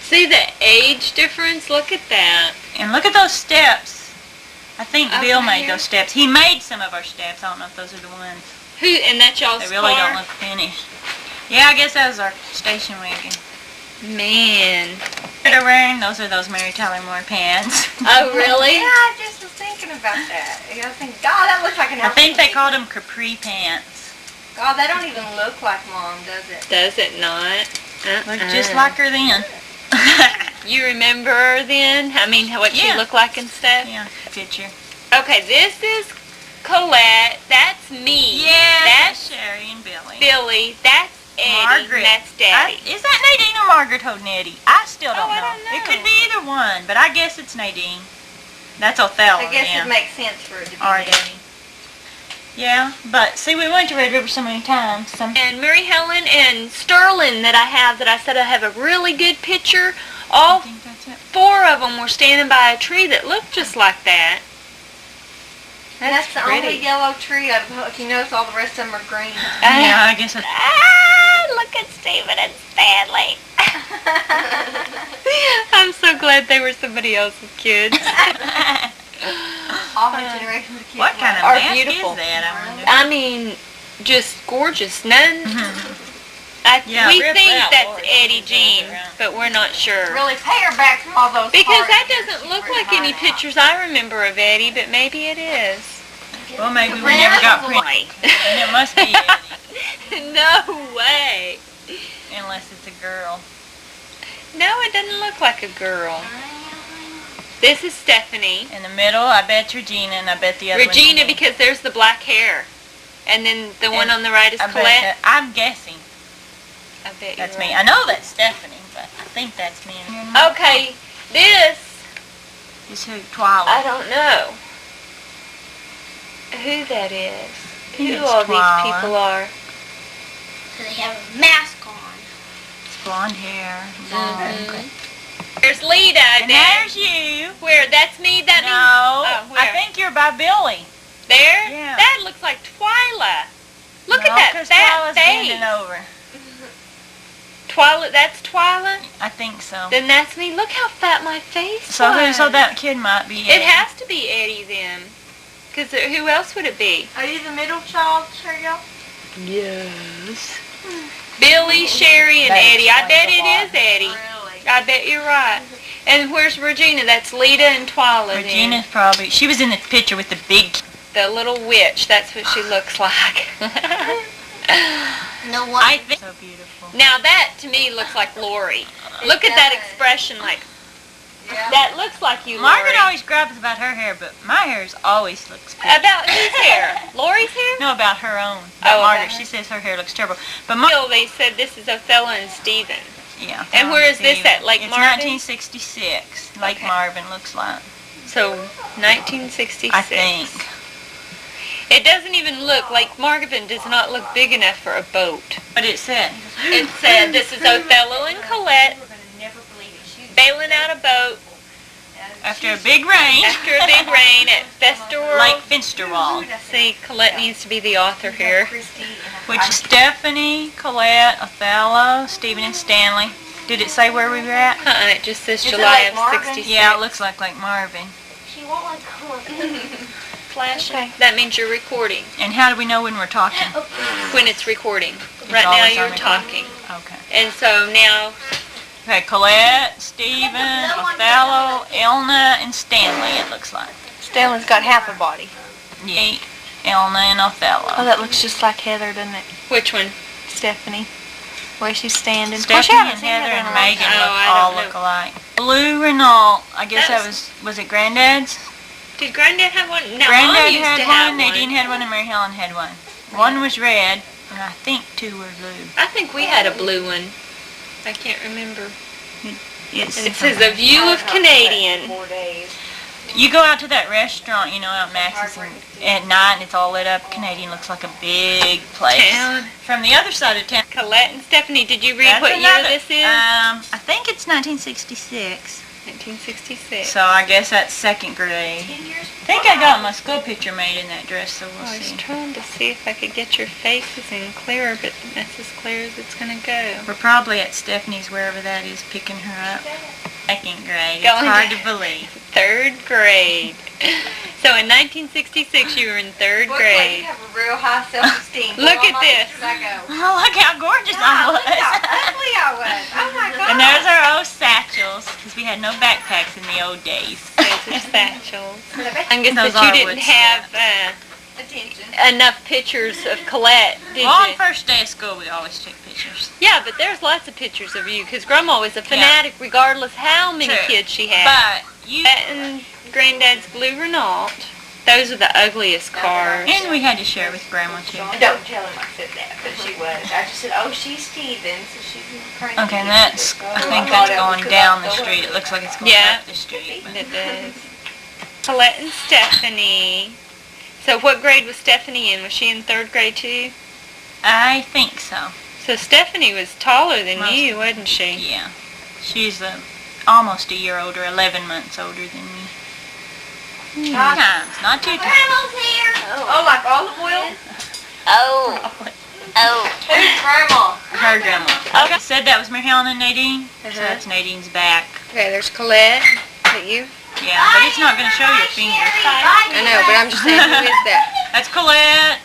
See the age difference? Look at that. And look at those steps. I think Over Bill made here? those steps. He made some of our steps. I don't know if those are the ones. Who? And that's y'all's They really car? don't look finished. Yeah, I guess that was our station wagon. Man. They're wearing, those are those Mary Tyler Moore pants. Oh, really? Yeah, I just was thinking about that. I was thinking, God, that looks like an I think they called them capri pants. God, that don't even look like Mom, does it? Does it not? Looked just like her then. You remember her then? I mean, what she Yeah. looked like and stuff? Yeah, picture. Okay, this is Colette. That's me. Yeah, That's Sherry and Billy. Billy. That's Eddie. Margaret. And that's Daddy. Is that Nadine or Margaret holding Eddie? I still don't Oh, I know. don't know. It could be either one, but I guess it's Nadine. That's Othello. I guess yeah. it makes sense for it to be Or Daddy. Daddy. Yeah, but see, we went to Red River so many times. And Mary Helen and Sterling that I said I have a really good picture. I All think that's it. 4 of them were standing by a tree that looked just like that. That's the pretty. only yellow tree. If you notice, all the rest of them are green. Yeah, I guess it's... Look at Stephen and Stanley. I'm so glad they were somebody else's kids. All my generations of kids. What kind of Are mask beautiful. is that, I wonder? I mean, just gorgeous. None. Yeah, We rip think that, that's Lord. Eddie Jean, but we're not sure. Really pay her back from all those Because hard that years doesn't she look worked like any hard pictures I remember of Eddie, but maybe it is. Well, maybe we never got print. And it must be Eddie, No way. unless it's a girl. No, it doesn't look like a girl. This is Stephanie. In the middle, I bet it's Regina, and I bet the other one's Regina, me. because there's the black hair. And then the one And on the right is I bet Colette. that, I'm guessing I bet that's you're me. right. I know that's Stephanie, but I think that's me. Okay, this, Is who? Twilight. I don't know who that is. think Who it's all Twila. these people are. So they have a mask on. It's blonde hair. Long. There's Lita. And there's you. Where? That's me? That No, where? I think you're by Billy. There? Yeah. That looks like Twyla. Look No, at that 'cause fat Twila's bending face. over. Twyla, that's Twyla? I think so. Then that's me. Look how fat my face So was. that kid might be It Eddie. has to be Eddie then. Because who else would it be? Are you the middle child, Cheryl? Yes. Billy, Sherry, and That Eddie. I explains bet a it lot. is Eddie. Really? I bet you're right. And where's Regina? That's Lita and Twyla then. Regina's probably, she was in the picture with the big, The little witch. That's what she looks like. No one. I think, so beautiful. Now that, to me, looks like Lori. Look at that does. expression like, Yeah. that looks like you, Margaret Lori. always grabs about her hair, but my hair always looks good. About whose hair? Lori's hair? No, about her own. Oh, About about Margaret. her. She says her hair looks terrible. But They said this is Othello and Stephen. yeah. And where is this at? Lake it's Marvin? 1966. Lake Okay. Marvin looks like. So, 1966. I think. It doesn't even look, Lake Marvin does not look big enough for a boat. But it said. It said this is Othello and Colette We're going to never believe it. She's bailing out a boat After a big rain. after a big rain at Festor. Lake Finsterwald. See, Colette needs to be the author here. Which is Stephanie, Colette, Othello, Stephen, and Stanley. Did it say where we were at? It just says Is it July Lake of Marvin? 66. Yeah, it looks like Lake Marvin. She won't like color. Flash. That means you're recording. And how do we know when we're talking? When it's recording. Right now always on you're recording. talking. Okay. And so now, Okay, Colette, Stephen, Othello, Elna, and Stanley, it looks like. Stanley's got half a body. Yeah, Elna and Othello. Oh, that looks just like Heather, doesn't it? which one? Stephanie. Where she's standing. Stephanie and Heather and Megan Oh, look, I all don't look know. alike. Blue Renault, I guess that That's- was it Granddad's? Did Granddad have one? No, Mom Granddad used had to one, have Nadine had one, and Mary Helen had one. One was red, and I think 2 were blue. I think we had a blue one. I can't remember. It's, It says A View of Canadian. 4 days. you go out to that restaurant, you know, out Max's, and at night, and it's all lit up. Canadian looks like a big place. Town. From the other side of town. Colette and Stephanie, did you read That's what year another- this is? I think it's 1966. 1966. So I guess that's second grade. 10 years. I think I got my school picture made in that dress, so we'll I was see. trying to see if I could get your faces in clearer, but that's as clear as it's going to go. We're probably at Stephanie's, wherever that is, picking her up. Second grade. It's Going hard to- to believe. Third grade. So in 1966, you were in third Looks like you grade. have a real high self-esteem. Look All at my this. pictures I go, Oh, look how gorgeous I "God, was. look how ugly I was. Oh my God. And there's our old satchels, because we had no backpacks in the old days. Those are satchels. I guess Those that you are didn't wood have attention. enough pictures of Colette, did Well, on you? first day of school, we always took pictures. Yeah, but there's lots of pictures of you because Grandma was a fanatic regardless how many True. kids she had. But you, And Granddad's blue Renault. Those are the ugliest cars. and we had to share with Grandma too. Don't tell him I said that, but she was. I just said, oh, she's teething, so she's cranky. Okay, and that's, I think that's going down the street. It looks like it's going Yeah. up the street. But It does. Colette and Stephanie. So what grade was Stephanie in? Was she in 3rd grade too? I think so. So Stephanie was taller than Most- you, wasn't she? Yeah. She's almost a year older, 11 months older than me. Two times, not 2 times. Grandma's here. Oh, like olive oil? Oh. Oh. Who's Grandma? Her grandma. Okay. Said that was Mary Helen and Nadine. So Uh-huh. that's Nadine's back. Okay, there's Colette. Is that you? Yeah, but it's not going to show your finger. I know, but I'm just saying, who is that? That's Colette.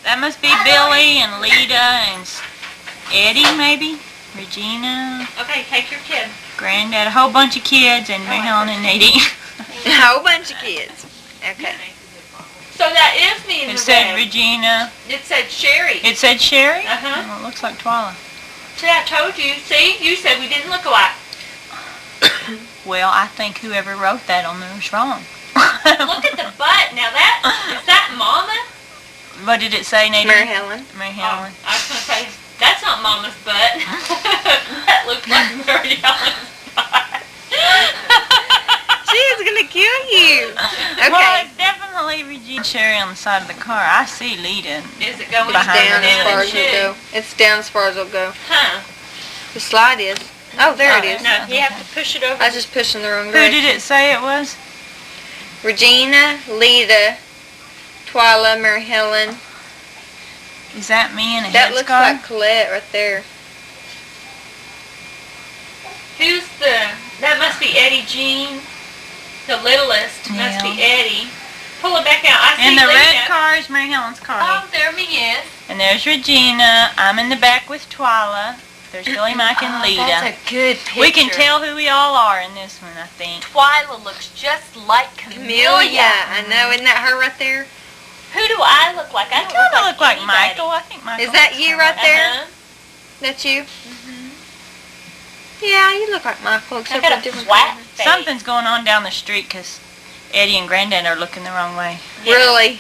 That must be Billy and Lita and Eddie, maybe? Regina. Okay, take your kid. Granddad. A whole bunch of kids and Mary Helen and Nadine. A whole bunch of kids. Okay. So that is me in It the said red. Regina. It said Sherry. It said Sherry? Uh-huh. Oh, it looks like Twyla. See, I told you. See, you said we didn't look alike. Well, I think whoever wrote that on there was wrong. Look at the butt. Now is that Mama? What did it say, Nadine? Mary Helen. Mary Helen. I was going to say, that's not Mama's butt. That looks like Mary Helen's butt. She is gonna kill you. Well, Okay. it's definitely Regina Sherry on the side of the car. I see Lita. Is it going Behind Down her as far nose. as it'll go. It's down as far as it'll go. Huh. The slide is. Oh, there it Oh, is. No, you have to push it over. I was just pushing the wrong Who direction. did it say it was? Regina, Lita, Twyla, Mary Helen. Is that me in a That looks headscarf? like Colette right there. That must be Eddie Jean. The littlest must be Eddie. Pull it back out. I see And the Lita. red car is Mary Helen's car. Oh, there me is. And there's Regina. I'm in the back with Twyla. There's Billy, Mike, and Lita. That's a good picture. We can tell who we all are in this one, I think. Twyla looks just like Camellia. I know. Isn't that her right there? Who do I look like? I I don't kind of look like anybody. Michael. I think Michael. Is that looks you kinda right like- there? Uh-huh. That's you? Yeah, you look like Michael, I except got for a different flat color. face. Something's going on down the street because Eddie and Granddad are looking the wrong way. Yeah. Really?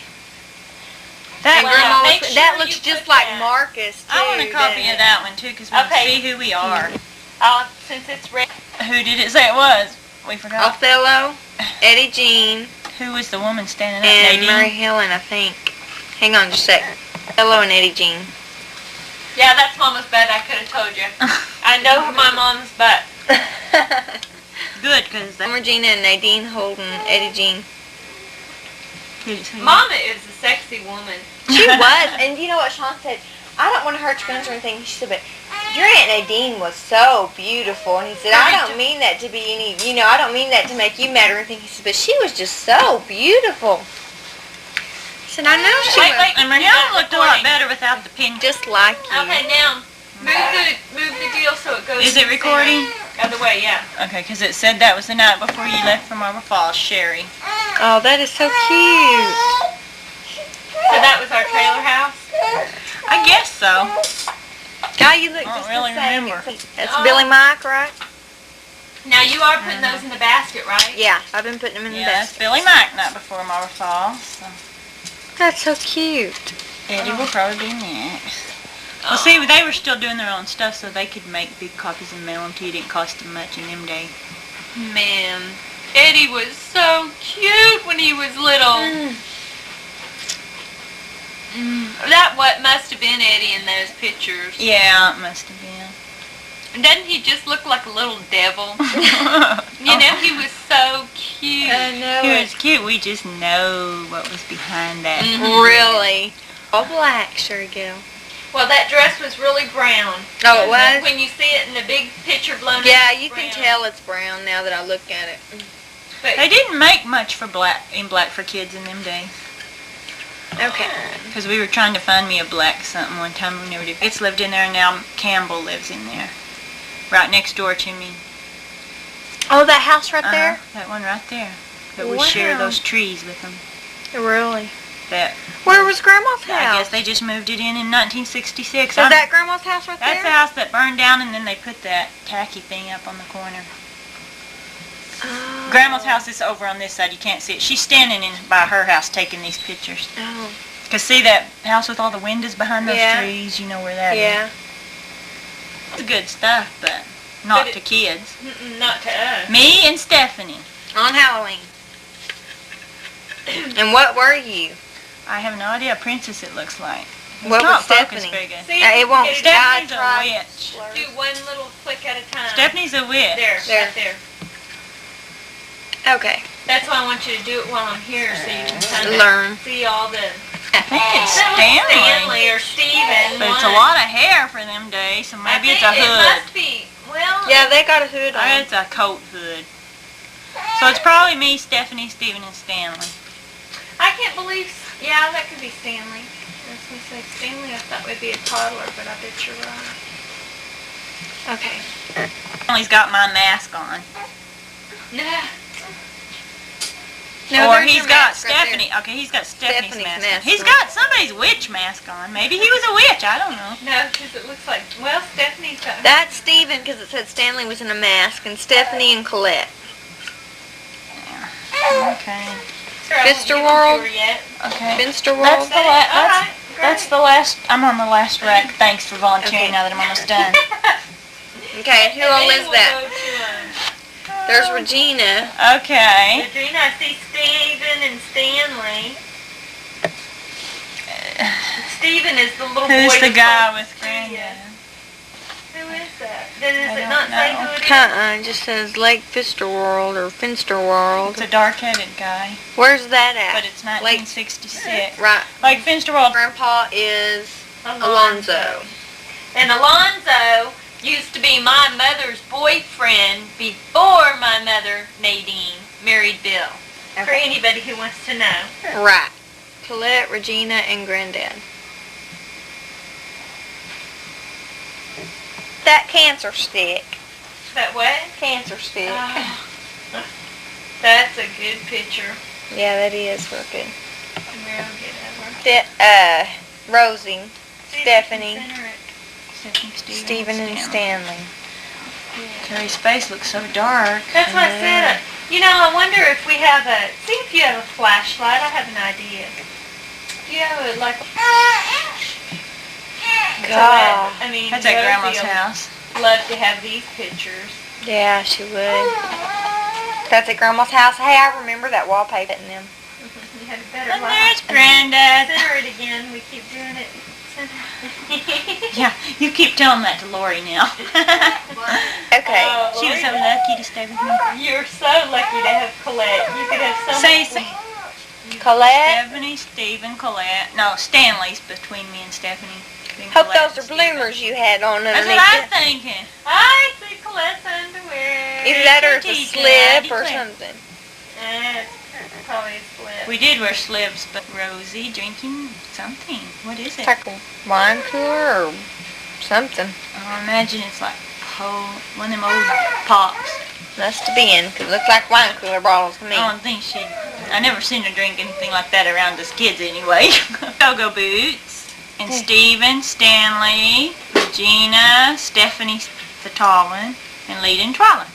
That And Well, Grandma make was, sure that you looks just put like that. Marcus, too. I want a copy doesn't of it? that one too because we Okay. can see who we are. Since it's red. Who did it say it was? We forgot. Othello, Eddie Jean, Who was the woman standing up? and Nadine. Mary Helen, I think. Hang on just a sec. Othello and Eddie Jean. Yeah, that's Mama's butt. I could have told you. I know my mom's butt. Good because that. Regina and Nadine Holden, Eddie Jean. Did it say Mama is a sexy woman. She was, and you know what Sean said? I don't want to hurt your feelings or anything. She said, but your Aunt Nadine was so beautiful. And he said, I don't mean that to be any, I don't mean that to make you mad or anything. He said, but she was just so beautiful. He said, I know she Wait, was. wait. And Mary Helen looked a lot better without the pin. Just like you. Okay, now move the deal so it goes. Is it in the recording? center. Other way, yeah. Okay, because it said that was the night before you left for Marble Falls, Sherry. Oh, that is so cute. So that was our trailer house. I guess so. God, you look I don't just really the same. remember. That's Billy Mike, right? Now you are putting those in the basket, right? Yeah, I've been putting them in the Yeah, that's basket. Billy Mike night before Marble Falls. So That's so cute. Eddie will probably be next. Well, see, they were still doing their own stuff, so they could make big copies and mail them to you. It didn't cost them much in them days. Man, Eddie was so cute when he was little. That what must have been Eddie in those pictures. Yeah, it must have been. Doesn't he just look like a little devil? You know, he was so cute. I know He it. was cute. We just know what was behind that. Really? All black, sure girl. Well, that dress was really brown. Oh, it was? When you see it in the big picture blown Yeah, up, it's you can brown. tell it's brown now that I look at it. But They didn't make much for black for kids in them days. Okay. Because we were trying to find me a black something one time. We never did. It's lived in there, and now Campbell lives in there. Right next door to me. Oh, that house right there? That one right there. That we share Wow. those trees with them. Really? That Where was Grandma's house? I guess they just moved it in 1966. Is that Grandma's house right That's there? the house that burned down, and then they put that tacky thing up on the corner. Oh. Grandma's house is over on this side. You can't see it. She's standing in by her house taking these pictures. Oh. Cause see that house with all the windows behind those Yeah. trees? You know where that is. Yeah. It's good stuff, but not But to kids. Not to us. Me and Stephanie. On Halloween. And what were you? I have no idea. Princess, it looks like. It's What not was focused Stephanie? very good. See, It won't. get it Stephanie's I a witch. Do one little click at a time. Stephanie's a witch. There, There. right there. Okay. That's why I want you to do it while I'm here, so you can kind of Learn. see all the. I think it's That was Stanley. Stanley or Steven. But it's a lot of hair for them days, so maybe it's a I think hood. it must be. Well, Yeah, they got a hood on. It's a coat hood. So it's probably me, Stephanie, Steven, and Stanley. I can't believe. Yeah, that could be Stanley. I was going to say Stanley. I thought would be a toddler, but I bet you're right. Okay. Stanley's got my mask on. Nah. No, Or there's he's your got mask right there. Stephanie. Okay, he's got Stephanie's Stephanie's mask on. mask He's on. got somebody's witch mask on. Maybe he was a witch. I don't know. No, because it looks like. Well, Stephanie's got. That's Steven because it said Stanley was in a mask, and Stephanie and Colette. Okay. Sure, I won't Finster give them to World. her yet. Okay. Finster That's World. the last. All right, That's great. the last. I'm on the last rack. Thanks for volunteering. Okay. Now that I'm almost done. Okay, who all And then is we'll that? go to, There's Regina. Okay. Regina, I see Steven and Stanley. Steven is the little boy. Who's the that's guy close with to Granddad? you. Who is that? Does I it don't not say know. who it is? It just says Lake Finster World or Finster World. It's a dark-headed guy, Where's that but at? it's 1966. Right. Like Finsterwald. Grandpa is Alonzo. And Alonzo used to be my mother's boyfriend before my mother, Nadine, married Bill. For Okay. anybody who wants to know. Right. Colette, Regina, and Granddad. That cancer stick. That what? Cancer stick. Oh, that's a good picture. Yeah, that is real good. We'll get over. Rosie, See if Stephanie. you can center it. Stephen, and Stanley. Terry's face looks so dark. That's what I said. You know, I wonder if we have a. See if you have a flashlight. I have an idea. You have a, like. God. I mean, That's at Grandma's Rosie will house. love to have these pictures. Yeah, she would. That's at Grandma's house. Hey, I remember that wallpaper in them. You had a better And light. there's Granddad. Center it again. We keep doing it. Center. Yeah, you keep telling that to Lori now. Okay. Oh, She was so Lori, lucky to stay with me. You're so lucky to have Colette. You could have so Say, much. say Colette. Stephanie, Stephen, Colette. No, Stanley's between me and Stephanie. Between Hope Colette those are and Stephen. bloomers you had on That's underneath what I'm it. thinking. I see Colette's underwear. Either that or it's a Teacup, slip or declare. something. It's probably a slip. We did wear slips, but Rosie drinking something. What is It's it? like a wine cooler or something. I imagine it's like one of them old pops. Must have been, 'cause it looks like wine cooler bottles to me. I don't think I never seen her drink anything like that around us kids anyway. Go-Go Boots. And Stephen, Stanley, Regina, Stephanie, the tall one, and Lita and Twyla.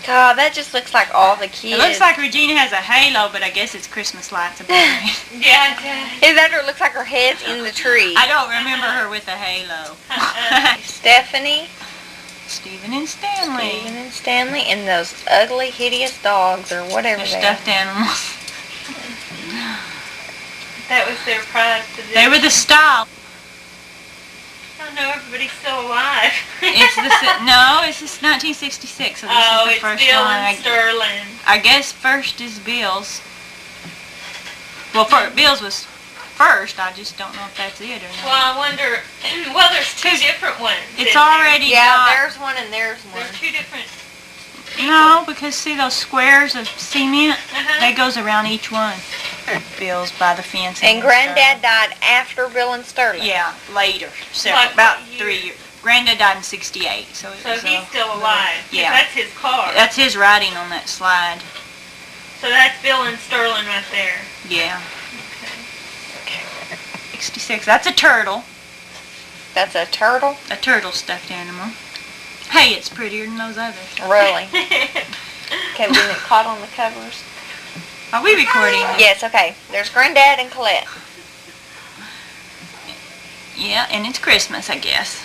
God, that just looks like all the kids. It looks like Regina has a halo, but I guess it's Christmas lights above me. Yeah, it does. Either that or it looks like her head's in the tree. I don't remember her with a halo. Stephanie, Stephen and Stanley. Stephen and Stanley, and those ugly, hideous dogs or whatever They're they are. stuffed animals. That was their prize possession. They were the style. I know everybody's still alive. It's just 1966, so this Oh, is the it's first Bill one. and Sterling. I guess first is Bill's. Well, Bill's was first. I just don't know if that's it or not. Well, I wonder. Well, there's two different ones. It's isn't there? already Yeah, got. there's one and there's one. There's two different. No, because see those squares of cement? Uh-huh. That goes around each one. Bill's by the fence. And Granddad died after Bill and Sterling. Yeah, later. Like About what year? 3 years. Granddad died in 68, so it So was he's still alive. 'Cause yeah. That's his car. That's his writing on that slide. So that's Bill and Sterling right there. Yeah. $1.66. That's a turtle. That's a turtle? A turtle stuffed animal. Hey, it's prettier than those others. Really? Okay, we didn't caught on the covers. Are we recording? Yes, okay. There's Granddad and Colette. Yeah, and it's Christmas, I guess.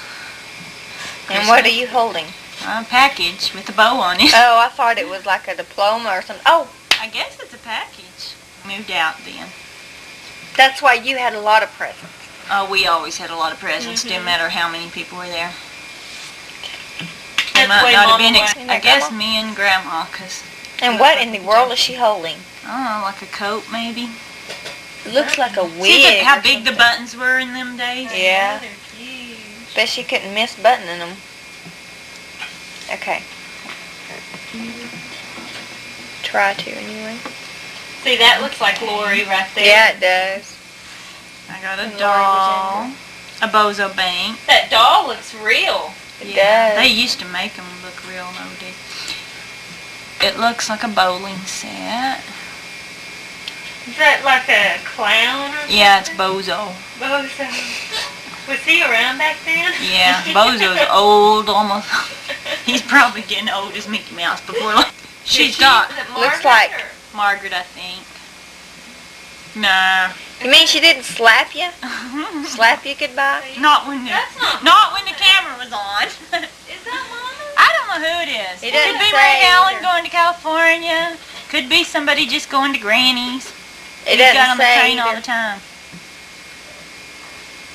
And what are you holding? A package with a bow on it. Oh, I thought it was like a diploma or something. Oh, I guess it's a package. Moved out then. that's why you had a lot of presents. Oh, we always had a lot of presents. Didn't matter how many people were there. That's might way not have Mama been. went. I guess me and Grandma, cause And what in the world is she holding? I don't know, like a coat maybe. It looks like a wig. See how or big the something. buttons were in them days? Yeah. They're huge. Bet she couldn't miss buttoning them. Okay. Try to anyway. See, that looks like Lori right there. Yeah, it does. I got a And Lori doll, a bozo bank. That doll looks real. It Yeah, they does. used to make them look real nowadays. It looks like a bowling set. Is that like a clown or something? Yeah, it's Bozo. Bozo. Was he around back then? Yeah, Bozo's old almost. He's probably getting old as Mickey Mouse before. She's got Looks like- Margaret, I think. Nah. You mean she didn't slap you? Slap you goodbye? Not when the That's not- not when the camera was on. Is that Mama? I don't know who it is. It It could doesn't be say Ray Allen either. going to California. Could be somebody just going to Granny's. It Who's got doesn't on the say train all either. the time.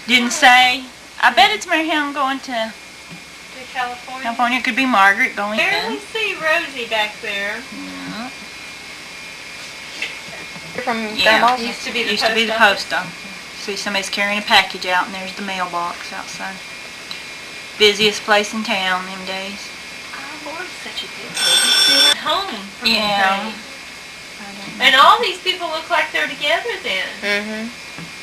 Didn't say. I bet it's Mary Helen going to To California. California. It could be Margaret going Barely there. see Rosie back there. Yeah. From Yeah. Grandma's? Used to be the Used post to be the office. post office. See, somebody's carrying a package out, and there's the mailbox outside. Busiest place in town them days. Oh, Lord's such a good lady. Home. for Yeah. Christ's sake. And all these people look like they're together then, Mm-hmm.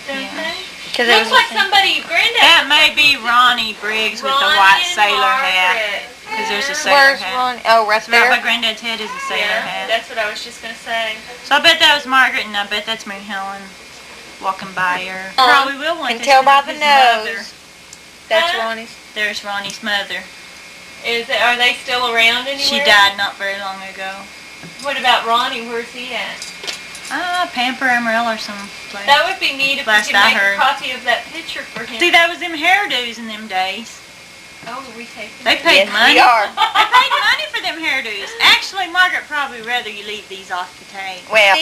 don't Yeah. they? Because it was Looks like somebody, Granddad. That may be Ronnie Briggs with the Ronnie white and sailor hat. Margaret. 'Cause there's a Yeah. sailor Where's hat. Ronnie? Oh, right It's right by there. Granddad's head is a sailor Yeah, hat. that's what I was just going to say. So I bet that was Margaret, and I bet that's Mary Helen walking by her. Uh-huh. Probably will want Can to tell see by the his mother. nose. That's Huh? Ronnie's. There's Ronnie's mother. Are they still around anywhere? She died not very long ago. What about Ronnie? Where's he at? Pamper Amarillo or some place. That would be neat if we Last could I make heard. a copy of that picture for him. See, that was them hairdos in them days. Oh, are we taking They it? paid Yes, money. we are. They paid money for them hairdos. Actually, Margaret probably rather you leave these off the tape. Well,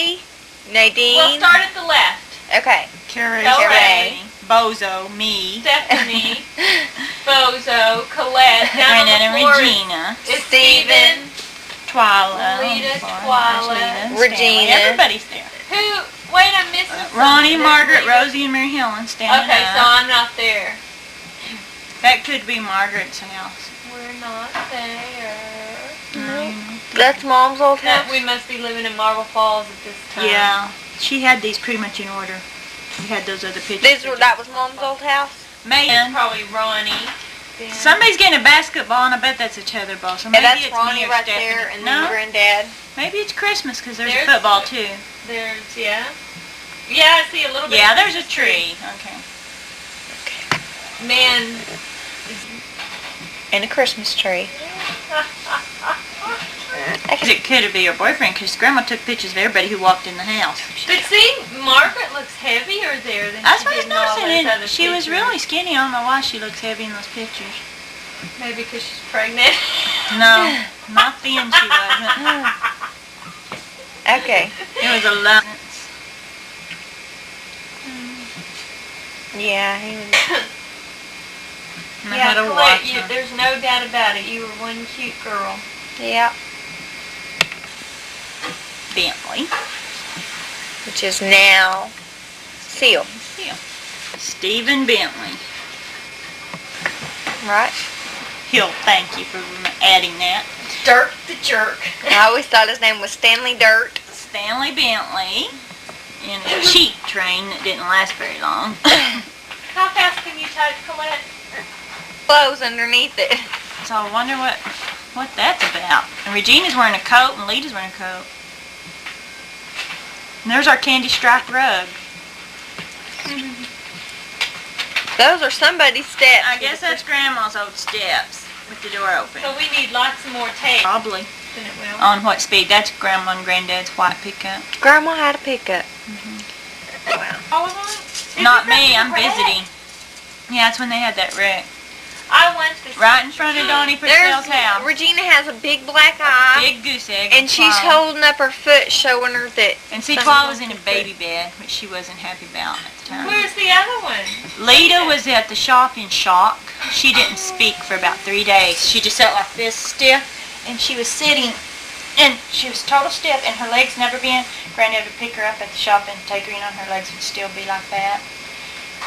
Nadine. We'll start at the left. Okay. Carrie, Carrie. Bozo, me, Stephanie, Bozo, Colette, down on Granddad the and floor Regina, is Steven. Twyla, Lita, There's Twyla, Stanley. Regina. Everybody's there. Who? Wait, I'm missing Ronnie, something. Margaret, Rita. Rosie, and Mary Helen standing Okay, so up. I'm not there. That could be Margaret's house. We're not there. That's Mom's old No, house. we must be living in Marble Falls at this time. Yeah, she had these pretty much in order. We had those other pictures. That was Mom's old house. Man, Probably Ronnie. Then. somebody's getting a basketball, and I bet that's a tetherball. So And maybe that's it's Ronnie me or right Stephanie. there, and then No, Granddad. maybe it's Christmas because there's There's- a football too. There's, yeah. Yeah, I see a little bit. Yeah, of there's a Christmas tree. Okay. Man, And a Christmas tree. It could be her boyfriend because Grandma took pictures of everybody who walked in the house. but see, Margaret looks heavier there than That's she what I was did in all noticing. those And other she was pictures. really skinny. I don't know why she looks heavy in those pictures. Maybe because she's pregnant. No, not then she wasn't. Okay. It was a lot. Yeah, he was. And I Yeah, had to Colette, watch her. there's no doubt about it. You were one cute girl. Yeah. Bentley. Which is now Seal. Yeah. Stephen Bentley. Right? He'll thank you for adding that. Dirk the Jerk. I always thought his name was Stanley Dirt. Stanley Bentley in a cheap train that didn't last very long. How fast can you type, Colette? Clothes underneath it. So I wonder what that's about. And Regina's wearing a coat and Lita's wearing a coat. And there's our candy striped rug. Those are somebody's steps. I guess that's Grandma's old steps with the door open. So we need lots of more tape. Probably. Then it will. On what speed? That's Grandma and Granddad's white pickup. Grandma had a pickup. Wow. All of them? Not me, I'm visiting. Yeah, that's when they had that wreck. I want this. Right in front of Donnie Purcell's house. Regina has a big black eye. Big goose egg. And she's holding up her foot, showing her that. And see, Twa was in a baby bed, which she wasn't happy about at the time. Where's the other one? Lita was at the shop in shock. She didn't speak for about 3 days. She just sat like this, stiff, and she was sitting, and she was total stiff, and her legs never bent. Granddad would pick her up at the shop and take her in, and her legs would still be like that.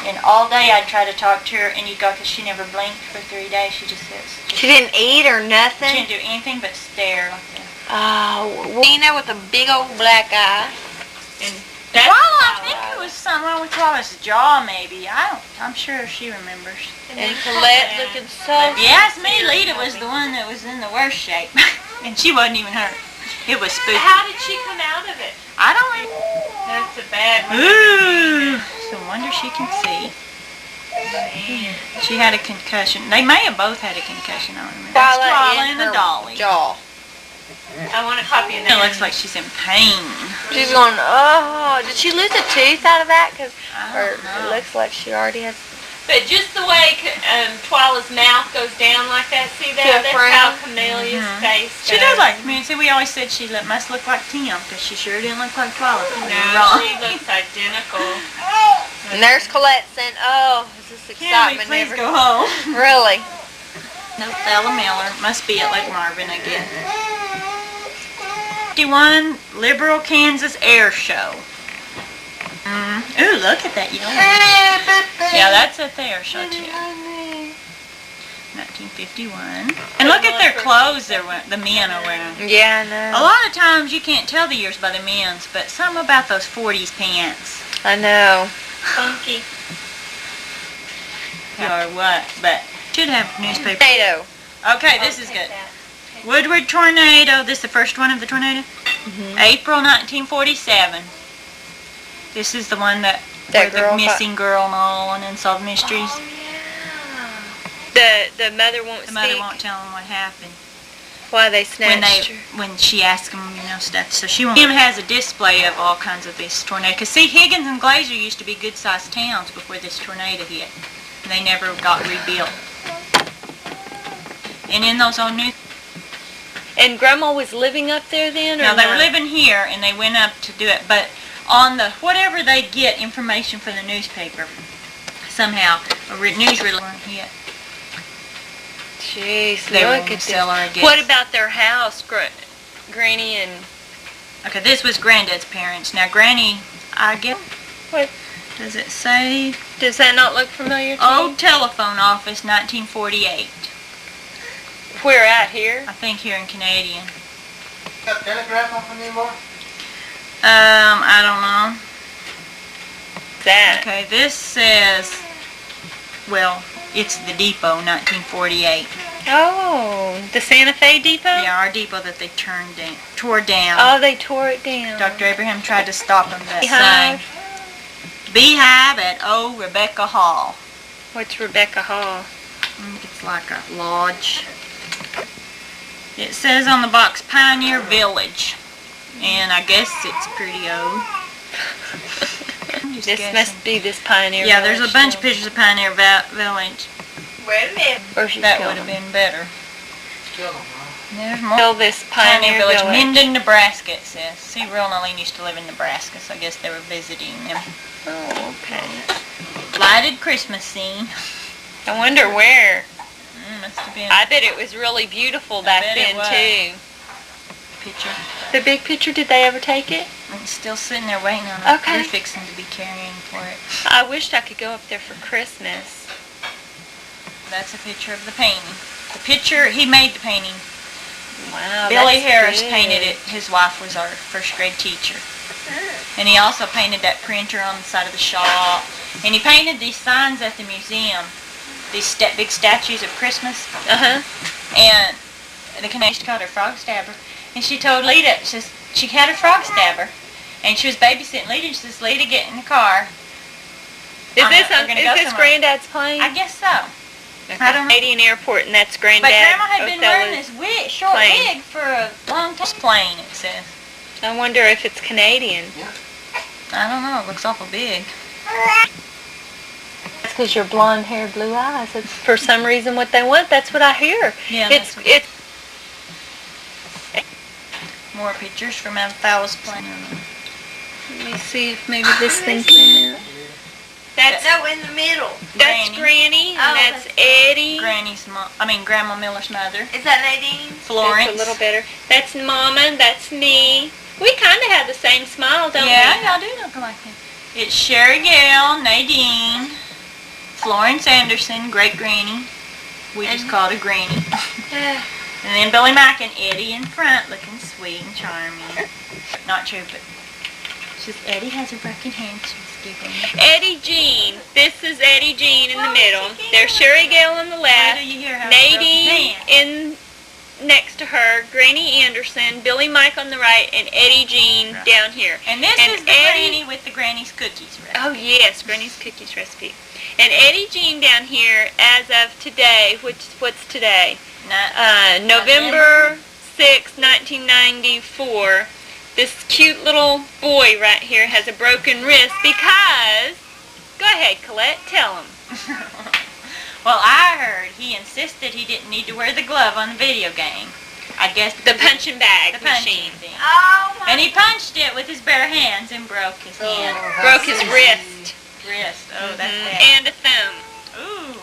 And all day I'd try to talk to her, and you'd go, because she never blinked for 3 days. She just sits. She didn't eat or She nothing? didn't do anything but stare like that. Oh, Regina with a big old black eye. And Well, that's I think it was something wrong with Twa's jaw, maybe. I'm sure she remembers. And Colette looking so. If you ask me, Lita was the one that was in the worst shape. And she wasn't even hurt. It was spooky. How did she come out of it? I don't know. That's a bad one. Ooh. So wonder she can see. She had a concussion. They may have both had a concussion, I don't remember. That's Twyla and the dolly. Jaw. I want a copy of It that. looks like she's in pain. She's going, oh, did she lose a tooth out of that? Cause, I or don't know. it looks like she already has. But just the way Twyla's mouth goes down like that, see that? To a That's frown. how Camelia's face She goes. does like me. See, we always said she must look like Tim, because she sure didn't look like Twyla. We were No, wrong. she looks identical. And there's Colette saying, oh, is this Can we excitement please ever? go home? Really? No, Elna Miller. Must be at Lake Marvin, I guess. 51 Liberal Kansas Air Show. Ooh, look at that yellow. Yeah, that's at the air show too. 1951. And look at their clothes the men are wearing. Yeah, I know. A lot of times you can't tell the years by the men's, but something about those 40s pants. I know. Funky. Or what, but should have newspaper. Tornado. Okay, this is good. Woodward tornado. This is the first one of the tornado. April 1947. This is the one that where the girl missing girl and all, and Unsolved Mysteries. The mother won't The mother speak. won't tell them what happened Why they snatched her. when she asks them, stuff. So she won't. Jim has a display of all kinds of these tornadoes. Cause see, Higgins and Glazer used to be good-sized towns before this tornado hit. They never got rebuilt. And in those old news. And Grandma was living up there then, or Now, they were no? living here, and they went up to do it, but on the, whatever they get information from the newspaper, somehow, a newsreel weren't hit. Jeez, They were look in the at cellar, I this. guess. What about their house, Granny and... Okay, this was Granddad's parents. Now, Granny, I guess, What? does it say? Does that not look familiar to Old telephone office, 1948. you? Where at, here? I think here in Canadian. Got telegraph off anymore? I don't know. That. Okay, this says, well, it's the depot, 1948. Oh, the Santa Fe Depot? Yeah, our depot that they tore down. Oh, they tore it down. Dr. Abraham tried to stop them that Beehive. saying. Beehive at Old Rebecca Hall. What's Rebecca Hall? I think it's like a lodge. It says on the box Pioneer Village. And I guess it's pretty old. I'm just This guessing. must be this Pioneer Yeah, there's a Village bunch of still. pictures of Pioneer Village. Wait a minute. Or she's That killed would have them. been better. Kill them, huh? There's more. Kill this Pioneer Village. Minden, Nebraska, it says. See, Real and Eileen used to live in Nebraska, so I guess they were visiting them. Oh, okay. Lighted Christmas scene. I wonder where. Must have been I bet it was really beautiful back bet it then, was. too. a picture. The big picture, did they ever take it? It's still sitting there waiting on it. Okay. We're fixing to be carrying for it. I wished I could go up there for Christmas. That's a picture of the painting. The picture, he made the painting. Wow, Billy that's Harris good. painted it. His wife was our first grade teacher. And he also painted that printer on the side of the shop. And he painted these signs at the museum. These big statues of Christmas. Uh-huh. And the Canadian called her frog stabber. And she told Lita, she had a frog stabber. And she was babysitting Lita. And she says, Lita, get in the car. Is On this the- we're gonna go is this somewhere. Granddad's plane? I guess so. Okay. I don't know. Canadian Airport, and that's Granddad. But Grandma had been wearing Othello's this wig, short plane. wig for a long time. Plane, it says. I wonder if it's Canadian. I don't know. It looks awful big. That's because you're blonde hair, blue eyes. That's for some reason what they want. That's what I hear. Yeah, It's that's it's. more pictures from Othello's plane. Let me see if maybe this thing came out. That's No, in the middle. that's Granny. Granny, and Oh, that's that's Eddie. Granny's mom. I mean, Grandma Miller's mother. Is that Nadine? Florence. That's a little better. That's Mama, and that's me. We kind of have the same smile, don't Yeah, we? y'all do look like him. It's Sherry Gale, Nadine, Florence Anderson, Great Granny. We just called her Granny. And then Billy Mack and Eddie in front, looking sweet and charming. Not true, but just Eddie has a broken hand. She's giggling. Eddie Jean. This is Eddie Jean in the middle. There's Sherry Gale on the Wait left. till you hear how he broke his Nadine hand. in next to her, Granny Anderson, Billy Mike on the right, and Eddie Jean down here. And this and is the Eddie- Granny with the Granny's cookies recipe. Oh yes, Granny's cookies recipe. And Eddie Jean down here as of today, what's today? November 6, 1994. This cute little boy right here has a broken wrist because, go ahead Colette, tell him. Well, I heard he insisted he didn't need to wear the glove on the video game. I guess The because punching bag the punching machine. thing. Oh my. And he punched it with his bare hands and broke his hand. Broke his wrist. Wrist. Oh, that's Mhm. bad. And a thumb. Ooh.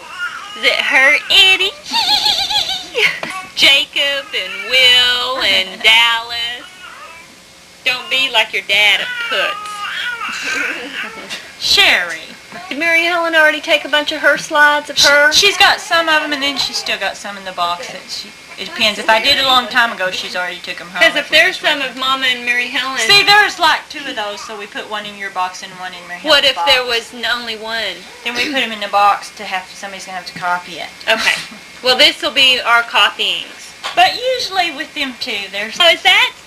Does it hurt, Eddie? Jacob and Will and Dallas. Don't be like your dad, a putz. Sherry. Did Mary Helen already take a bunch of her slides of her? She's got some of them, and then she's still got some in the box. It depends. If I did it a long time ago, she's already took them home. Because if we there's just went- some of Mama and Mary Helen, See, there's like two of those, so we put one in your box and one in Mary what Helen's if box. there was only one? Then we put them in the box to have somebody's gonna have to copy it. Okay. Well, this will be our copyings. But usually with them two, there's. Oh,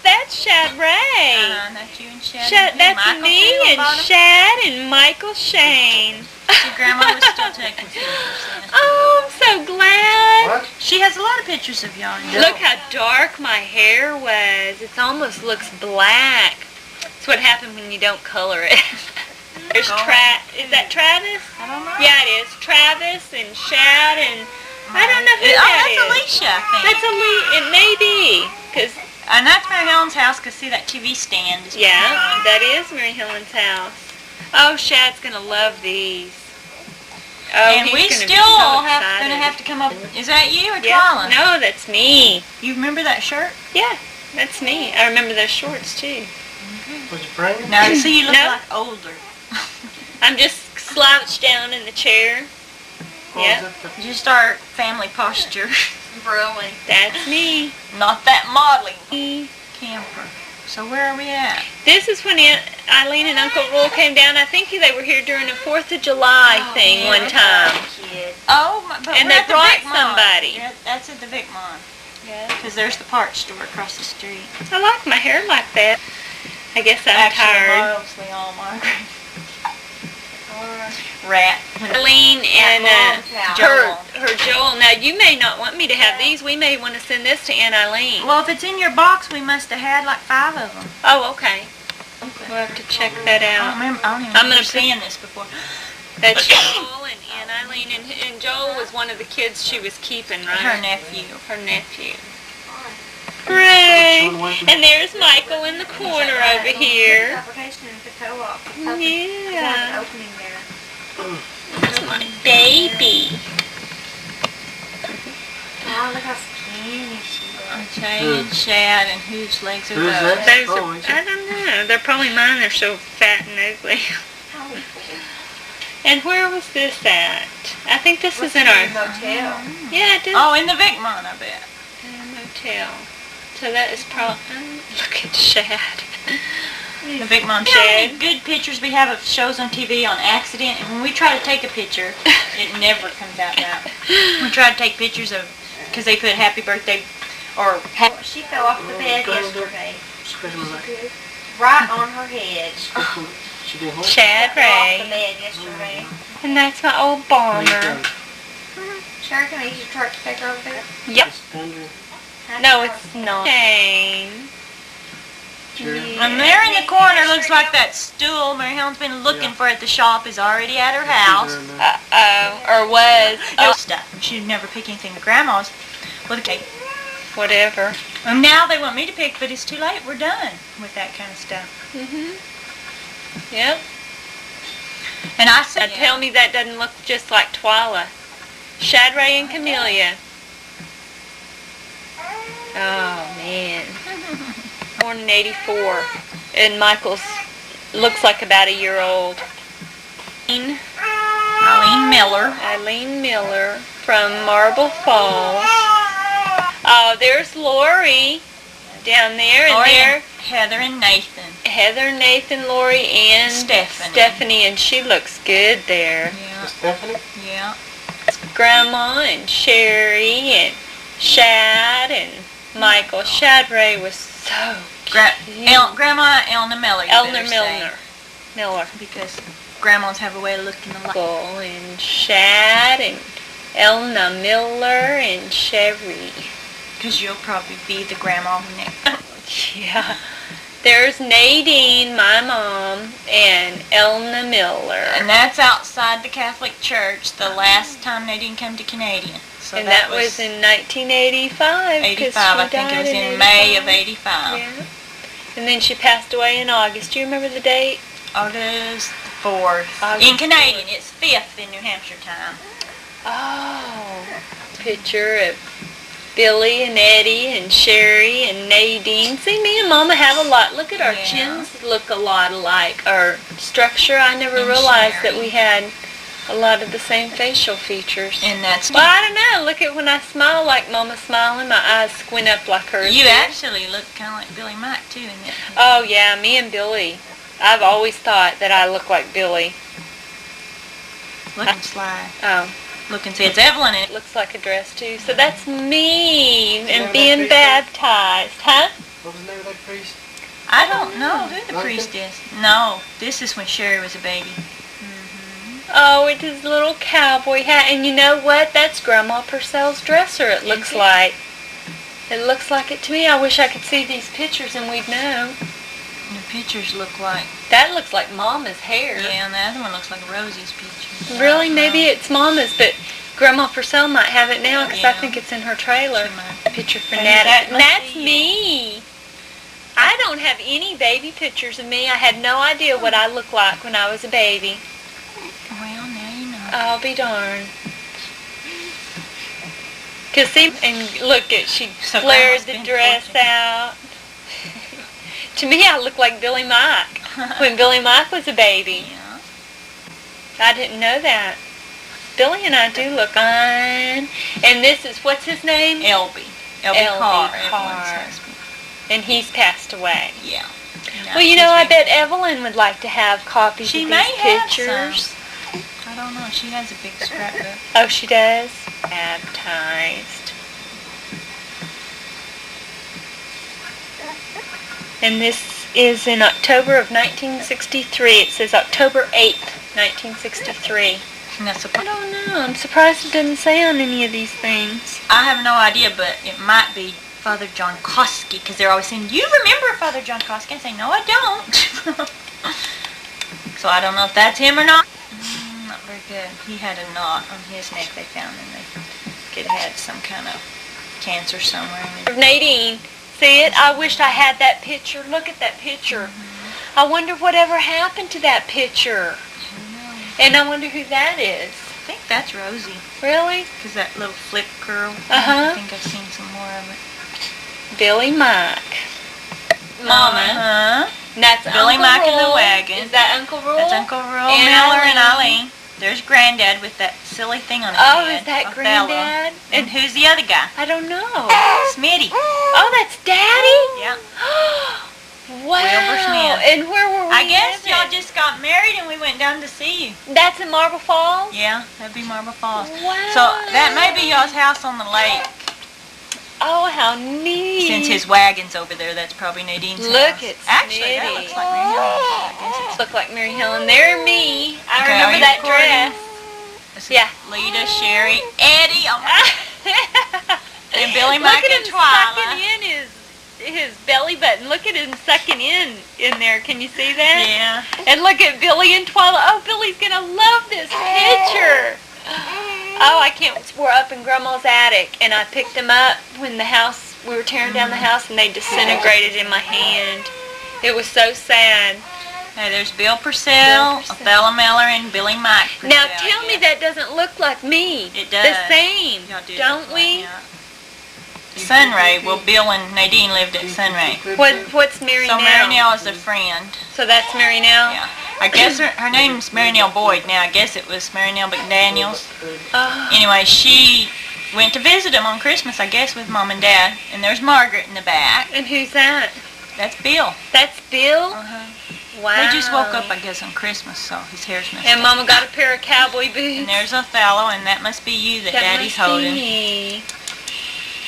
that's Shad Ray. That's you and Shad. Shad, and that's Michael me too, on and bottom. Shad and Michael Shane. See, Grandma was still taking pictures. Oh, I'm so glad. What? She has a lot of pictures of y'all. Look how dark my hair was. It almost looks black. That's what happens when you don't color it. There's Is that Travis? I don't know. Yeah, it is. Travis and Shad and I don't know who that that's is. Alicia, I think. That's it may be. 'Cause And that's Mary Helen's house, because see that TV stand is yeah, behind. that is Mary Helen's house. Oh, Shad's gonna love these. Oh, And he's we gonna be still so gonna excited. have to come up. Is that you or Yeah. Twyla? No, that's me. You remember that shirt? Yeah, that's me. I remember those shorts too. Was you pregnant? Now, see, you look No. like older. I'm just slouched down in the chair. Or Yeah. was it the- Just our family posture. Really? That's me. Not that modeling camper. So where are we at? This is when Aunt Eileen and Uncle Roy came down. I think they were here during a 4th of July thing yeah. one time. Kid. Oh, but And we're they at the brought Vic Mall. somebody. Yeah, that's at the Vic Mall. Yeah. Because there's the parts store across the street. I like my hair like that. I guess I'm Actually, tired. mostly all Margaret. Rat. Eileen and Mom's house. her Joel. Now you may not want me to have these. We may want to send this to Aunt Eileen. Well, if it's in your box, we must have had like 5 of them. Oh, okay. We'll have to check that I don't out. remember. I don't even I'm remember gonna seeing this before. That's Joel and Aunt Eileen, and Joel was one of the kids she was keeping, right? Her nephew. Her nephew. Hooray! Which one was it? And there's Michael in the corner over here. Application at the co-op. Yeah. Opening there. That's my baby. Oh, look how skinny she is. Jay and Shad, and whose legs are Who's those? that? Those Oh, are, is it? I don't know. They're probably mine. They're so fat and ugly. And where was this at? I think this is in our motel. yeah, it is Oh, in the Vic Mall, I bet. in a motel. So that is probably look at Shad. The Vic Mall. Shad. How many good pictures we have of shows on TV on accident, and when we try to take a picture, it never comes out right. We try to take pictures of, because they put happy birthday, or She fell off the bed yesterday. Special like Right on her head. she She did what? Chad Off the Ray. bed yesterday. And that's my old bomber. Sure, can I use your truck to take her over there? Yep. Just under. No, it's not. Shane. Sure. And there in the corner looks like that stool Mary Helen's been looking for at the shop is already at her house. Or was. Oh, stuff. She'd never pick anything but Grandma's. Well, okay. Whatever. And now they want me to pick, but it's too late. We're done with that kind of stuff. Yep. And I Now said, tell me that doesn't look just like Twyla. Shad Ray and Camellia. Oh, man. Born in 84. And Michael's looks like about a year old. Eileen Miller. Eileen Miller from Marble Falls. Oh, there's Lori down there. And Lori there, and Heather and Nathan. Heather, Nathan, Lori, and Stephanie. and she looks good there. Yeah. Stephanie? Yeah. Grandma and Sherry and Shad and Michael. Shad Ray was so cute. Grandma Elna Miller. Elna Miller. Because grandmas have a way of looking alike. Michael and Shad and Elna Miller and Sherry. Because you'll probably be the grandma next. Yeah. There's Nadine, my mom, and Elna Miller. And that's outside the Catholic Church the last time Nadine came to Canadian. So and that was in 1985. 85, I think it was in May of 85. Yeah. And then she passed away in August. Do you remember the date? August 4th. August in Canadian, 4th. it's 5th in New Hampshire time. Oh. Picture of Billy and Eddie and Sherry and Nadine. See, me and Mama have a lot. Look at our chins look a lot alike. Our structure, I never And realized that Sherry. we had a lot of the same facial features. And that's Well, I don't know. Look at when I smile like Mama's smiling, my eyes squint up like hers. you do. actually look kind of like Billy Mike too in that. Oh, yeah, me and Billy. I've always thought that I look like Billy. Look and slide. Oh. Look and see, it's Evelyn in It it. looks like a dress, too. So that's me and that being priest? baptized. Huh? What was the name of that priest? I don't know who the Duncan? priest is. No, this is when Sherry was a baby. Oh, with his little cowboy hat. And you know what? That's Grandma Purcell's dresser, it looks it? like. It looks like it to me. I wish I could see these pictures and we'd know. And the pictures look like, That looks like Mama's hair. yeah, and the other one looks like Rosie's picture. Really? Maybe it's Mama's, but Grandma Purcell might have it now because I Yeah. think it's in her trailer. She might. Picture for Maybe Nat. that must That's be me. I don't have any baby pictures of me. I had no idea what I looked like when I was a baby. Well, now you know. I'll be darned. Cause see, and look at she So flared Grandma's the been dress fortunate. out. To me, I look like Billy Mike when Billy Mike was a baby. Yeah. I didn't know that. Billy and I do look fine. And this is, what's his name? Elby. Elby Elby Carr. Carr. Everyone's husband. And he's passed away. Yeah. Well, you know, I bet Evelyn would like to have copies She of may these have pictures. I don't know. She has a big scrapbook. Oh, she does? Baptized. And this is in October of 1963. It says October 8th, 1963. And that's a I don't know. I'm surprised it doesn't say on any of these things. I have no idea, but it might be Father John Koski, because they're always saying, you remember Father John Koski? I say, no, I don't. So I don't know if that's him or not. Not very good. He had a knot on his neck they found, and they could have had some kind of cancer somewhere. Nadine, see it? I wished I had that picture. Look at that picture. I wonder whatever happened to that picture. And I wonder who that is. I think that's Rosie, Really? because that little flip curl. Uh-huh. I think I've seen some more of it. Billy Mike. Mama. Uh-huh. And that's Billy Uncle Mike in the Roy. wagon. Is that Uncle Roy? That's Uncle Roy And Miller and Eileen. Eileen. There's Granddad with that silly thing on his Oh, head. is that Othello. Granddad? And who's the other guy? I don't know. Smitty. Oh, that's Daddy? Yeah. Wow. Wilbur Smith. And where were we I guess living? y'all just got married and we went down to see you. That's in Marble Falls? Yeah, that'd be Marble Falls. Wow. So that may be y'all's house on the lake. Oh, how neat. Since his wagon's over there, that's probably Nadine's Look house. at Actually, that Smitty. looks like Mary Helen's. I guess it's Look like Mary Helen. There, me. I Okay, are remember you that recording? dress. This is Yeah. Lita, Sherry, Eddie, oh my, and Billy, Look Mike, at and him Twyla. sucking in his belly button. Look at him sucking in there. Can you see that? Yeah. And look at Billy and Twyla. Oh, Billy's gonna love this picture. Oh, I can't. We're up in Grandma's attic, and I picked them up when we were tearing down the house, and they disintegrated in my hand. It was so sad. Hey, there's Bill Purcell, Elna Miller, and Billy Mike Purcell. Now tell me that doesn't look like me. It does. The same, Y'all do don't look we? like that. Sunray. Well, Bill and Nadine lived at Sunray. What's Mary So Nell? Mary Nell is a friend. So that's Mary Nell? Yeah. I guess her name's Mary Nell Boyd. Now, I guess it was Mary Nell McDaniels. Oh. Anyway, she went to visit them on Christmas, I guess, with Mom and Dad. And there's Margaret in the back. And who's that? That's Bill. That's Bill? Uh-huh. Wow. They just woke up, I guess, on Christmas, so his hair's messed And up. Mama got a pair of cowboy boots. And there's Othello, and that must be you that Daddy's must be holding. me.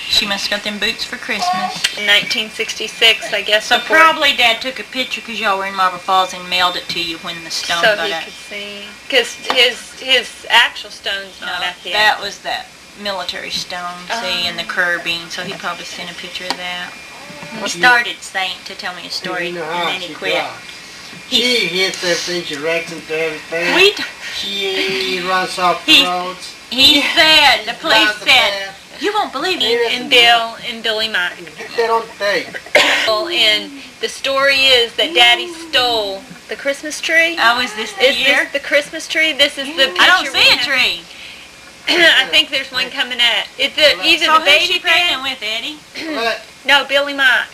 She must have got them boots for Christmas. In 1966, I guess. So before- probably Dad took a picture because y'all were in Marble Falls and mailed it to you when the stone so got he out. could see. Because his actual stone's not No, out there. that was that military stone, see, and the Oh. curbing, so he probably sent a picture of that. He started saying to tell me a story, You know and how then he she quit. does. She hits everything, she wrecks into everything. She runs off the He- roads. He said, the police Drives the said, path. you won't believe He it. doesn't And Bill and Billy Mike. Get that on tape. And the story is that Daddy stole the Christmas tree. Oh, is this the Is year? this the Christmas tree? This is the picture. I don't we see a have. tree. I think there's one coming up. It's either So the who's baby she pregnant bed. with, Eddie? Colette, No, Billy Mike.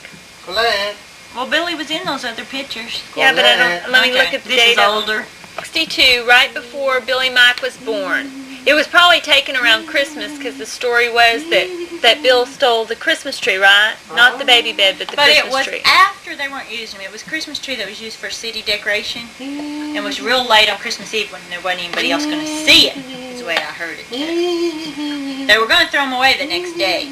Colette. Well, Billy was in those other pictures. Yeah, but I don't. Let me Okay, look at the this date. is older. 62, right before Billy Mike was born. It was probably taken around Christmas because the story was that Bill stole the Christmas tree, right? Not the baby bed, but the But it Christmas was tree. after they weren't using them. It was Christmas tree that was used for city decoration. And was real late on Christmas Eve when there wasn't anybody else going to see it, is the way I heard it. They were going to throw them away the next day.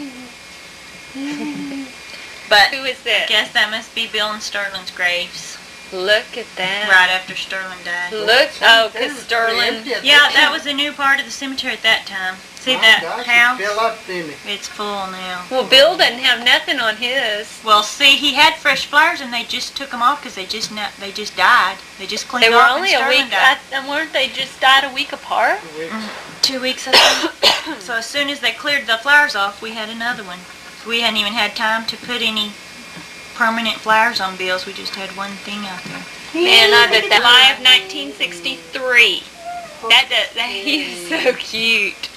But Who is I this? guess that must be Bill and Sterling's graves, Look at that. right after Sterling died. Look. Oh, because Sterling. Yeah, that was a new part of the cemetery at that time. See that house? Fill up, didn't it? It's full now. Well, Bill doesn't have nothing on his. Well, see, he had fresh flowers, and they just took them off because they just died. They just cleaned They were off. only and a Sterling week. died. Weren't they just died a week apart? 2 weeks, I think. So as soon as they cleared the flowers off, we had another one. We hadn't even had time to put any permanent flowers on Bill's. We just had one thing out there. Man, I bet that July of 1963. He is so cute.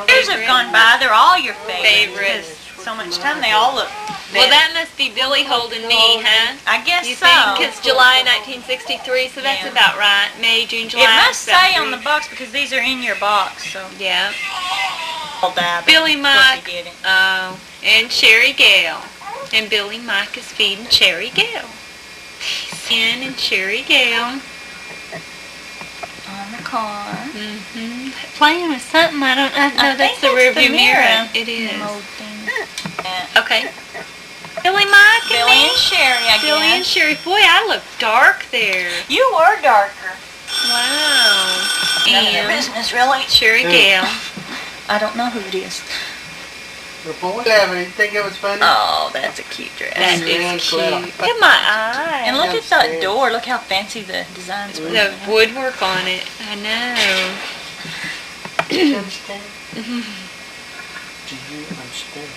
Years have gone by. They're all your favorites. Favorites. So much time. They all look Well, better. that must be Billy holding me, huh? I guess You so. think? It's July 1963, so that's Yeah. about right. May, June, July. It must about say 3. on the box because these are in your box. So Yeah. all that. Billy Of course Mike. he didn't. Oh, and Sherry Gale. And Billy Mike is feeding Sherry Gale. Ian and Sherry Gale. On the car. Mm-hmm. Playing with something. I don't know. I That's think the that's rearview the mirror. mirror. It is. Old thing. Okay. Billy Mike and Billy me. and Sherry, I Billy and guess. Sherry. Boy, I look dark there. You were darker. Wow. None of their And business, really. Sherry Gale. I don't know who it is. The boy Evan, you think it was funny? Oh, that's a cute dress. That Yeah, is Clara. cute. Look at my eye. And look at That's that good. door. Look how fancy the designs were. The woodwork on it. I know. Do you understand? Do you understand?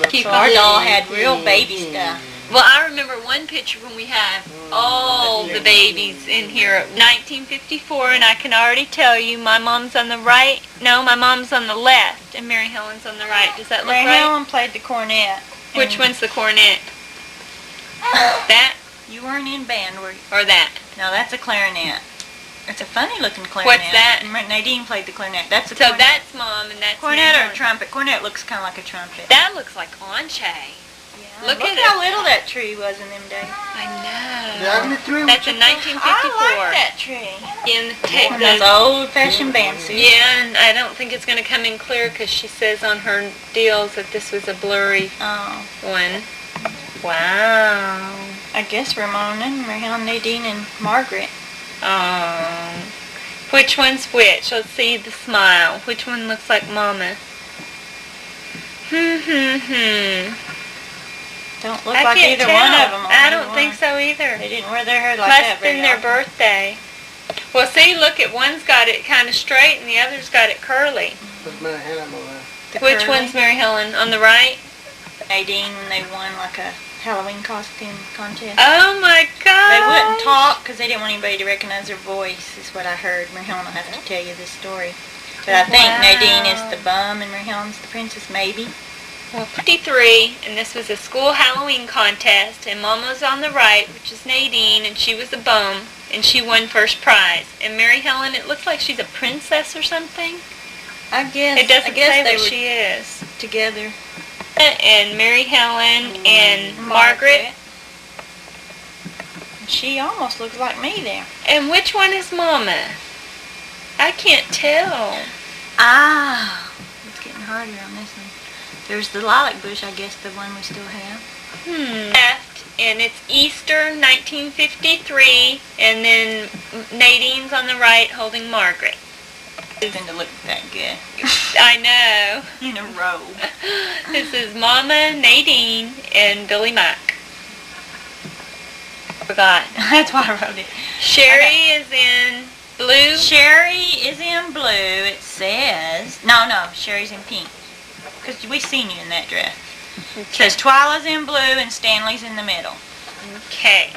Keep So our going. doll had real baby stuff. Well, I remember one picture when we had all the babies in here, 1954, and I can already tell you my mom's on the right. No, my mom's on the left, and Mary Helen's on the right. Does that look Mary right? Helen played the cornet. Which and one's the cornet? That You weren't in band, were you? or that? No, that's a clarinet. It's a funny looking clarinet. What's that? And Nadine played the clarinet. That's a So cornet. that's mom, and that's Cornet Mary or a Helen. trumpet? Cornet looks kind of like a trumpet. That looks like Anche. Look Look at how it. little that tree was in them days. I know. Yeah, me too. That's in 1954. I like that tree. In One of those old-fashioned band suits. Yeah, and I don't think it's going to come in clear because she says on her deals that this was a blurry Oh. one. Wow. I guess Ramona, Mary Helen, Nadine, and Margaret. Oh. Which one's which? Let's see the smile. Which one looks like Mama? Don't look I like can't either tell. one of them. I don't think so either. They didn't wear their hair like Must that have been very their often. birthday. Well, see, look at one's got it kind of straight and the other's got it curly. What's Mary Helen over The Which curly. one's Mary Helen? On the right? Nadine, when they won like a Halloween costume contest. Oh my God! They wouldn't talk because they didn't want anybody to recognize their voice, is what I heard. Mary Helen will have to tell you this story. But I think Wow. Nadine is the bum and Mary Helen's the princess, maybe. Well, 53, and this was a school Halloween contest, and Mama's on the right, which is Nadine, and she was the bum, and she won first prize. And Mary Helen, it looks like she's a princess or something. I guess. It doesn't I guess say they what were she is. together. And Mary Helen and Margaret. She almost looks like me there. And which one is Mama? I can't tell. Ah, it's getting harder on this one. There's the lilac bush, I guess, the one we still have. Left, and it's Easter 1953, and then Nadine's on the right holding Margaret. Going to look that good I know. in a robe. This is Mama, Nadine, and Billy Mike. Forgot. That's why I wrote it. Sherry is in blue. Sherry is in blue. It says no. Sherry's in pink. Because we seen you in that dress. It says Twyla's in blue and Stanley's in the middle. Okay.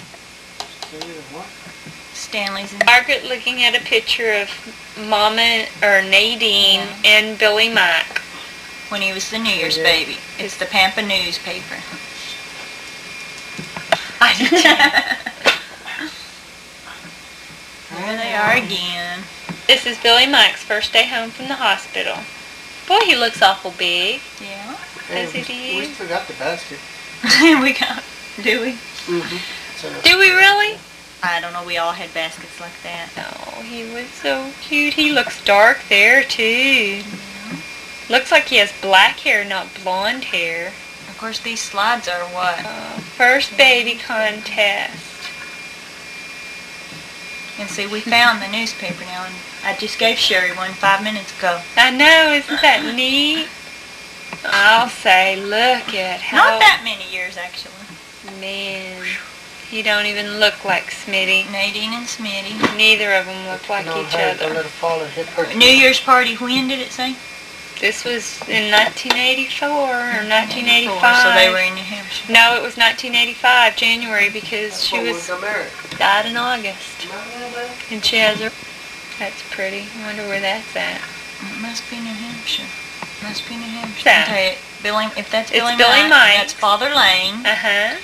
what? Stanley's in. Margaret looking at a picture of Mama or Nadine and Billy Mike. When he was the New Year's Yeah. baby. It's the Pampa newspaper. I did too. There they are again. This is Billy Mike's first day home from the hospital. Boy, he looks awful big. Yeah. Does it to We you? still got the basket. We got. Do we? Mm-hmm. Do we really? I don't know. We all had baskets like that. Oh, he was so cute. He looks dark there, too. Looks like he has black hair, not blonde hair. Of course, these slides are what? First baby contest. And see, we found the newspaper now, and I just gave Sherry one 5 minutes ago. I know, isn't that neat? I'll say, look at how... Not that many years, actually. Man, he don't even look like Smitty. Nadine and Smitty. Neither of them look like each Don't other. let it fall and hit her. New Year's party, when did it say? This was in 1984 or 1985. So they were in New Hampshire. No, it was 1985, January, because she was got married. died in August. And she has her... That's pretty. I wonder where that's at. It must be New Hampshire. Must be New Hampshire. Yeah. Okay, Billy, if that's It's Billy Billy Mike, Mike. that's Father Lane, Uh-huh.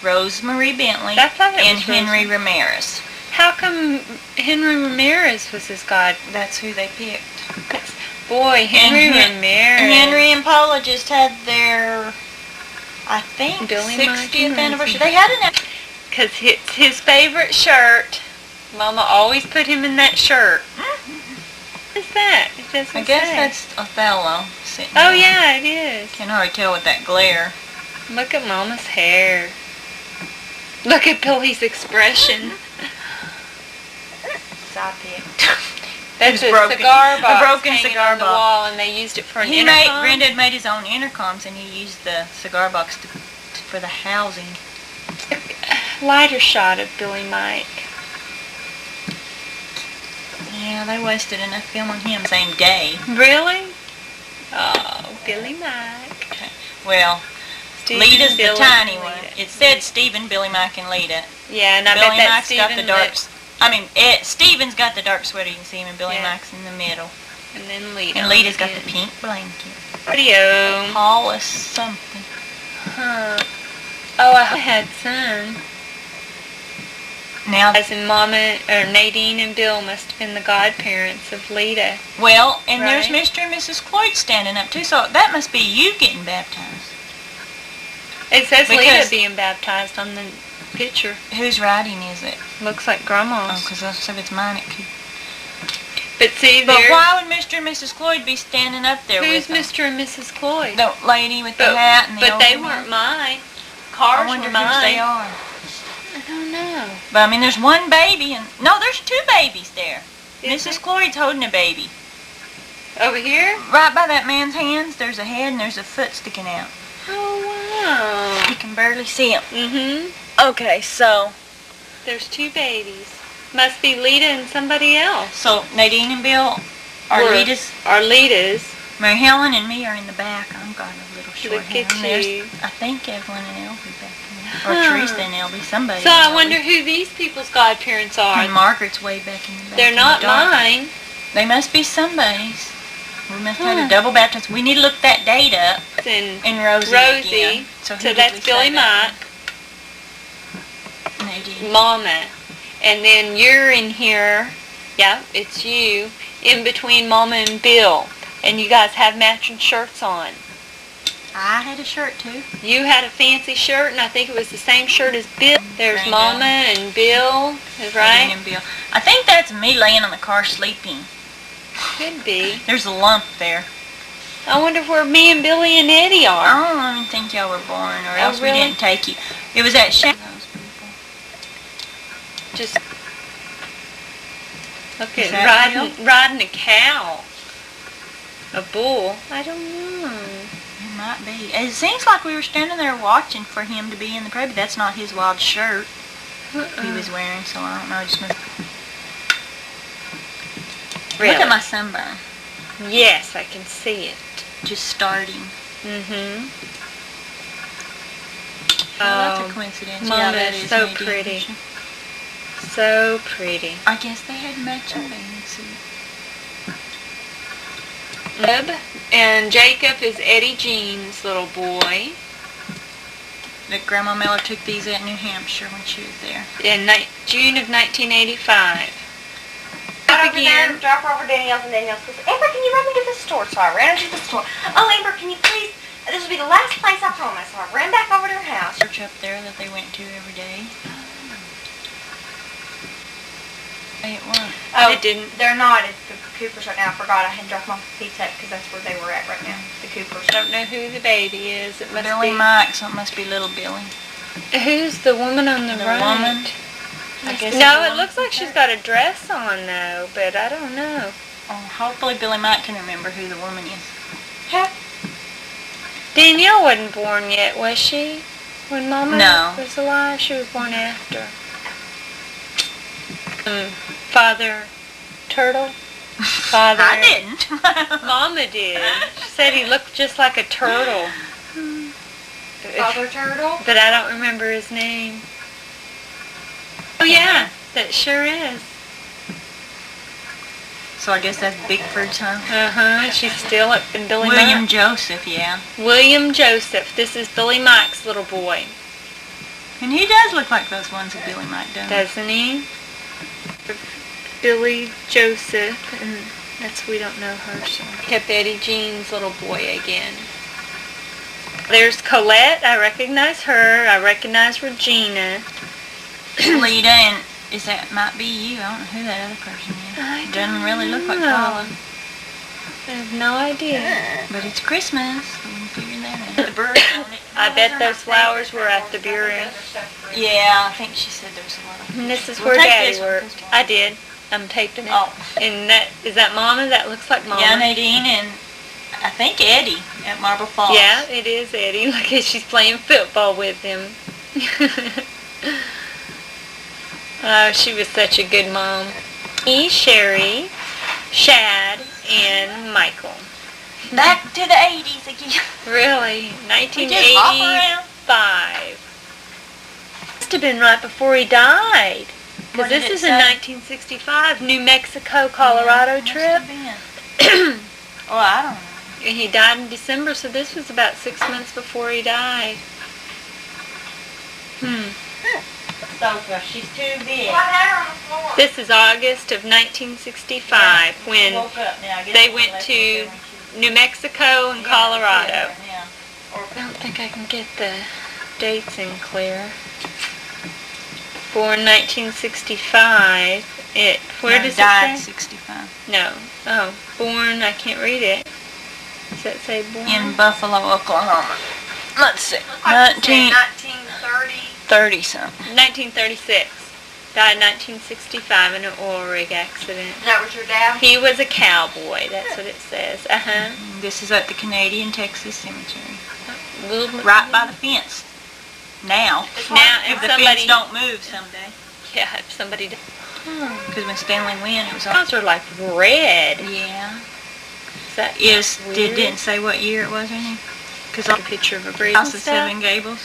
Rosemary Bentley, I thought it and was Henry Rosemary. Ramirez. How come Henry Ramirez was his god? That's who they picked. Boy, Henry Hen- Ramirez. Henry and Paula just had their, I think, Billy Mike 60th and anniversary. Rosie. They had an... Because it's his favorite shirt. Mama always put him in that shirt. What is that? It doesn't I guess say. that's Othello sitting Oh, there. yeah, it is. Can hardly tell with that glare. Look at Mama's hair. Look at Billy's expression. I picked. That's a broken. cigar box A broken hanging cigar on the box. wall, and they used it for an He intercom. Brenda had made his own intercoms, and he used the cigar box for the housing. Lighter shot of Billy Mike. Yeah, they wasted enough film on him same day. Really? Oh, Billy Mike. Well, Stephen, Lita's the Billy, tiny and one. Lita. It said Stephen, Billy, Mike, and Lita. Yeah, and I Billy bet that Mike's got the Stephen dark. looks, Stephen's got the dark sweater. You can see him, and Billy Yeah. Mike's in the middle. and then Lita. And Lita's got the again. pink blanket. Video. Paula something. Huh. Oh, I had some. Now, As in Mama, or Nadine and Bill must have been the godparents of Lita. well, and there's Right. Mr. and Mrs. Cloyd standing up too. So that must be you getting baptized. It says Lita Because- being baptized on the picture. Whose writing is it? Looks like Oh, Grandma's. because if it's mine, it could. But see, But there's... why would Mr. and Mrs. Cloyd be standing up there Who's with them? Mr. and Mrs. Cloyd? The lady with the But, hat and the but old they man? weren't mine. I Cars wonder were whose they mine. are. I don't know. But I mean, there's one baby, and no, there's two babies there. Mrs. Cloyd's holding a baby. Over here? Right by that man's hands, there's a head and there's a foot sticking out. Oh, wow. You can barely see him. Mm-hmm. Okay, so There's two babies. Must be Lita and somebody else. Nadine and Bill are Lita's. Our Litas. Mary Helen and me are in the back. I've got a little short Look hair. at And there's, you. I think Evelyn and Elby back there. Or Teresa and Elby, somebody. So I Elby. wonder who these people's godparents are. And Margaret's way back in the back. They're in the not dark. mine. They must be somebody's. We must have a double baptism. We need to look that date up. And Rosie. Again. So who did that's we Billy say that Mike, was? Nadine. Mama. And then you're in here. Yeah, it's you. In between Mama and Bill. And you guys have matching shirts on. I had a shirt too. You had a fancy shirt, and I think it was the same shirt as Bill. There's Granddad. Mama and Bill, is Nadine right? and Bill. I think that's me laying in the car sleeping. Could be. There's a lump there. I wonder where me and Billy and Eddie are. I don't even think y'all were born, or else really? we didn't take you. It was at those people. Just look Is at that riding a cow. A bull. I don't know. It might be. It seems like we were standing there watching for him to be in the parade, but that's not his wild shirt he was wearing, so I don't know. Just Really? Look at my sunburn. Yes, I can see it. Just starting. Mm-hmm. Oh, that's a coincidence. Mama Yeah, that is is so Nadine. pretty. So pretty. I guess they had matching bathing suits. And Jacob is Eddie Jean's little boy. That Grandma Miller took these at New Hampshire when she was there. In June of 1985. Got over there and drop her over Danielle's, and Danielle goes, Amber, can you run me to the store? So I ran her to the store. Oh, Amber, can you please? This will be the last place I promise. So I ran back over to her house. Church up there that they went to every day. It was. Oh, It didn't. They're not at the Coopers right now. I forgot I had dropped them off at Pizza because that's where they were at right now. The Coopers. I don't know who the baby is. It must Billy be. Mike, so it must be little Billy. Who's the woman on the right? Woman. I guess No, it's it looks like she's got a dress on though, but I don't know. Oh, hopefully Billy Mike can remember who the woman is. Danielle wasn't born yet, was she? When Mama No. was alive, she was born after. Father Turtle? Father. I didn't. Mama did. She said he looked just like a turtle. Father Turtle? But I don't remember his name. Oh yeah, that sure is. So I guess that's Bigford's, huh? Uh-huh. She's still up in Billy William Mike. Joseph, yeah. William Joseph. This is Billy Mike's little boy. And he does look like those ones that Billy Mike does. Doesn't he? Billy Joseph, and we don't know her, so. Kept Eddie Jean's little boy again. There's Colette, I recognize her. I recognize Regina. Lita, and might be you. I don't know who that other person is. Doesn't really look like Paula. I have no idea. But it's Christmas, so we can figure that out. The bird on it. I bet those flowers were at the bureau. Yeah, I think she said there was a lot of. And this is We'll where take Daddy this one, worked. 'cause I did. I'm taping it. Oh. And is that Mama? That looks like Mama. Yeah, Nadine and I think Eddie at Marble Falls. Yeah, it is Eddie. Look at she's playing football with him. Oh, she was such a good mom. Me, Sherry, Shad, and Michael. Back to the 80s again. Really? We just hop around. 1985. Must have been right before he died. Because What did this it is a say? 1965 New Mexico, Colorado trip. Oh, I don't know. And he died in December, so this was about 6 months before he died. Sofa, she's too big. What had her on the floor? This is August of 1965 when Woke up now. I guess they I went left to her when she was- New Mexico and Colorado. Yeah. I don't think I can get the dates in clear. Born 1965. Where does it died say? 65. No. Oh, born, I can't read it. Does that say born? In Buffalo, Oklahoma. Let's see. 1930. 30-something. 1936. Died in 1965 in an oil rig accident. That was your dad? He was a cowboy, that's what it says. Uh-huh. This is at the Canadian Texas Cemetery. Little- Right by the fence. Now. Now, If if the somebody... fence don't move someday. Yeah, if somebody... Because when Stanley went, it was all... Those are like red. Yeah. Is that Yes, weird? didn't say what year it was or anything. Because A picture of a bridge House and of stuff. Seven Gables.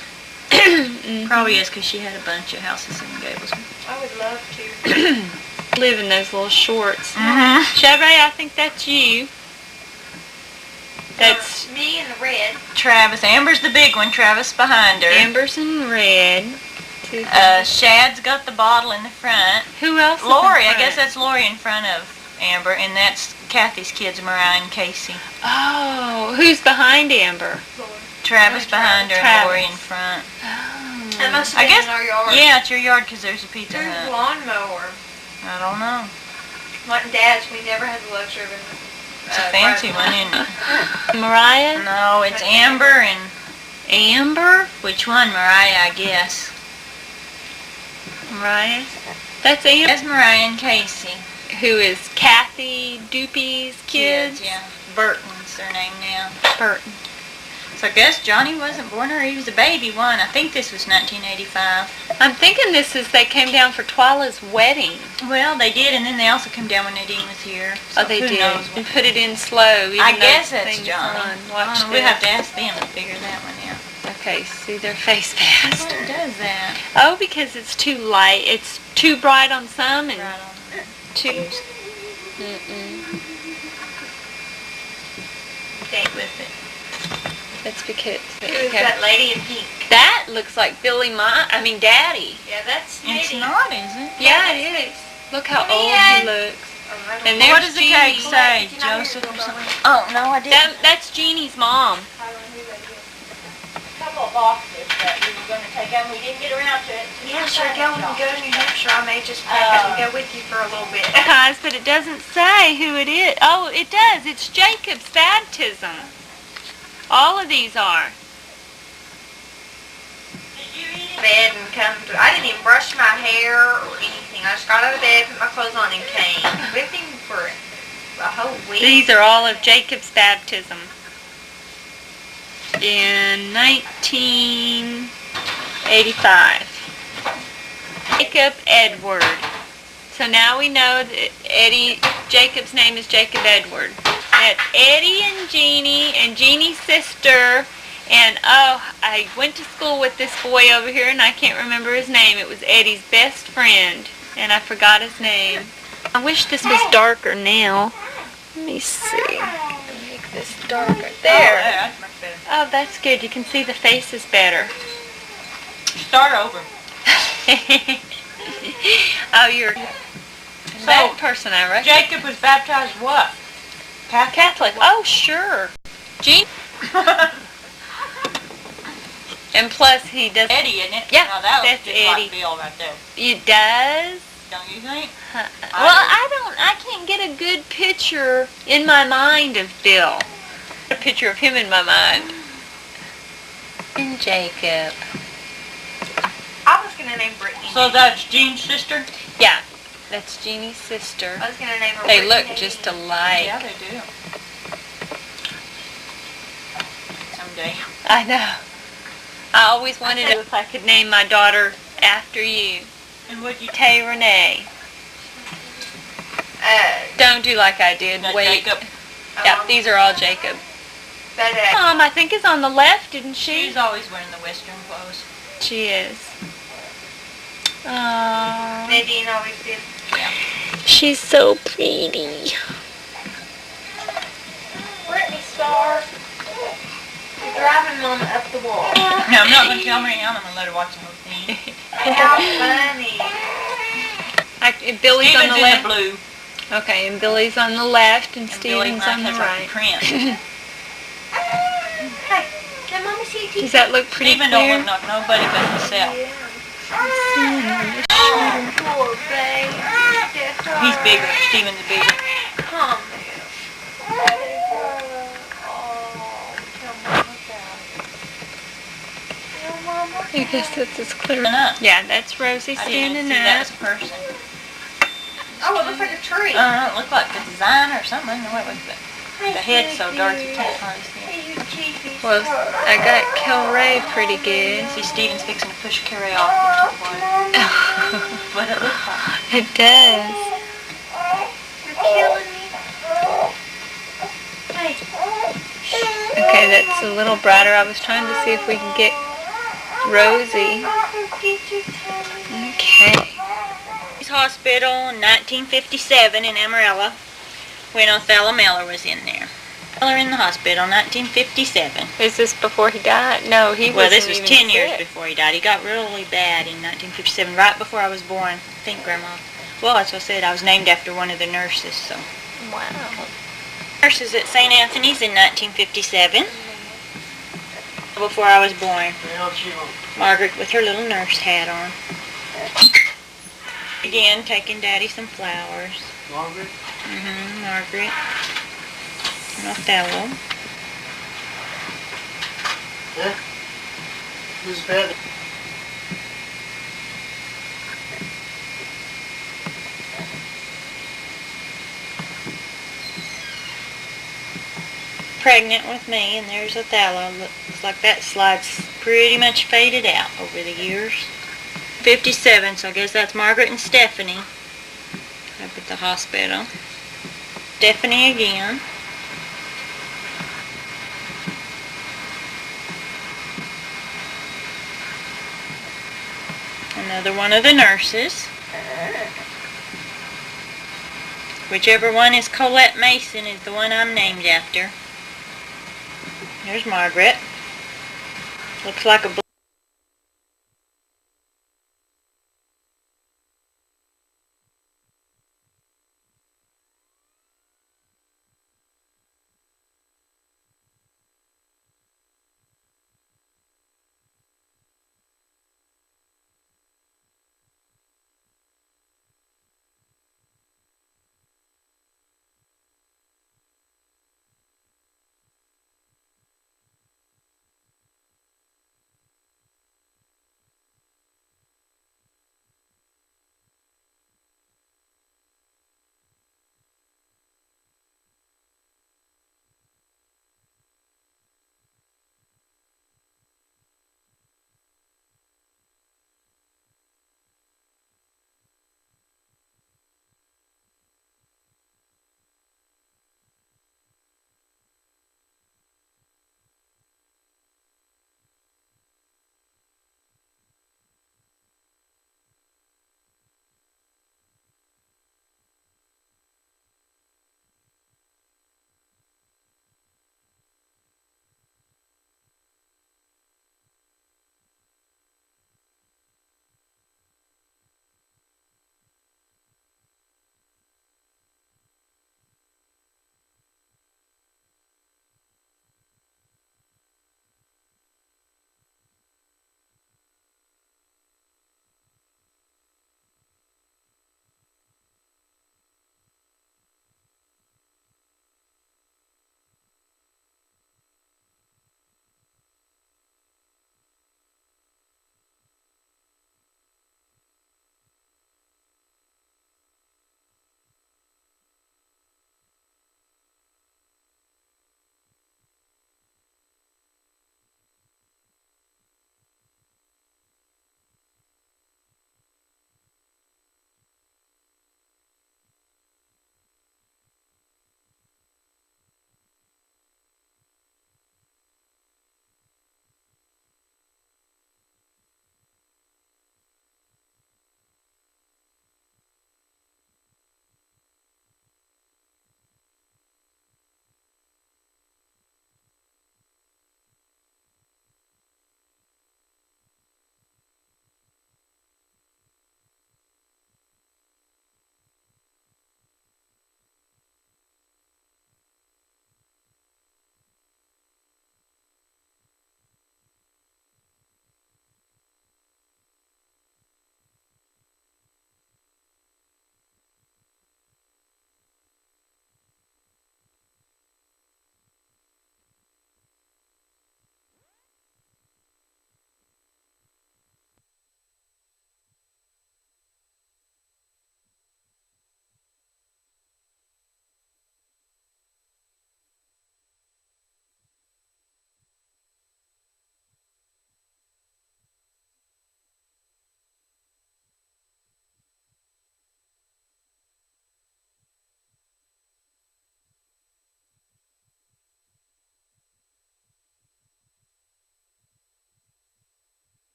Mhm. Probably is because she had a bunch of House of Seven Gables. I would love to. Live in those little shorts. Mm-hmm. Chevrolet, I think that's you. That's me in the red. Travis. Amber's the big one. Travis behind her. Amber's in red. Shad's got the bottle in the front. Who else is in Lori, I front? guess that's Lori in front of Amber, and that's Kathy's kids, Mariah and Casey. Oh, who's behind Amber? Travis behind her and Travis. Lori in front. That must have I been guess, in our yard. yeah, it's your yard because there's a Pizza There's a Hut. lawnmower. I don't know. My dad's, we never had the luxury of it. It's a fancy one, isn't it? Mariah? No, it's That's Amber and Amber? which one? Mariah, I guess. Mariah? That's Amber. That's Mariah and Casey. Who is Kathy Doopy's kids? Yeah. Burton's their name now. Burton. So I guess Johnny wasn't born or he was a baby one. I think this was 1985. I'm thinking this is they came down for Twyla's wedding. Well, they did, and then they also come down when Nadine was here. So Oh, they who did. knows And what- put it in slow. Even I though guess the that's thing's Johnny. on. Watch We'll this. have to ask them to figure that one out. Okay, see their face What faster. does that? Oh, because it's too light. It's too bright on some and Right on. too... Mm-mm. Stay with it. That's because... Who's that lady in pink? That looks like Daddy. Yeah, that's It's Eddie. not, is it? Yeah, it is. Look how Come old in. he looks. Oh, I don't And know. there's What does the cake Jeannie. say? Did you not hear Joseph the or bell something? ring? Oh, no, I didn't. That's Jeannie's mom. I don't know who that is. Couple of boxes that we were going to take out and we didn't get around to it. Yeah, sure, go when you go to New Hampshire. I may just pack up and go with you for a little bit. Guys, but it doesn't say who it is. Oh, it does. It's Jacob's baptism. All of these are. Bed and come through. I didn't even brush my hair or anything. I just got out of bed, put my clothes on, and came with him for a whole week. These are all of Jacob's baptism. In 1985. Jacob Edward. So now we know that Jacob's name is Jacob Edward. That's Eddie and Jeannie's sister. And oh, I went to school with this boy over here and I can't remember his name. It was Eddie's best friend. And I forgot his name. I wish this was darker now. Let me see. Make this darker. Oh, There. that's much better. Oh, that's good. You can see the faces better. Start over. Oh, you're that person, I reckon. Jacob was baptized what? Catholic. Oh, sure. Jean. And plus, he does. Eddie, isn't it? Yeah, Now, that was that's just Eddie. like Bill right there. It does. Don't you think? Well, I can't get a good picture in my mind of Bill. A picture of him in my mind. And Jacob. I was going to name Brittany. So that's Jean's sister? Yeah, that's Jeannie's sister. I was going to name her They Brittany. look just alike. Yeah, they do. Someday. I know. I always wanted to if I could name my daughter after you. And would you Tay Renee. Don't do like I did. take Wait. Jacob? Yeah, these are all Jacob. That, I think is on the left, didn't she? She's always wearing the Western clothes. She is. Oh, Nadine always did. she's so pretty. Brittany Star. You're driving Mama up the wall. No, I'm not going to tell her anyhow. I'm going to let her watch the whole thing. How funny. Billy's on Steven's the in left. the blue. Okay, and Billy's on the left, and And Billy Steven's might on the have like right. a print. Hey, can Mommy see you? Does that look pretty Steven don't clear? look like nobody but himself. Oh, poor baby. He's bigger. Steven's bigger. Come here. Oh, tell Mama about it. Tell Mama I guess that's as clear. Up. Yeah, that's Rosie I didn't even standing see that up. was a person. Oh, it looks like a tree. It looked like a design or something. No, it was the head's so dark you can't hardly see it. Well, I got Kilray pretty good. See, Steven's fixing to push Carrie off into the water. But it looks like It does. You're killing me. Hey. Okay, that's a little brighter. I was trying to see if we can get Rosie. Okay. Hospital in 1957 in Amarillo when Elna Miller was in there. Miller in the hospital, 1957. Is this before he died? No, he was. Well, this was even 10 years sick. before he died. He got really bad in 1957, right before I was born. I think, Grandma. Well, as I said, I was named after one of the nurses, so. Wow. Nurses at St. Anthony's in 1957, before I was born. Margaret with her little nurse hat on. Again, taking Daddy some flowers. Margaret? Margaret. And Othello. Yeah? Who's better? Pregnant with me, and there's Othello. Looks like that slide's pretty much faded out over the years. 57, so I guess that's Margaret and Stephanie up at the hospital. Stephanie again. Another one of the nurses. Whichever one is Colette Mason is the one I'm named after. There's Margaret. Looks like a